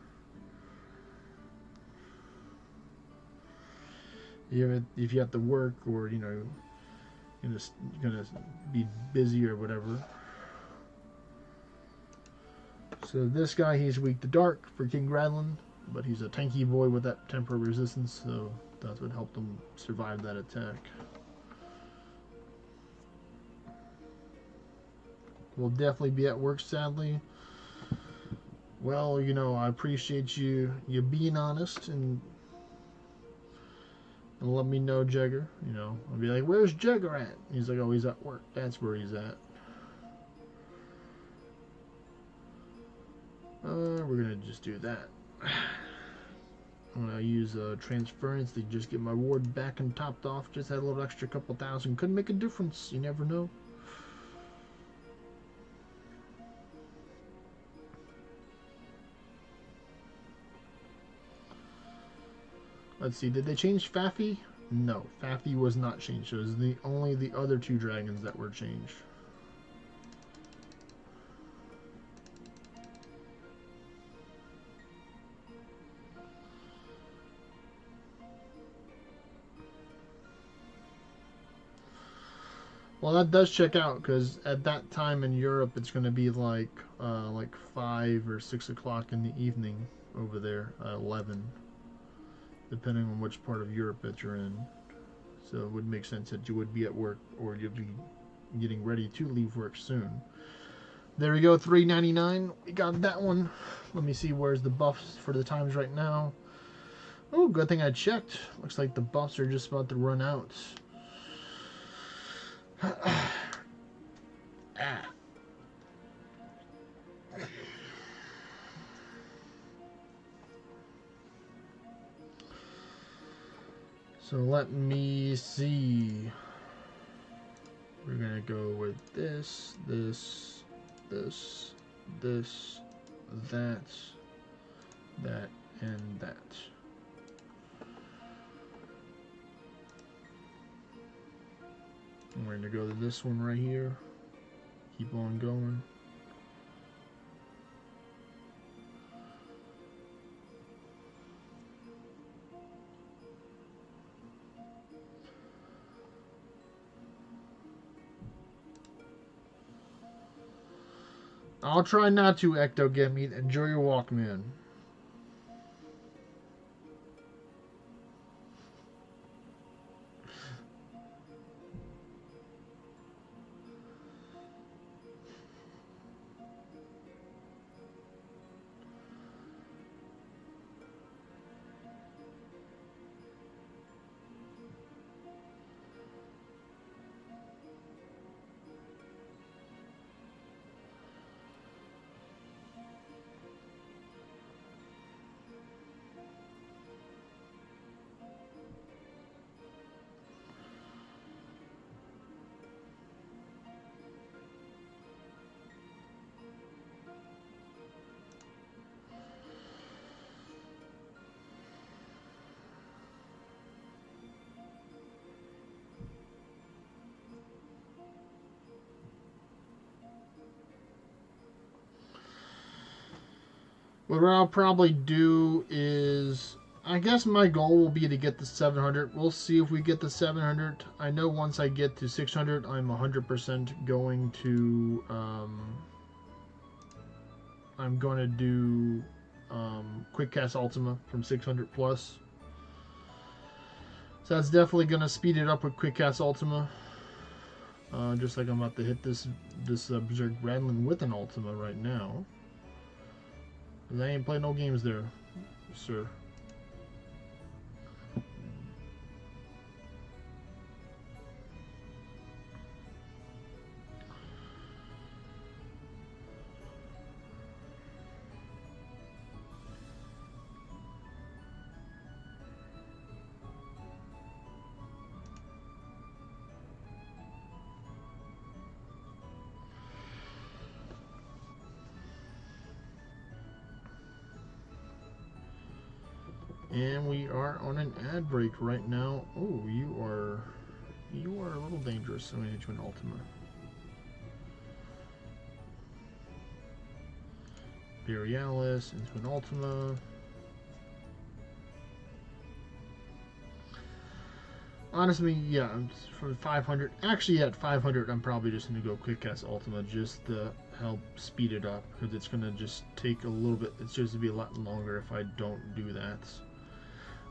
If you have to work, or you know, you're just gonna be busy or whatever. So this guy, he's weak to dark for King Gradlin, but he's a tanky boy with that temporary resistance, so that's what helped him survive that attack. Will definitely be at work, sadly. Well, you know, I appreciate you being honest and let me know, Jagger. You know, I'll be like, where's Jagger at? He's like, oh, he's at work. That's where he's at. We're gonna just do that. I'm gonna use transference to just get my ward back and topped off. Just had a little extra couple thousand. Couldn't make a difference. You never know. Let's see, did they change Faffy? No, Faffy was not changed. It was only the other 2 dragons that were changed. Well, that does check out, because at that time in Europe, it's going to be like 5 or 6 o'clock in the evening over there, 11. Depending on which part of Europe that you're in. So it would make sense that you would be at work, or you'll be getting ready to leave work soon. There we go, $3.99. We got that one. Let me see where's the buffs for the times right now. Oh, good thing I checked. Looks like the buffs are just about to run out. So let me see. We're gonna go with this, this, this, this, that, that, and that. And we're gonna go to this one right here. Keep on going. I'll try not to, Ectogamete. Enjoy your walk, man. What I'll probably do is, I guess my goal will be to get the 700. We'll see if we get the 700. I know once I get to 600, I'm 100% going to, I'm going to do Quick Cast Ultima from 600 plus. So that's definitely going to speed it up with Quick Cast Ultima. Just like I'm about to hit this Berserk Rattling with an Ultima right now. I ain't playing no games there, sir. And we are on an ad break right now. Oh, you are a little dangerous. I'm gonna hit you an Ultima. Borealis into an Ultima. Honestly, yeah, for 500. Actually, at 500, I'm probably just gonna go Quick Cast Ultima just to help speed it up, because it's gonna just take a little bit. It's just to be a lot longer if I don't do that.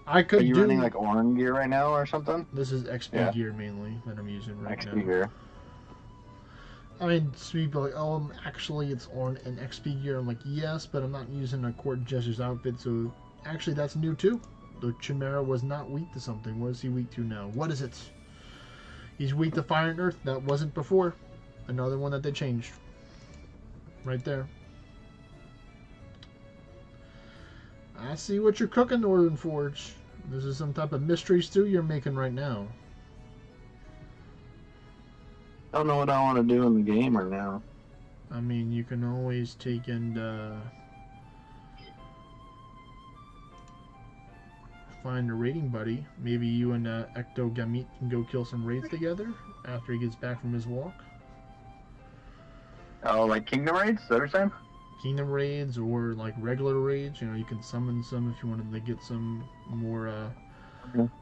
I could. Are you running like Orn gear right now or something? This is XP gear mainly that I'm using right now. XP gear. I mean, some people are like, oh, actually it's Orn and XP gear. I'm like, yes, but I'm not using a Court Jester's outfit, so actually that's new too. The Chimera was not weak to something. What is he weak to now? What is it? He's weak to Fire and Earth. That wasn't before. Another one that they changed. Right there. I see what you're cooking, Northern Forge. This is some type of mystery stew you're making right now. I don't know what I want to do in the game right now. I mean, you can always take and find a raiding buddy. Maybe you and Ectogamete can go kill some raids together after he gets back from his walk. Oh, like Kingdom Raids? Is that what you're saying? Kingdom raids or like regular raids. You know, you can summon some if you wanted to get some more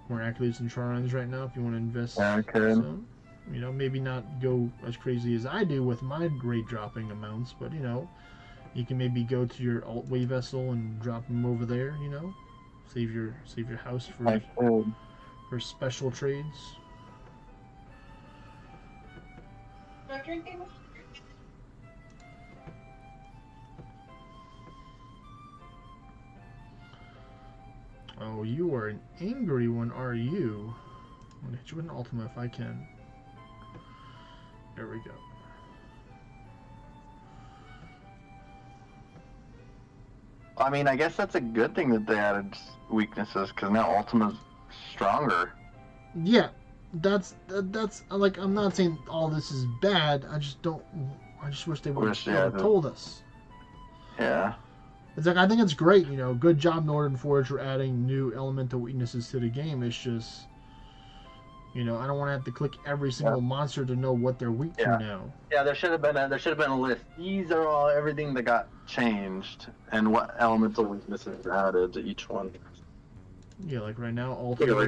more accolades and shrines right now. If you want to invest, Yeah, I could. some. You know, maybe not go as crazy as I do with my raid dropping amounts, but you know, you can maybe go to your alt-way vessel and drop them over there. You know, save your house I could. for special trades. Not drinking? Oh, you are an angry one, are you? I'm gonna hit you with an Ultima if I can. There we go. I mean, I guess that's a good thing that they added weaknesses, because now Ultima's stronger. Yeah, that's like, I'm not saying all this is bad. I just wish they would have told us. Yeah. It's like, I think it's great, you know. Good job, Northern Forge, for adding new elemental weaknesses to the game. It's just, you know, I don't want to have to click every single monster to know what they're weak to now. Yeah, there should have been a list. These are all everything that got changed, and what elemental weaknesses are added to each one. Yeah, like right now, Ultima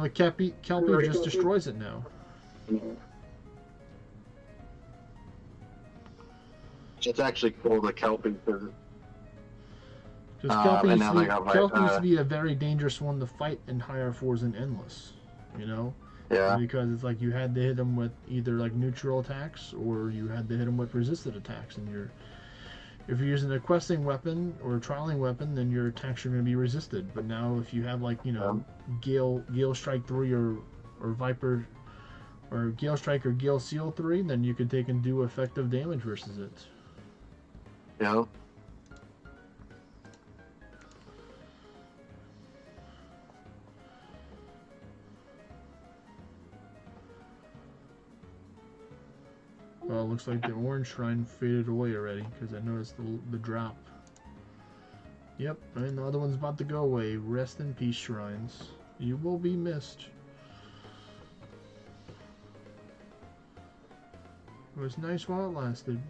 of Kelpie just destroys it now. It's actually cool, the Kelpie, because Because Kelpie, and used now to they be, got Kelpie used to be a very dangerous one to fight in higher fours and endless, you know? yeah. Because it's like you had to hit them with either like neutral attacks or you had to hit them with resisted attacks. And if you're using a questing weapon or a trialing weapon, then your attacks are going to be resisted. But now if you have like, you know, Gale Strike 3 or Viper or Gale Strike or Gale Seal 3, then you can take and do effective damage versus it. Yeah. Well, it looks like the orange shrine faded away already because I noticed the drop. Yep, and the other one's about to go away. Rest in peace, shrines. You will be missed. It was nice while it lasted.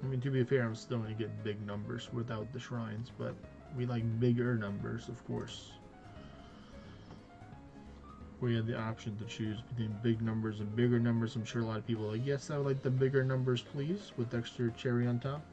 I mean, to be fair, I'm still going to get big numbers without the shrines, but we like bigger numbers, of course. We had the option to choose between big numbers and bigger numbers. I'm sure a lot of people are like, yes, I would like the bigger numbers, please, with extra cherry on top.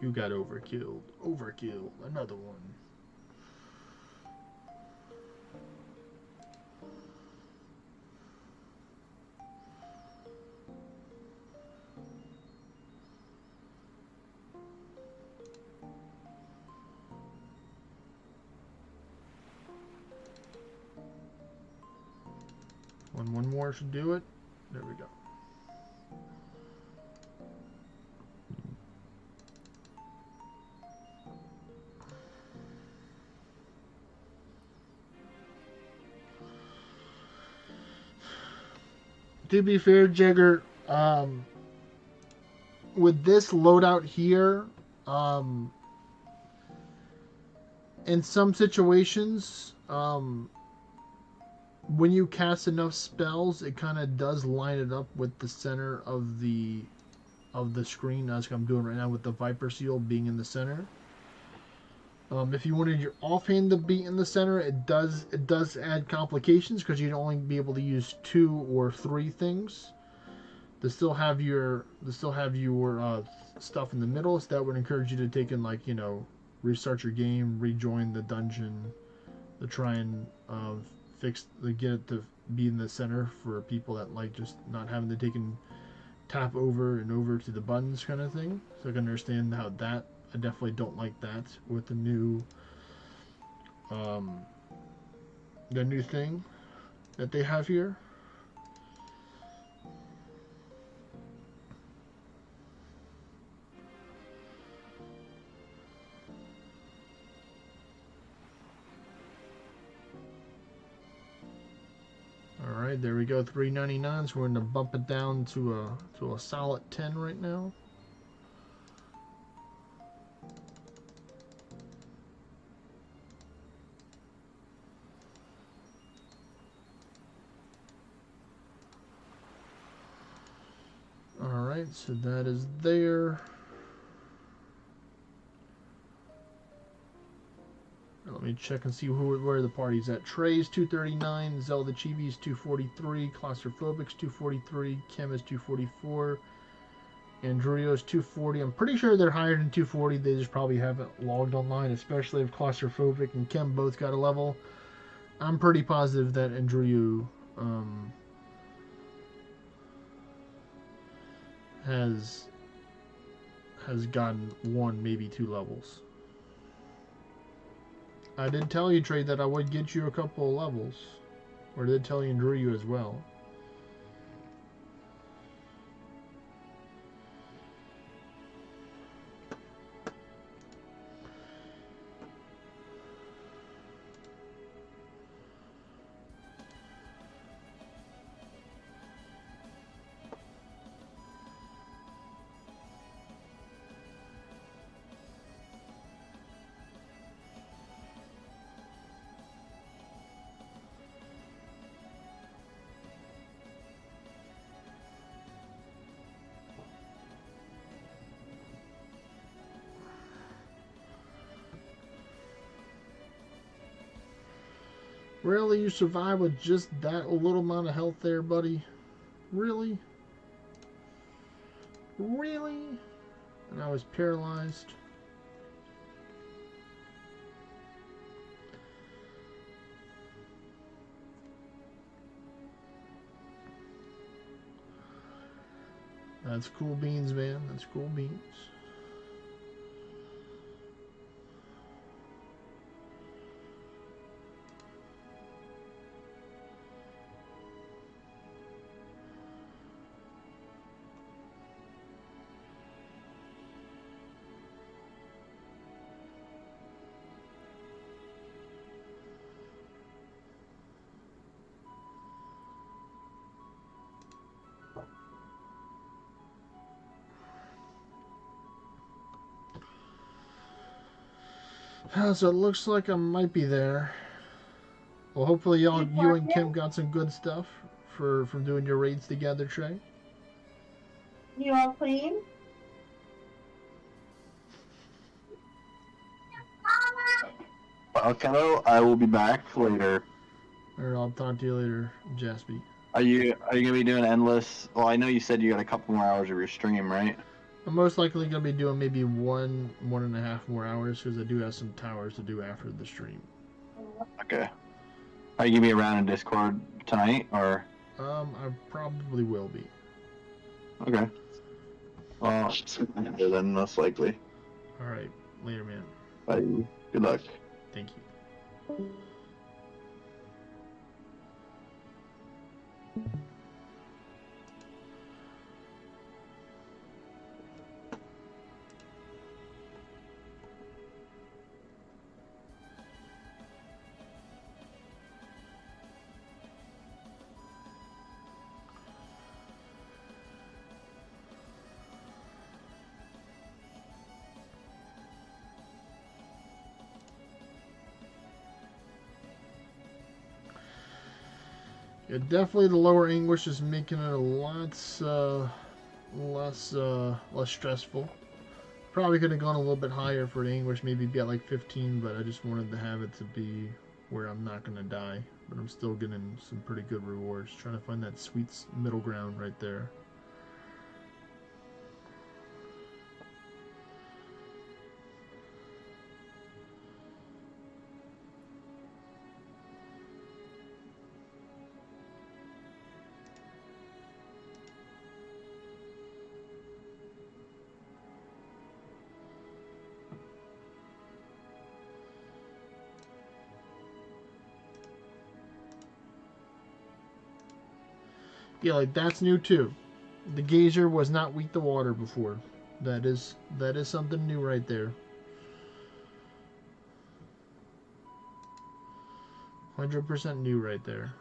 You got overkilled. Overkill. Another one. One more should do it. There we go. To be fair, Jagger, with this loadout here, in some situations, when you cast enough spells, it kind of does line it up with the center of the screen, as I'm doing right now with the Viper Seal being in the center. If you wanted your offhand to be in the center, it does add complications because you'd only be able to use 2 or 3 things. To still have your stuff in the middle, so that would encourage you to take and, like, you know, restart your game, rejoin the dungeon, to try and get it to be in the center for people that like just not having to take and tap over and over to the buttons kind of thing. So I can understand how that. I definitely don't like that with the new thing that they have here. All right, there we go. $3.99. So we're going to bump it down to a solid 10 right now. Alright, so that is there. Let me check and see where the party's at. Trey's 239, Zelda Chibi's 243, Claustrophobics 243, Kim is 244, Andrio's 240. I'm pretty sure they're higher than 240. They just probably haven't logged online, especially if Claustrophobic and Kim both got a level. I'm pretty positive that Andrio has gotten 1, maybe 2 levels. I did tell you, Trey, that I would get you a couple of levels. Or did tell you and drew you as well. Really? You survived with just that little amount of health there, buddy? Really? Really? And I was paralyzed. That's cool beans, man. That's cool beans. So it looks like I might be there. Well, hopefully you and Kim got some good stuff from doing your raids together, Trey. You all playing? Well, kiddo, I will be back later. Or I'll talk to you later, Jaspy. Are you gonna be doing endless? Well, I know you said you got a couple more hours of your stream, right? I'm most likely going to be doing maybe 1.5 more hours because I do have some towers to do after the stream. Okay. Are you gonna be around in Discord tonight, or? I probably will be. Okay. Well, then most likely. All right, later, man. Bye. Good luck. Thank you. Yeah, definitely the lower English is making it a lot less stressful. Probably could have gone a little bit higher for the English, maybe be at like 15, but I just wanted to have it to be where I'm not going to die. But I'm still getting some pretty good rewards. Trying to find that sweet middle ground right there. Yeah, like that's new too. The geyser was not weak to water before. That is something new right there. 100% new right there.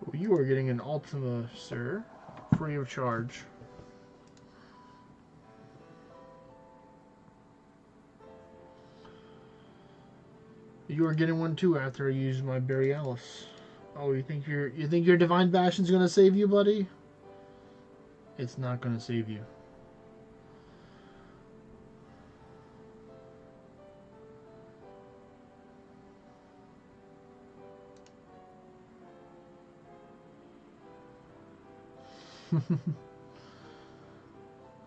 Well, you are getting an Ultima, sir, free of charge. You are getting one too after I use my Borealis. Oh, you think your Divine Bastion's gonna save you, buddy? It's not gonna save you.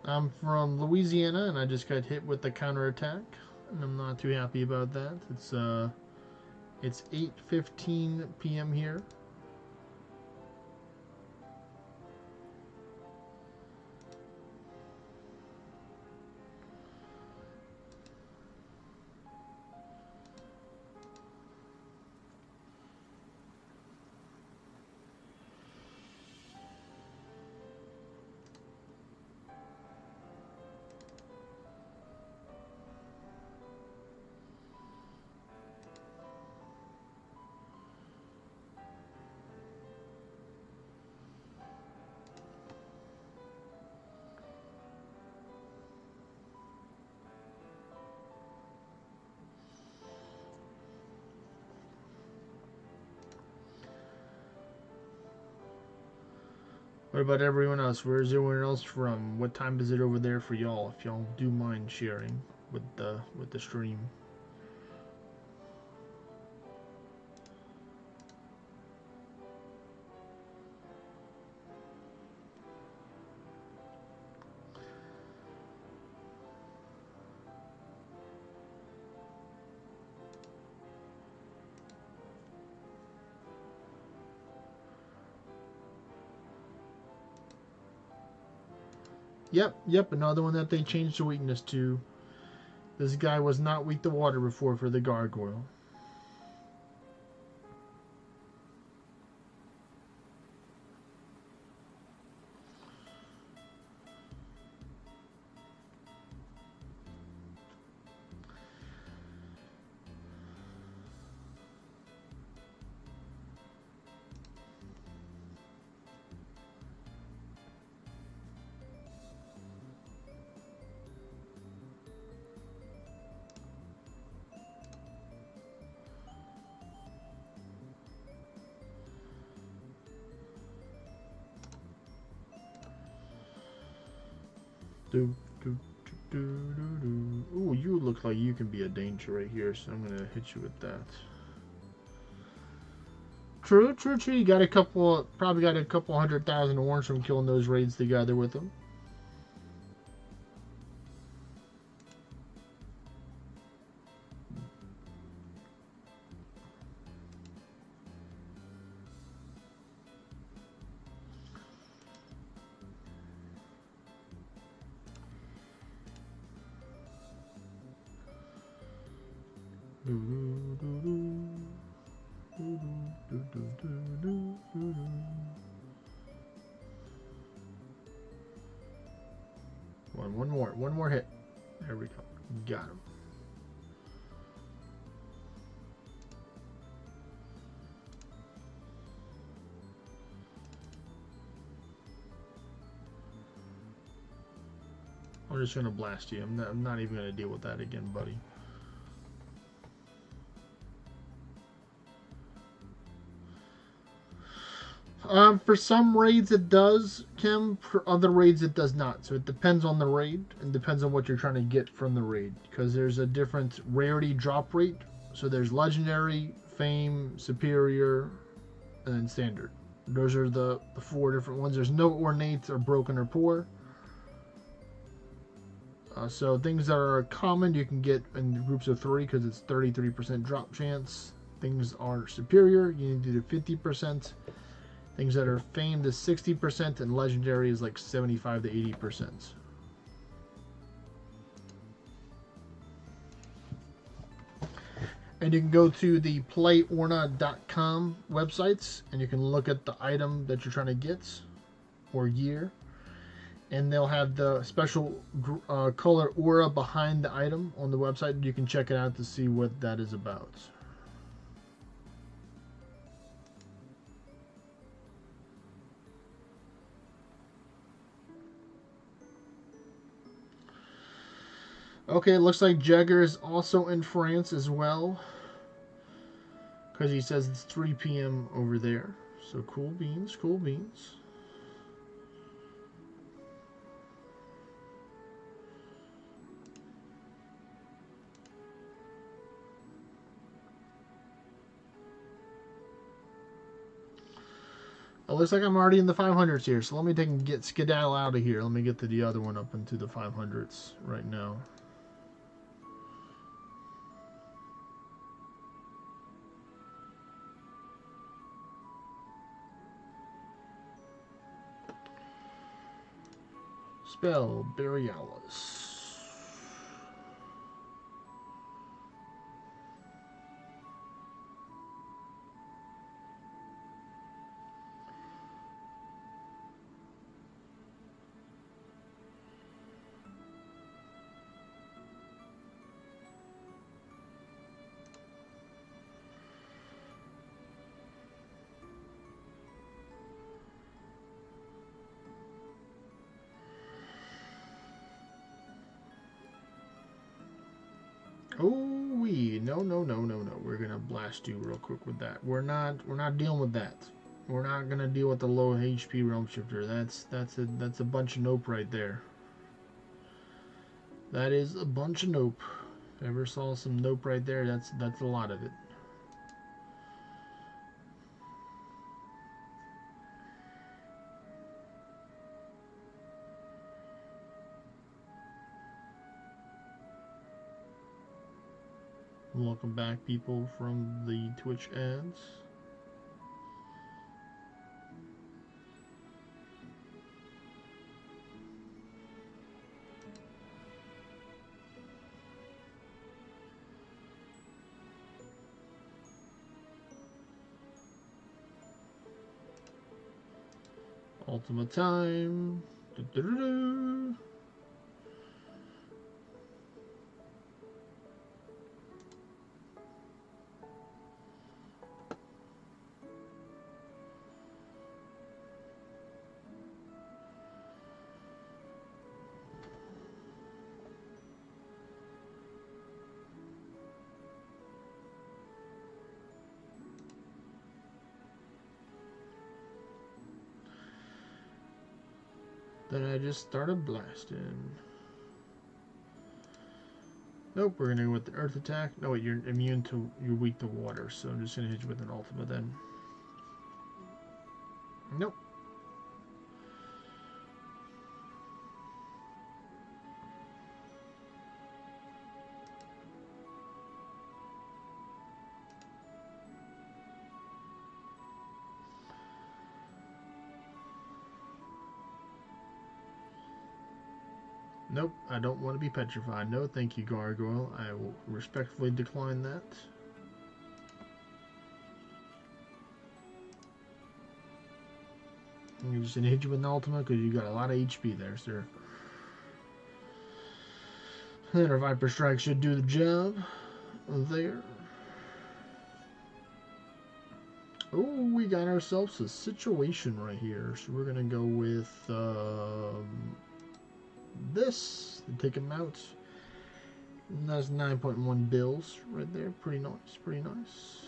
I'm from Louisiana, and I just got hit with the counterattack, and I'm not too happy about that. It's 8:15 p.m. here. What about everyone else? Where's everyone else from? What time is it over there for y'all? If y'all do mind sharing with the stream. Yep, another one that they changed the weakness to. This guy was not weak to water before for the gargoyle. Ooh, you look like you can be a danger right here, so I'm gonna hit you with that. True. You got probably got a couple 100,000 orange from killing those raids together with them. One more hit. There we go. Got him. I'm just gonna blast you. I'm not even gonna deal with that again, buddy. For some raids it does, Kim. For other raids it does not. So it depends on the raid and depends on what you're trying to get from the raid. Because there's a different rarity drop rate. So there's legendary, fame, superior, and then standard. Those are the 4 different ones. There's no ornate or broken or poor. So things that are common you can get in groups of 3 because it's 33% drop chance. Things are superior, you need to do 50%. Things that are famed is 60%, and legendary is like 75 to 80%. And you can go to the playorna.com websites, and you can look at the item that you're trying to get, or gear. And they'll have the special color aura behind the item on the website. You can check it out to see what that is about. Okay, it looks like Jagger is also in France as well. Because he says it's 3 p.m. over there. So cool beans, cool beans. looks like I'm already in the 500s here, so let me take and get skedaddle out of here. Let me get to the other one up into the 500s right now. Spell Borealis. Oh, no. We're gonna blast you real quick with that. We're not dealing with that. We're not gonna deal with the low HP realm shifter. That's a bunch of nope right there. That is a bunch of nope. If I ever saw some nope right there, that's a lot of it. Welcome back, people from the Twitch ads. Ultima time. Du-du-du-du. Then I just started blasting. Nope, we're gonna go with the earth attack. No, wait, you're weak to water, so I'm just gonna hit you with an ultima then. Nope. Nope, I don't want to be petrified. No, thank you, Gargoyle. I will respectfully decline that. I'm just gonna hit you with an ultima because you got a lot of HP there, sir. And our Viper Strike should do the job there. Oh, we got ourselves a situation right here. So we're gonna go with this to take him out. And that's 9.1 bills right there. Pretty nice, pretty nice.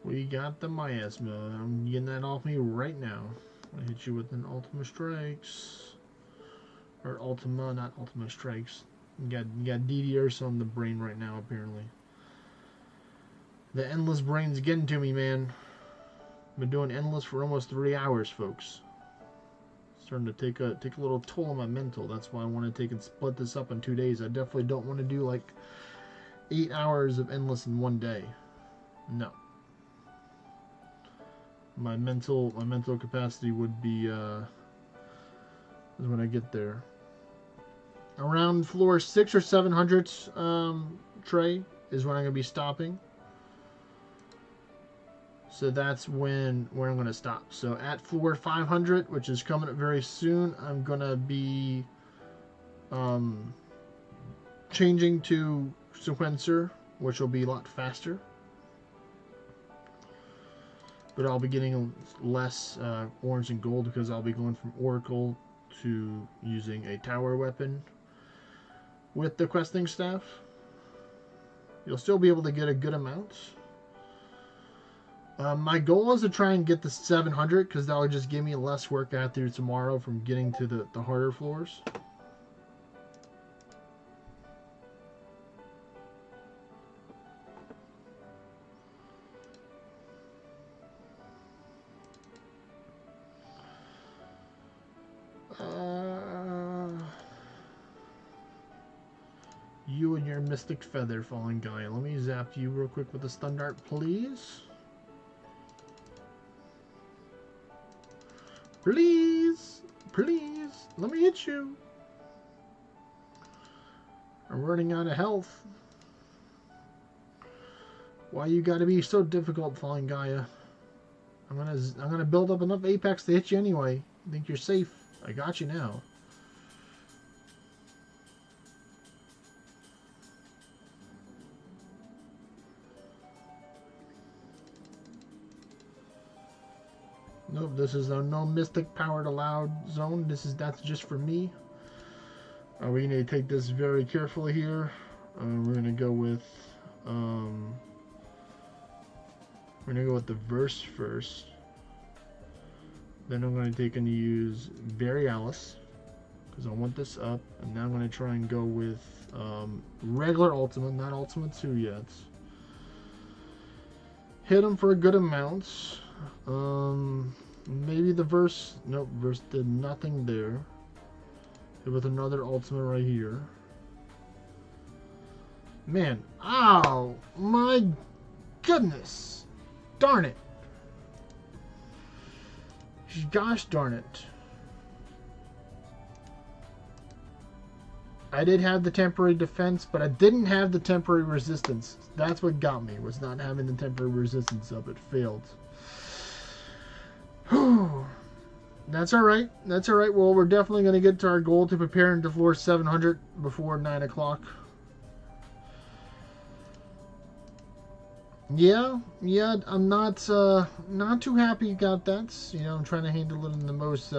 We got the miasma. I'm getting that off me right now. I hit you with an Ultima Strikes. Or Ultima, not Ultima Strikes. You got Deity Ursa on the brain right now, apparently. The endless brain's getting to me, man. Been doing endless for almost 3 hours, folks. Starting to take a little toll on my mental. That's why I want to take and split this up in 2 days. I definitely don't want to do like 8 hours of endless in one day. No. My mental capacity would be is when I get there. Around floor 600 or 700 Trey is when I'm gonna be stopping. So that's where I'm going to stop. So at floor 500, which is coming up very soon, I'm going to be changing to sequencer, which will be a lot faster. But I'll be getting less orange and gold because I'll be going from Oracle to using a tower weapon with the questing staff. You'll still be able to get a good amount. My goal is to try and get the 700 because that'll just give me less work I have to do tomorrow from getting to the harder floors. You and your Mystic Feather, Fallen Gaia. Let me zap you real quick with a stun dart, please. Please, please, let me hit you. I'm running out of health. Why you gotta be so difficult, Fallen Gaia? I'm gonna build up enough Apex to hit you anyway. I think you're safe. I got you now. Nope, this is a no mystic powered allowed zone. That's just for me. We need to take this very carefully here. We're gonna go with the verse first. Then I'm gonna take and use Borealis because I want this up, and now I'm gonna try and go with regular ultimate, not ultimate 2 yet. Hit him for a good amount. Maybe the verse. Nope, verse did nothing there. Hit with another ultimate right here. Man, ow! My goodness! Darn it! Gosh darn it. I did have the temporary defense, but I didn't have the temporary resistance. That's what got me, was not having the temporary resistance up. It failed. That's alright. That's alright. Well, we're definitely going to get to our goal to prepare into floor 700 before 9 o'clock. Yeah, I'm not too happy about that. You know, I'm trying to handle it in the most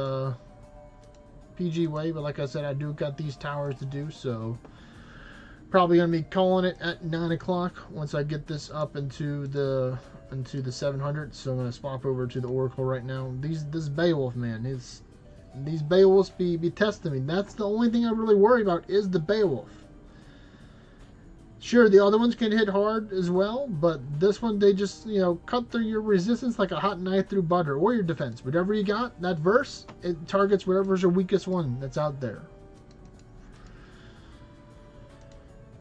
PG way, but like I said, I do got these towers to do, so probably gonna be calling it at 9 o'clock once I get this up into the 700. So I'm gonna swap over to the Oracle right now. This Beowulf, man, these Beowulfs be testing me. That's the only thing I really worry about is the Beowulf. Sure, the other ones can hit hard as well, but this one, they just, you know, cut through your resistance like a hot knife through butter, or your defense. Whatever you got, that verse, it targets whatever's your weakest one that's out there.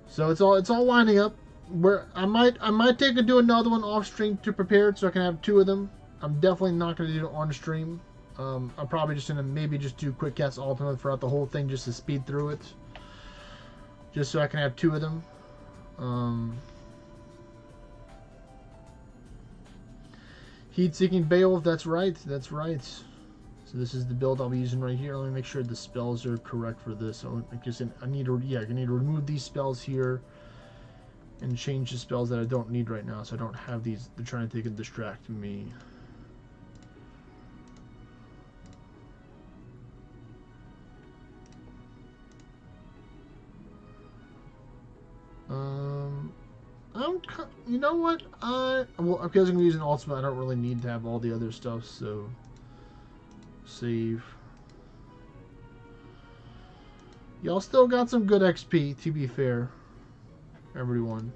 So it's all lining up. Where I might take and do another one off stream to prepare it so I can have 2 of them. I'm definitely not going to do it on stream. I'm probably just going to maybe just do quick cast ultimate throughout the whole thing just to speed through it. Just so I can have 2 of them. Heat-seeking Beowulf, that's right. So this is the build I'll be using right here. Let me make sure the spells are correct for this. So I need to remove these spells here and change the spells that I don't need right now, so I don't have these. They're trying to take and distract me. You know what? Well, because I'm using ultimate, I don't really need to have all the other stuff. So save. Y'all still got some good XP, to be fair, everyone.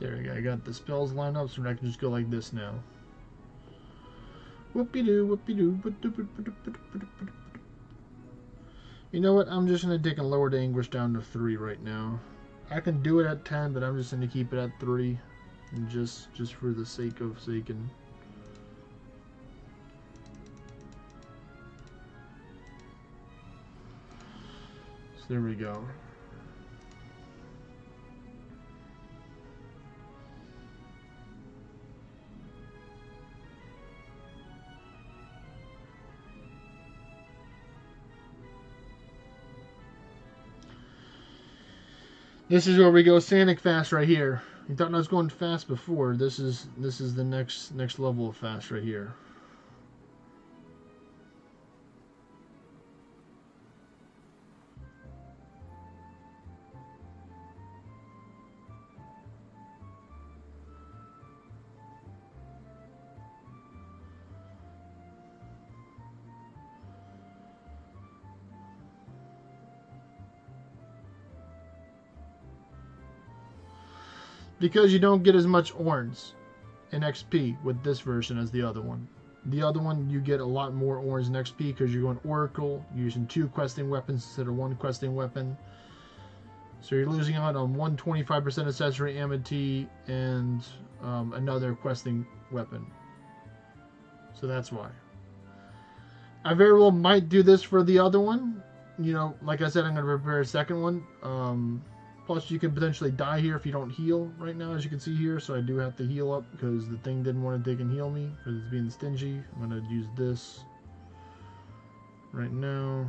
There we go. I got the spells lined up, so I can just go like this now. Whoopie-doo, whoopie-doo. You know what? I'm just going to take and lower the anguish down to 3 right now. I can do it at 10, but I'm just going to keep it at 3. And just for the sake of saking. So there we go. This is where we go Sanic fast right here. You thought I was going fast before. This is the next level of fast right here. Because you don't get as much orange in XP with this version as the other one. The other one, you get a lot more orange in XP because you're going Oracle, using 2 questing weapons instead of 1 questing weapon. So you're losing out on 125% accessory amity and another questing weapon. So that's why. I very well might do this for the other one. You know, like I said, I'm going to prepare a second one. Plus, you can potentially die here if you don't heal right now, as you can see here. So I do have to heal up because the thing didn't want to dig and heal me because it's being stingy. I'm going to use this right now.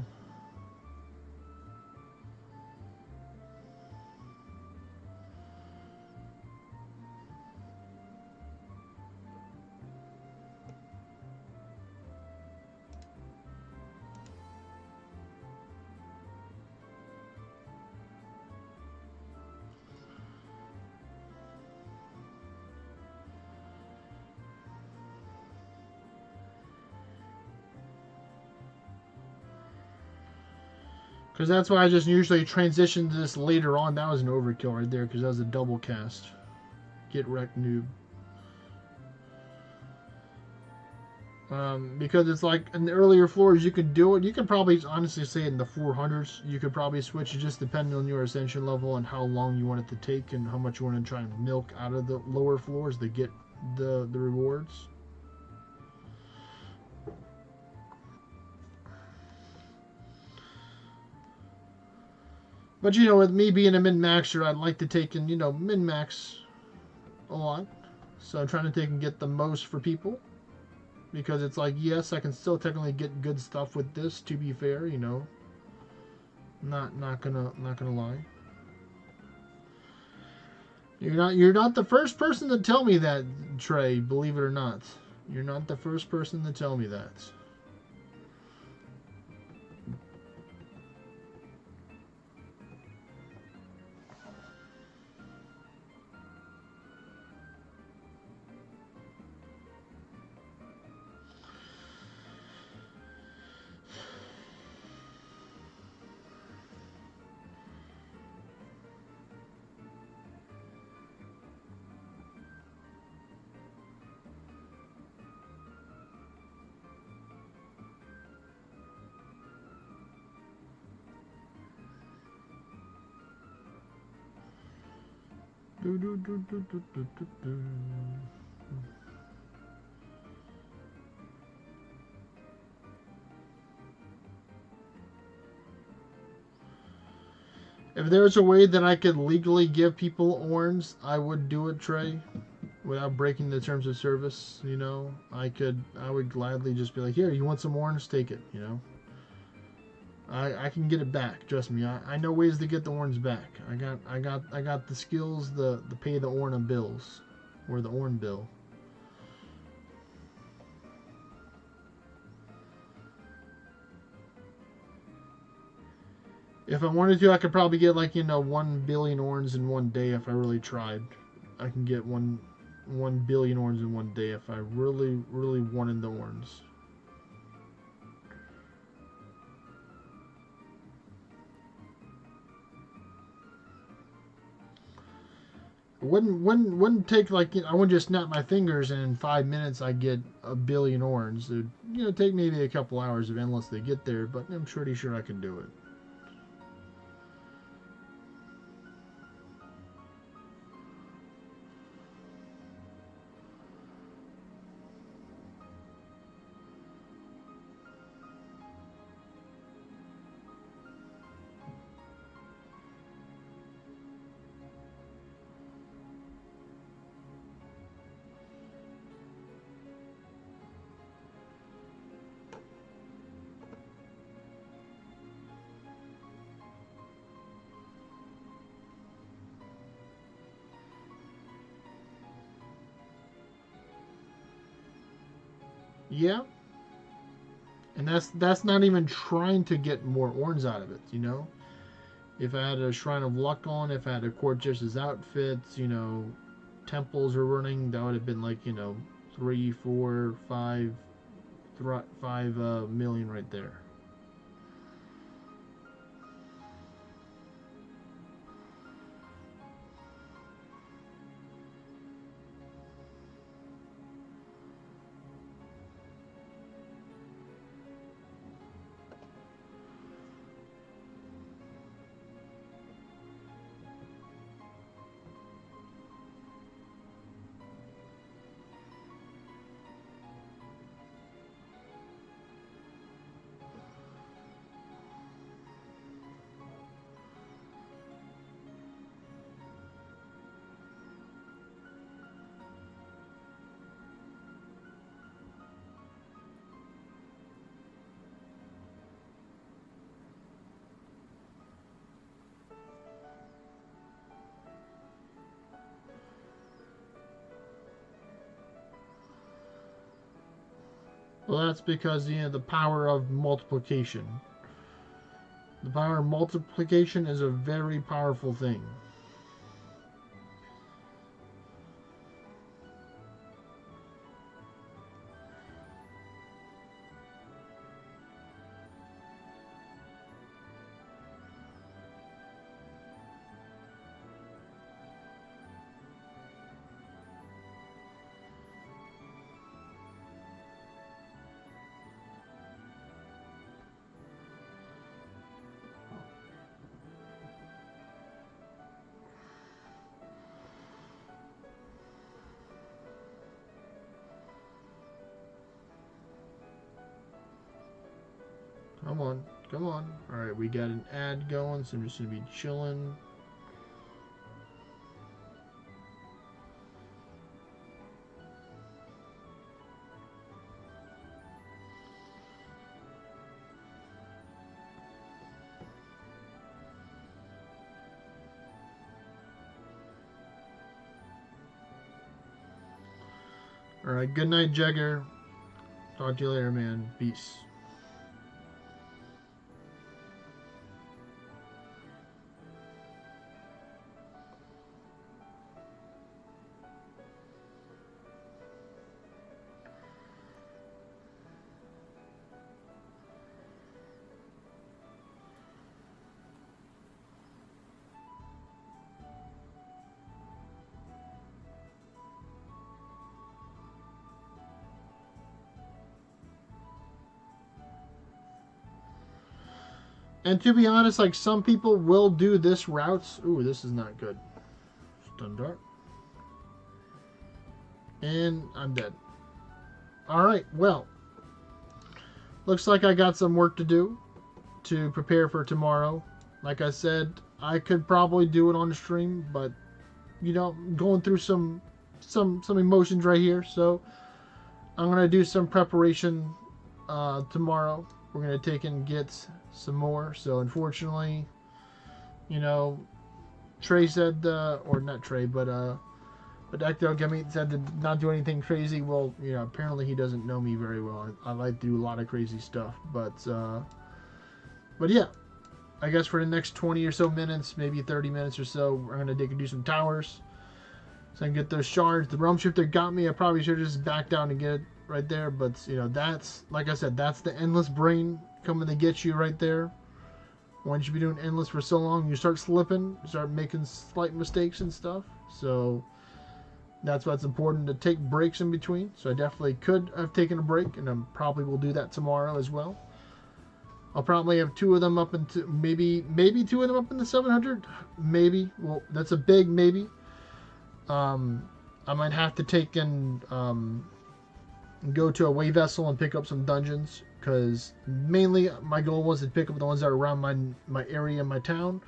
Because that's why I just usually transition to this later on. That was an overkill right there because that was a double cast. Get wrecked, noob. Because it's like in the earlier floors you could do it. You could probably honestly say in the 400s you could probably switch it just depending on your ascension level and how long you want it to take and how much you want to try and milk out of the lower floors to get the rewards. But, you know, with me being a min-maxer, I'd like to take and, you know, min-max a lot. So I'm trying to take and get the most for people. Because it's like, yes, I can still technically get good stuff with this, to be fair, you know. Not gonna lie. You're not the first person to tell me that, Trey, believe it or not. You're not the first person to tell me that. If there's a way that I could legally give people orange, I would do it, Trey, without breaking the terms of service. You know, I would gladly just be like, here, you want some orange? Take it. You know, I can get it back. Trust me, I know ways to get the orange back. I got the skills, the pay the Orna bills, or the Orn bill. If I wanted to, I could probably get like, you know, 1 billion orange in one day if I really tried. I can get 1 billion orange in one day if I really wanted the orange. Wouldn't take like, I wouldn't just snap my fingers and in 5 minutes I get a billion orns. It would take maybe a couple hours of endless to get there, but I'm pretty sure I can do it. Yeah, and that's not even trying to get more orns out of it, you know. If I had a Shrine of Luck on, if I had a Court Justice outfits, you know, temples are running, that would have been like, you know, 3, 4, 5 million right there. Well, that's because, you know, the power of multiplication. The power of multiplication is a very powerful thing. Come on, come on. Alright, we got an ad going, so I'm just going to be chilling. Alright, good night, Jagger. Talk to you later, man. Peace. And to be honest, like, some people will do this routes. Ooh, this is not good. Stun dart. And I'm dead. Alright, well. Looks like I got some work to do to prepare for tomorrow. Like I said, I could probably do it on the stream, but, you know, going through some emotions right here. So, I'm going to do some preparation tomorrow. We're going to take and get some more. So unfortunately, you know, Trey said, or not Trey, but Ecto Gummy said to not do anything crazy. Well, you know, apparently he doesn't know me very well. I like to do a lot of crazy stuff, but yeah, I guess for the next 20 or so minutes, maybe 30 minutes or so, we're gonna take and do some towers, so I can get those shards. The realm shifter got me. I probably should have just backed down and get it right there, but you know, that's, like I said, that's the endless brain coming to get you right there. once you've been doing endless for so long, you start slipping, you start making slight mistakes and stuff. So that's why it's important to take breaks in between. So I definitely could have taken a break, and I probably will do that tomorrow as well. I'll probably have two of them up into maybe two of them up in the 700. Maybe. Well, that's a big maybe. I might have to take and go to a way vessel and pick up some dungeons, because mainly my goal was to pick up the ones that are around my area, my town.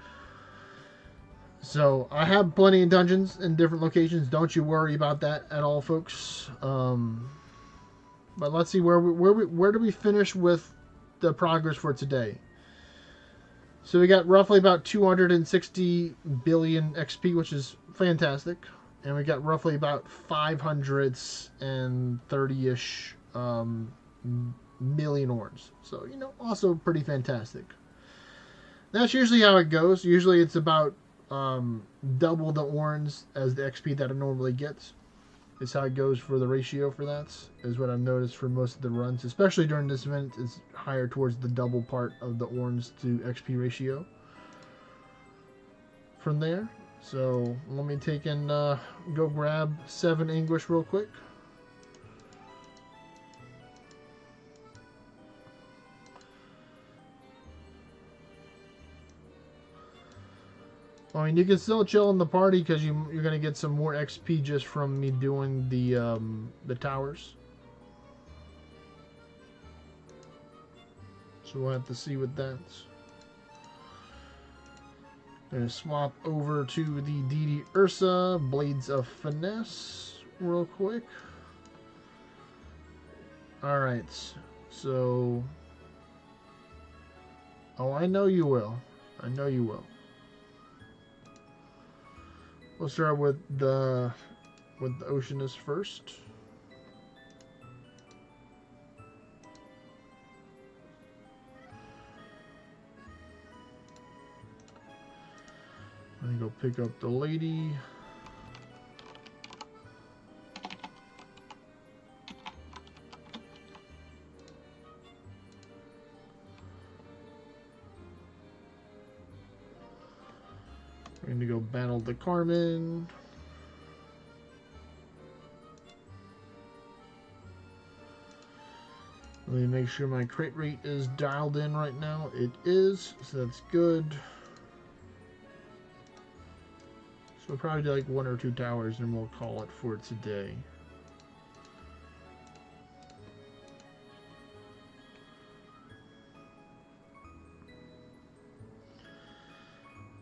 So I have plenty of dungeons in different locations. Don't you worry about that at all, folks. But let's see where do we finish with the progress for today. So we got roughly about 260 billion XP, which is fantastic. And we got roughly about 530-ish million orns. So, you know, also pretty fantastic. That's usually how it goes. Usually it's about double the orns as the XP that it normally gets. Is how it goes for the ratio for that, is what I've noticed for most of the runs. Especially during this event, it's higher towards the double part of the orns to XP ratio. From there. So let me take and go grab 7 English real quick. I mean, you can still chill in the party because you're going to get some more XP just from me doing the towers. So we'll have to see what that's. Gonna swap over to the Deity Ursa Blades of Finesse real quick. Alright, so... Oh, I know you will. I know you will. We'll start with the Oceanus first. I'm gonna go pick up the lady. We're gonna go battle the Carmen. Let me make sure my crate rate is dialed in right now. It is, so that's good. So we'll probably do like 1 or 2 towers and we'll call it for today.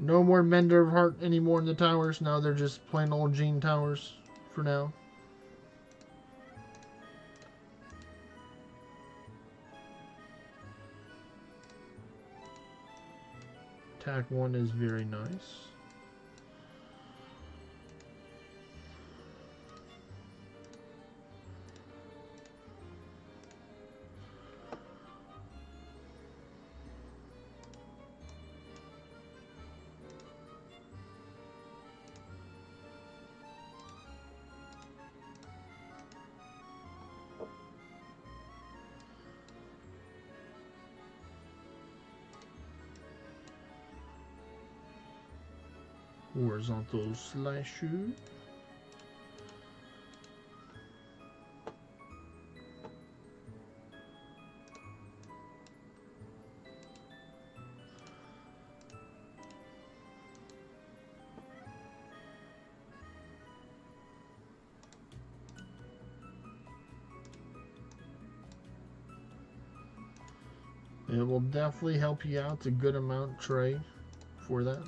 No more Mender of Heart anymore in the towers. Now they're just plain old Gene towers for now. Attack 1 is very nice. Horizontal slasher. It will definitely help you out a good amount, Trey, for that.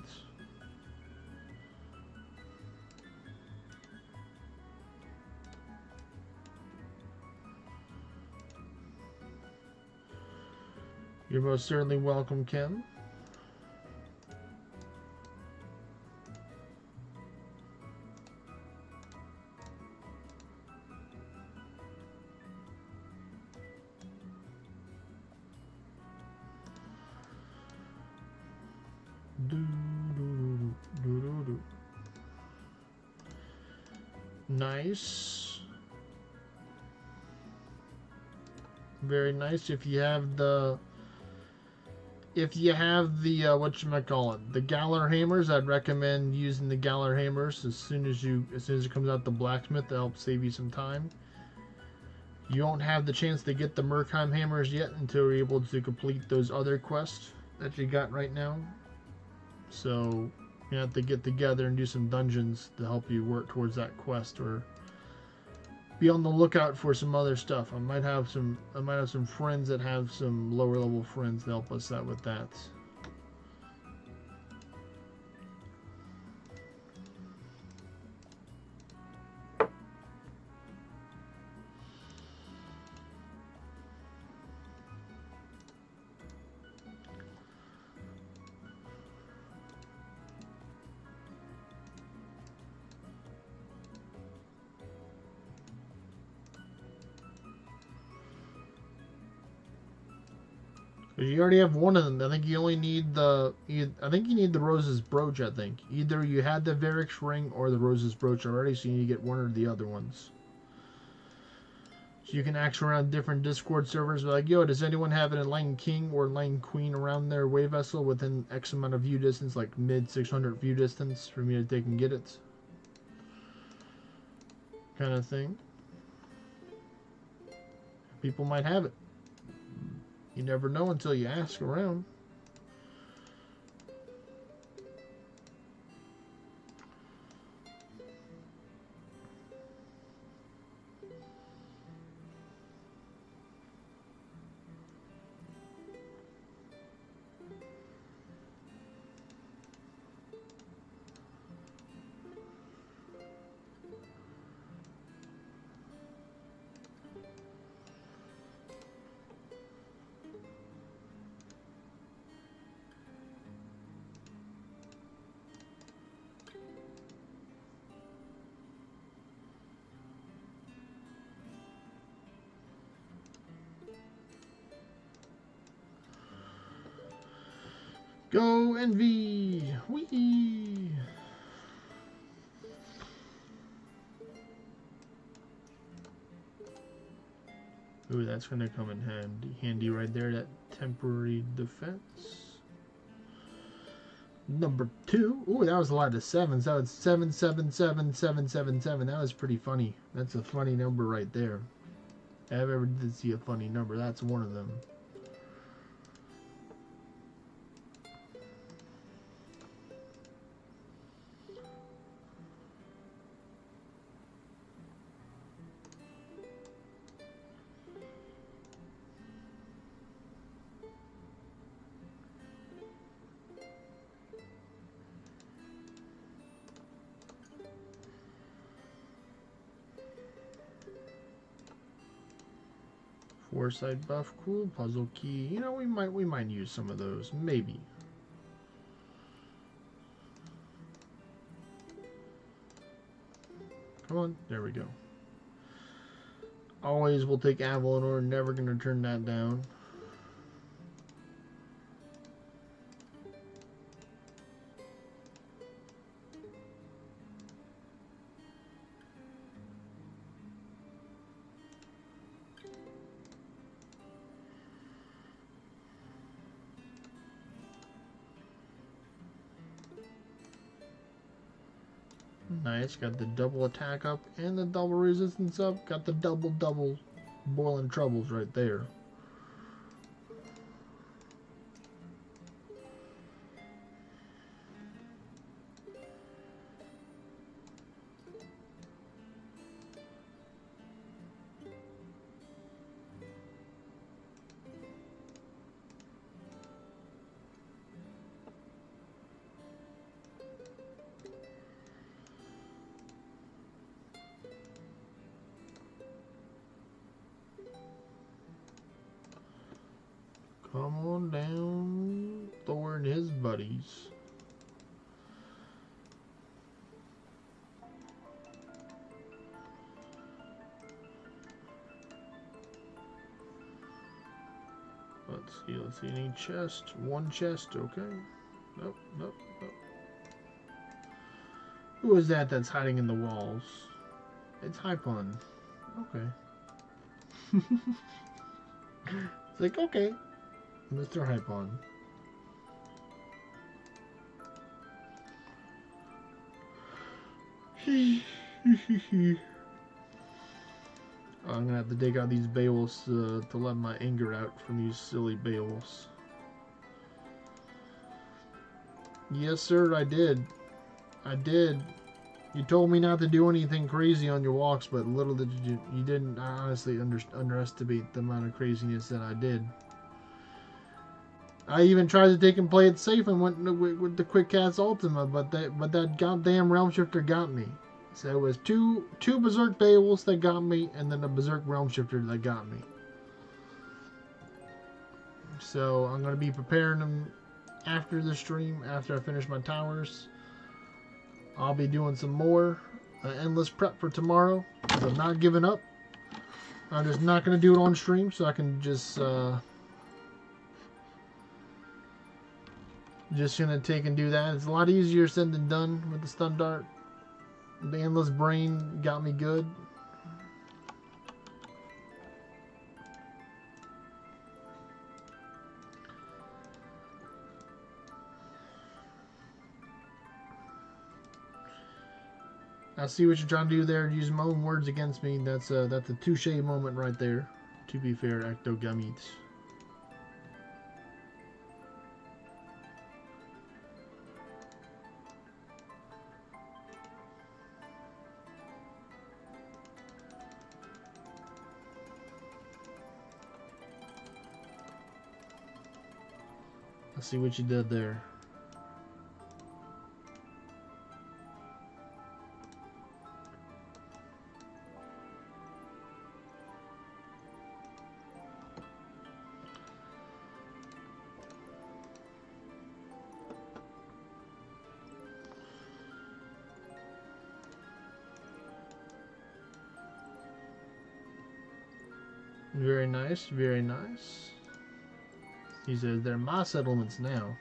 You're most certainly welcome, Kim. Nice. Very nice. If you have the if you have the whatchamacallit, the Galler hammers, I'd recommend using the Galler hammers as soon as it comes out the blacksmith to help save you some time. You won't have the chance to get the Murkheim hammers yet until you're able to complete those other quests that you got right now. So you have to get together and do some dungeons to help you work towards that quest, or be on the lookout for some other stuff. I might have some friends that have some lower level friends to help us out with that. You already have one of them. I think you only need the. I think you need the Rose's brooch. I think either you had the Varix ring or the Rose's brooch already, so you need to get one or the other ones. So you can ask around different Discord servers, like, yo, does anyone have an Enlightened King or Enlightened Queen around their way vessel within X amount of view distance, like mid 600 view distance, for me to take and get it, kind of thing. People might have it. You never know until you ask around. Go Envy! Whee! Ooh, that's gonna come in handy right there, that temporary defense. Number 2. Ooh, that was a lot of 7s. That was 777777. That was pretty funny. That's a funny number right there. If I ever did see a funny number, that's one of them. Foresight buff, cool. Puzzle key. You know, we might use some of those, maybe. Come on, there we go. Always will take Avalon, never gonna turn that down. Nice, got the double attack up and the double resistance up. Got the double boiling troubles right there. Come on down, Thor and his buddies. Let's see, any chest? One chest, okay. Nope. Who is that that's hiding in the walls? It's Hypon. Okay. It's like, okay. Mr. Hypon. I'm gonna have to take out these Beowulfs to let my anger out from these silly Beowulfs. Yes, sir, I did. I did. You told me not to do anything crazy on your walks, but little did you didn't honestly underestimate the amount of craziness that I did. I even tried to take and play it safe and went with the Quick Cast Ultima, but that goddamn Realm Shifter got me. So it was two Berserk Beowulfs that got me, and then a Berserk Realm Shifter that got me. So I'm gonna be preparing them after the stream, after I finish my towers. I'll be doing some more endless prep for tomorrow, because I'm not giving up. I'm just not gonna do it on stream, so I can just gonna take and do that. It's a lot easier said than done with the stun dart. The endless brain got me good. I see what you're trying to do there. Use my own words against me. That's a touche moment right there. To be fair, Ectogametes. I see what you did there. Very nice, very nice. He says they're my settlements now.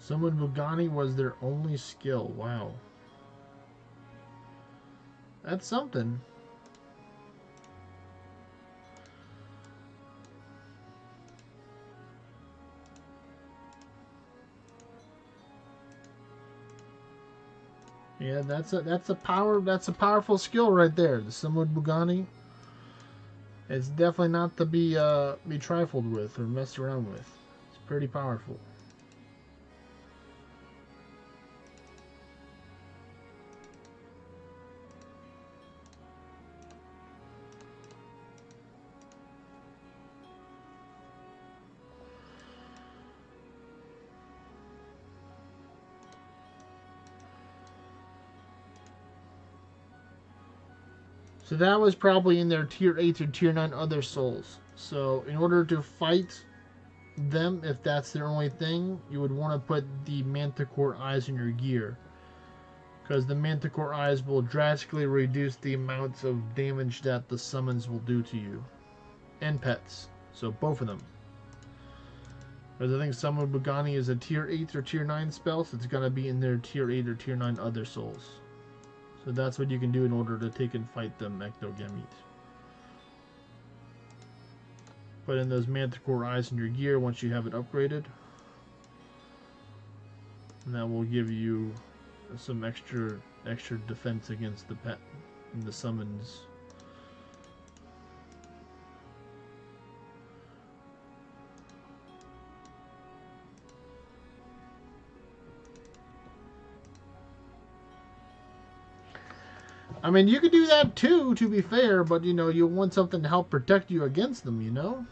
Someone Bugani was their only skill. Wow. That's something. Yeah, that's a powerful skill right there. The Samud Bugani. It's definitely not to be trifled with or messed around with. It's pretty powerful. So that was probably in their tier 8 or tier 9 other souls. So in order to fight them, if that's their only thing, you would want to put the Manticore Eyes in your gear. Because the Manticore Eyes will drastically reduce the amounts of damage that the summons will do to you. And pets. So both of them. Because I think Summon Bugani is a tier 8 or tier 9 spell, so it's going to be in their tier 8 or tier 9 other souls. So that's what you can do in order to take and fight them Ectogamete. Put in those Manticore Eyes in your gear once you have it upgraded. And that will give you some extra defense against the pet and the summons. I mean, you could do that too, to be fair, but you know, you want something to help protect you against them, you know?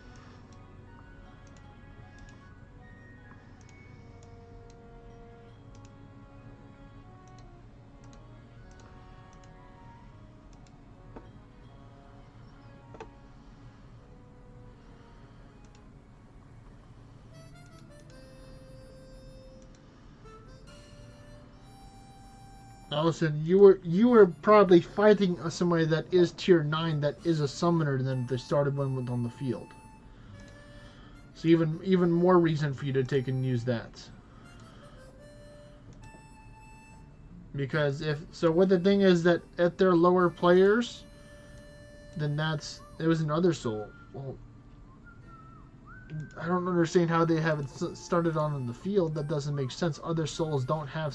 Allison, you were probably fighting somebody that is tier 9 that is a summoner than the started one with on the field. So even more reason for you to take and use that. Because what the thing is that if they're lower players, then it was another soul. Well, I don't understand how they have it started on in the field. That doesn't make sense. Other souls don't have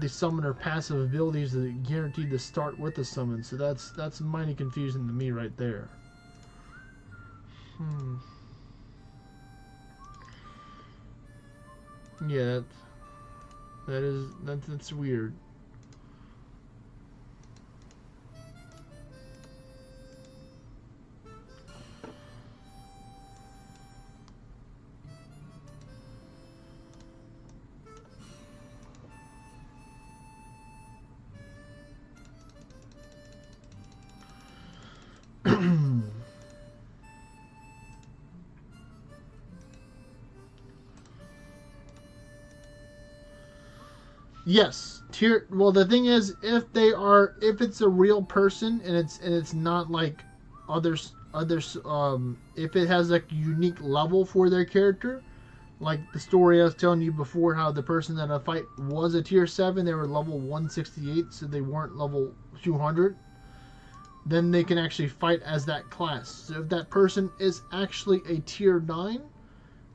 the summoner passive abilities that are guaranteed to start with the summon. So that's mighty confusing to me right there. Yeah, that's weird. Yes, well, the thing is, if it's a real person and it's not like others, if it has like a unique level for their character, like the story I was telling you before, how the person that I fight was a tier 7, they were level 168, so they weren't level 200. Then they can actually fight as that class. So if that person is actually a tier 9,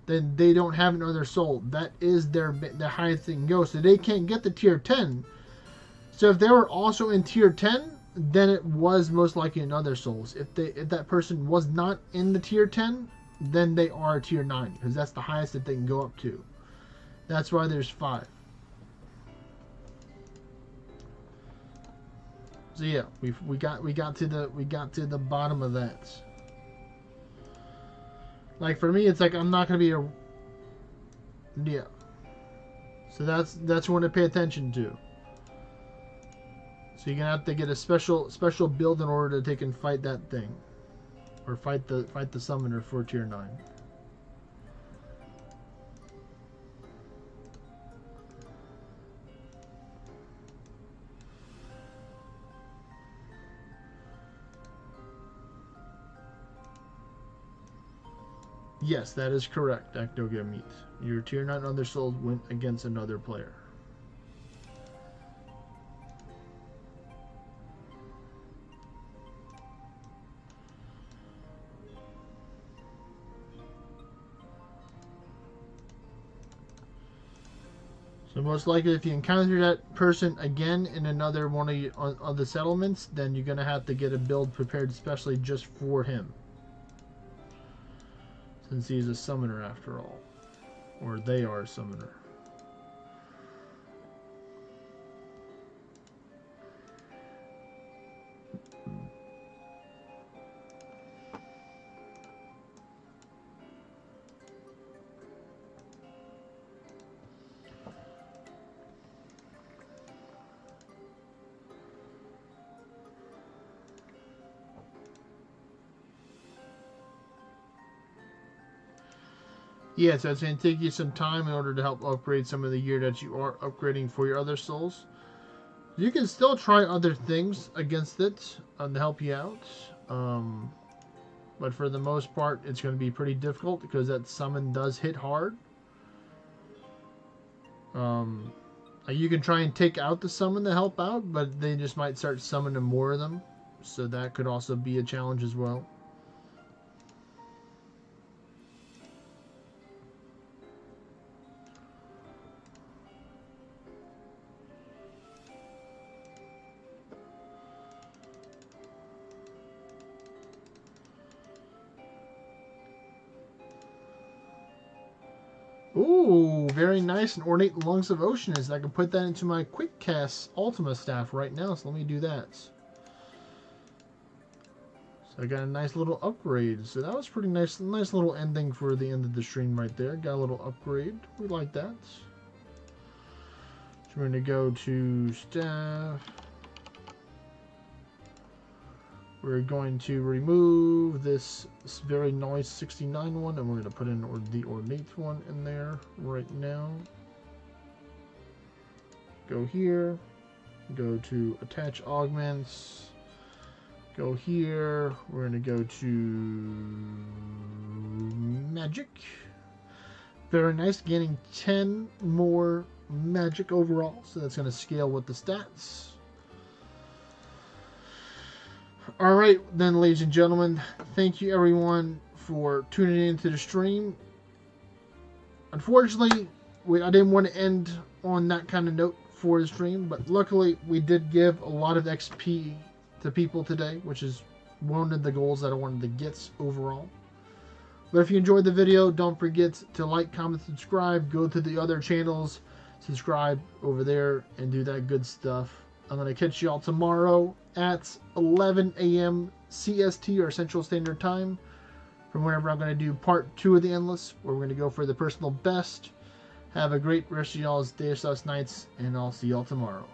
then they don't have another soul. That is the highest they can go. So they can't get the tier 10. So if they were also in tier 10, then it was most likely another souls. If that person was not in the tier 10, then they are tier 9, because that's the highest that they can go up to. That's why there's 5. So yeah, we got to the bottom of that. Like for me, it's like I'm not gonna be yeah. So that's one to pay attention to. So you're gonna have to get a special build in order to take and fight that thing, or fight the summoner for tier 9. Yes, that is correct, Actogamete. Your tier 9 other souls went against another player. So most likely, if you encounter that person again in another one of the settlements, then you're going to have to get a build prepared especially just for him. Since he's a summoner after all. Or they are a summoner. Yeah, so it's going to take you some time in order to help upgrade some of the gear that you are upgrading for your other souls. You can still try other things against it to help you out. But for the most part, it's going to be pretty difficult because that summon does hit hard. You can try and take out the summon to help out, but they just might start summoning more of them. So that could also be a challenge as well. Ooh, very nice and ornate lungs of Oceanus. I can put that into my quick cast Ultima staff right now, so let me do that. So I got a nice little upgrade. So that was pretty nice little ending for the end of the stream right there. Got a little upgrade. We like that. So we're going to go to staff. We're going to remove this very nice 69 one, and we're going to put in the ornate one in there right now. go here, go to attach augments, go here, we're going to go to magic. Very nice, gaining 10 more magic overall, so that's going to scale with the stats. Alright then, ladies and gentlemen, thank you everyone for tuning into the stream. Unfortunately, I didn't want to end on that kind of note for the stream, but luckily we did give a lot of XP to people today, which is one of the goals that I wanted to get overall. But if you enjoyed the video, don't forget to like, comment, subscribe, go to the other channels, subscribe over there, and do that good stuff. I'm going to catch y'all tomorrow at 11 a.m. CST, or Central Standard Time, from whenever I'm going to do part 2 of the Endless, where we're going to go for the personal best. Have a great rest of y'all's day, nights, and I'll see y'all tomorrow.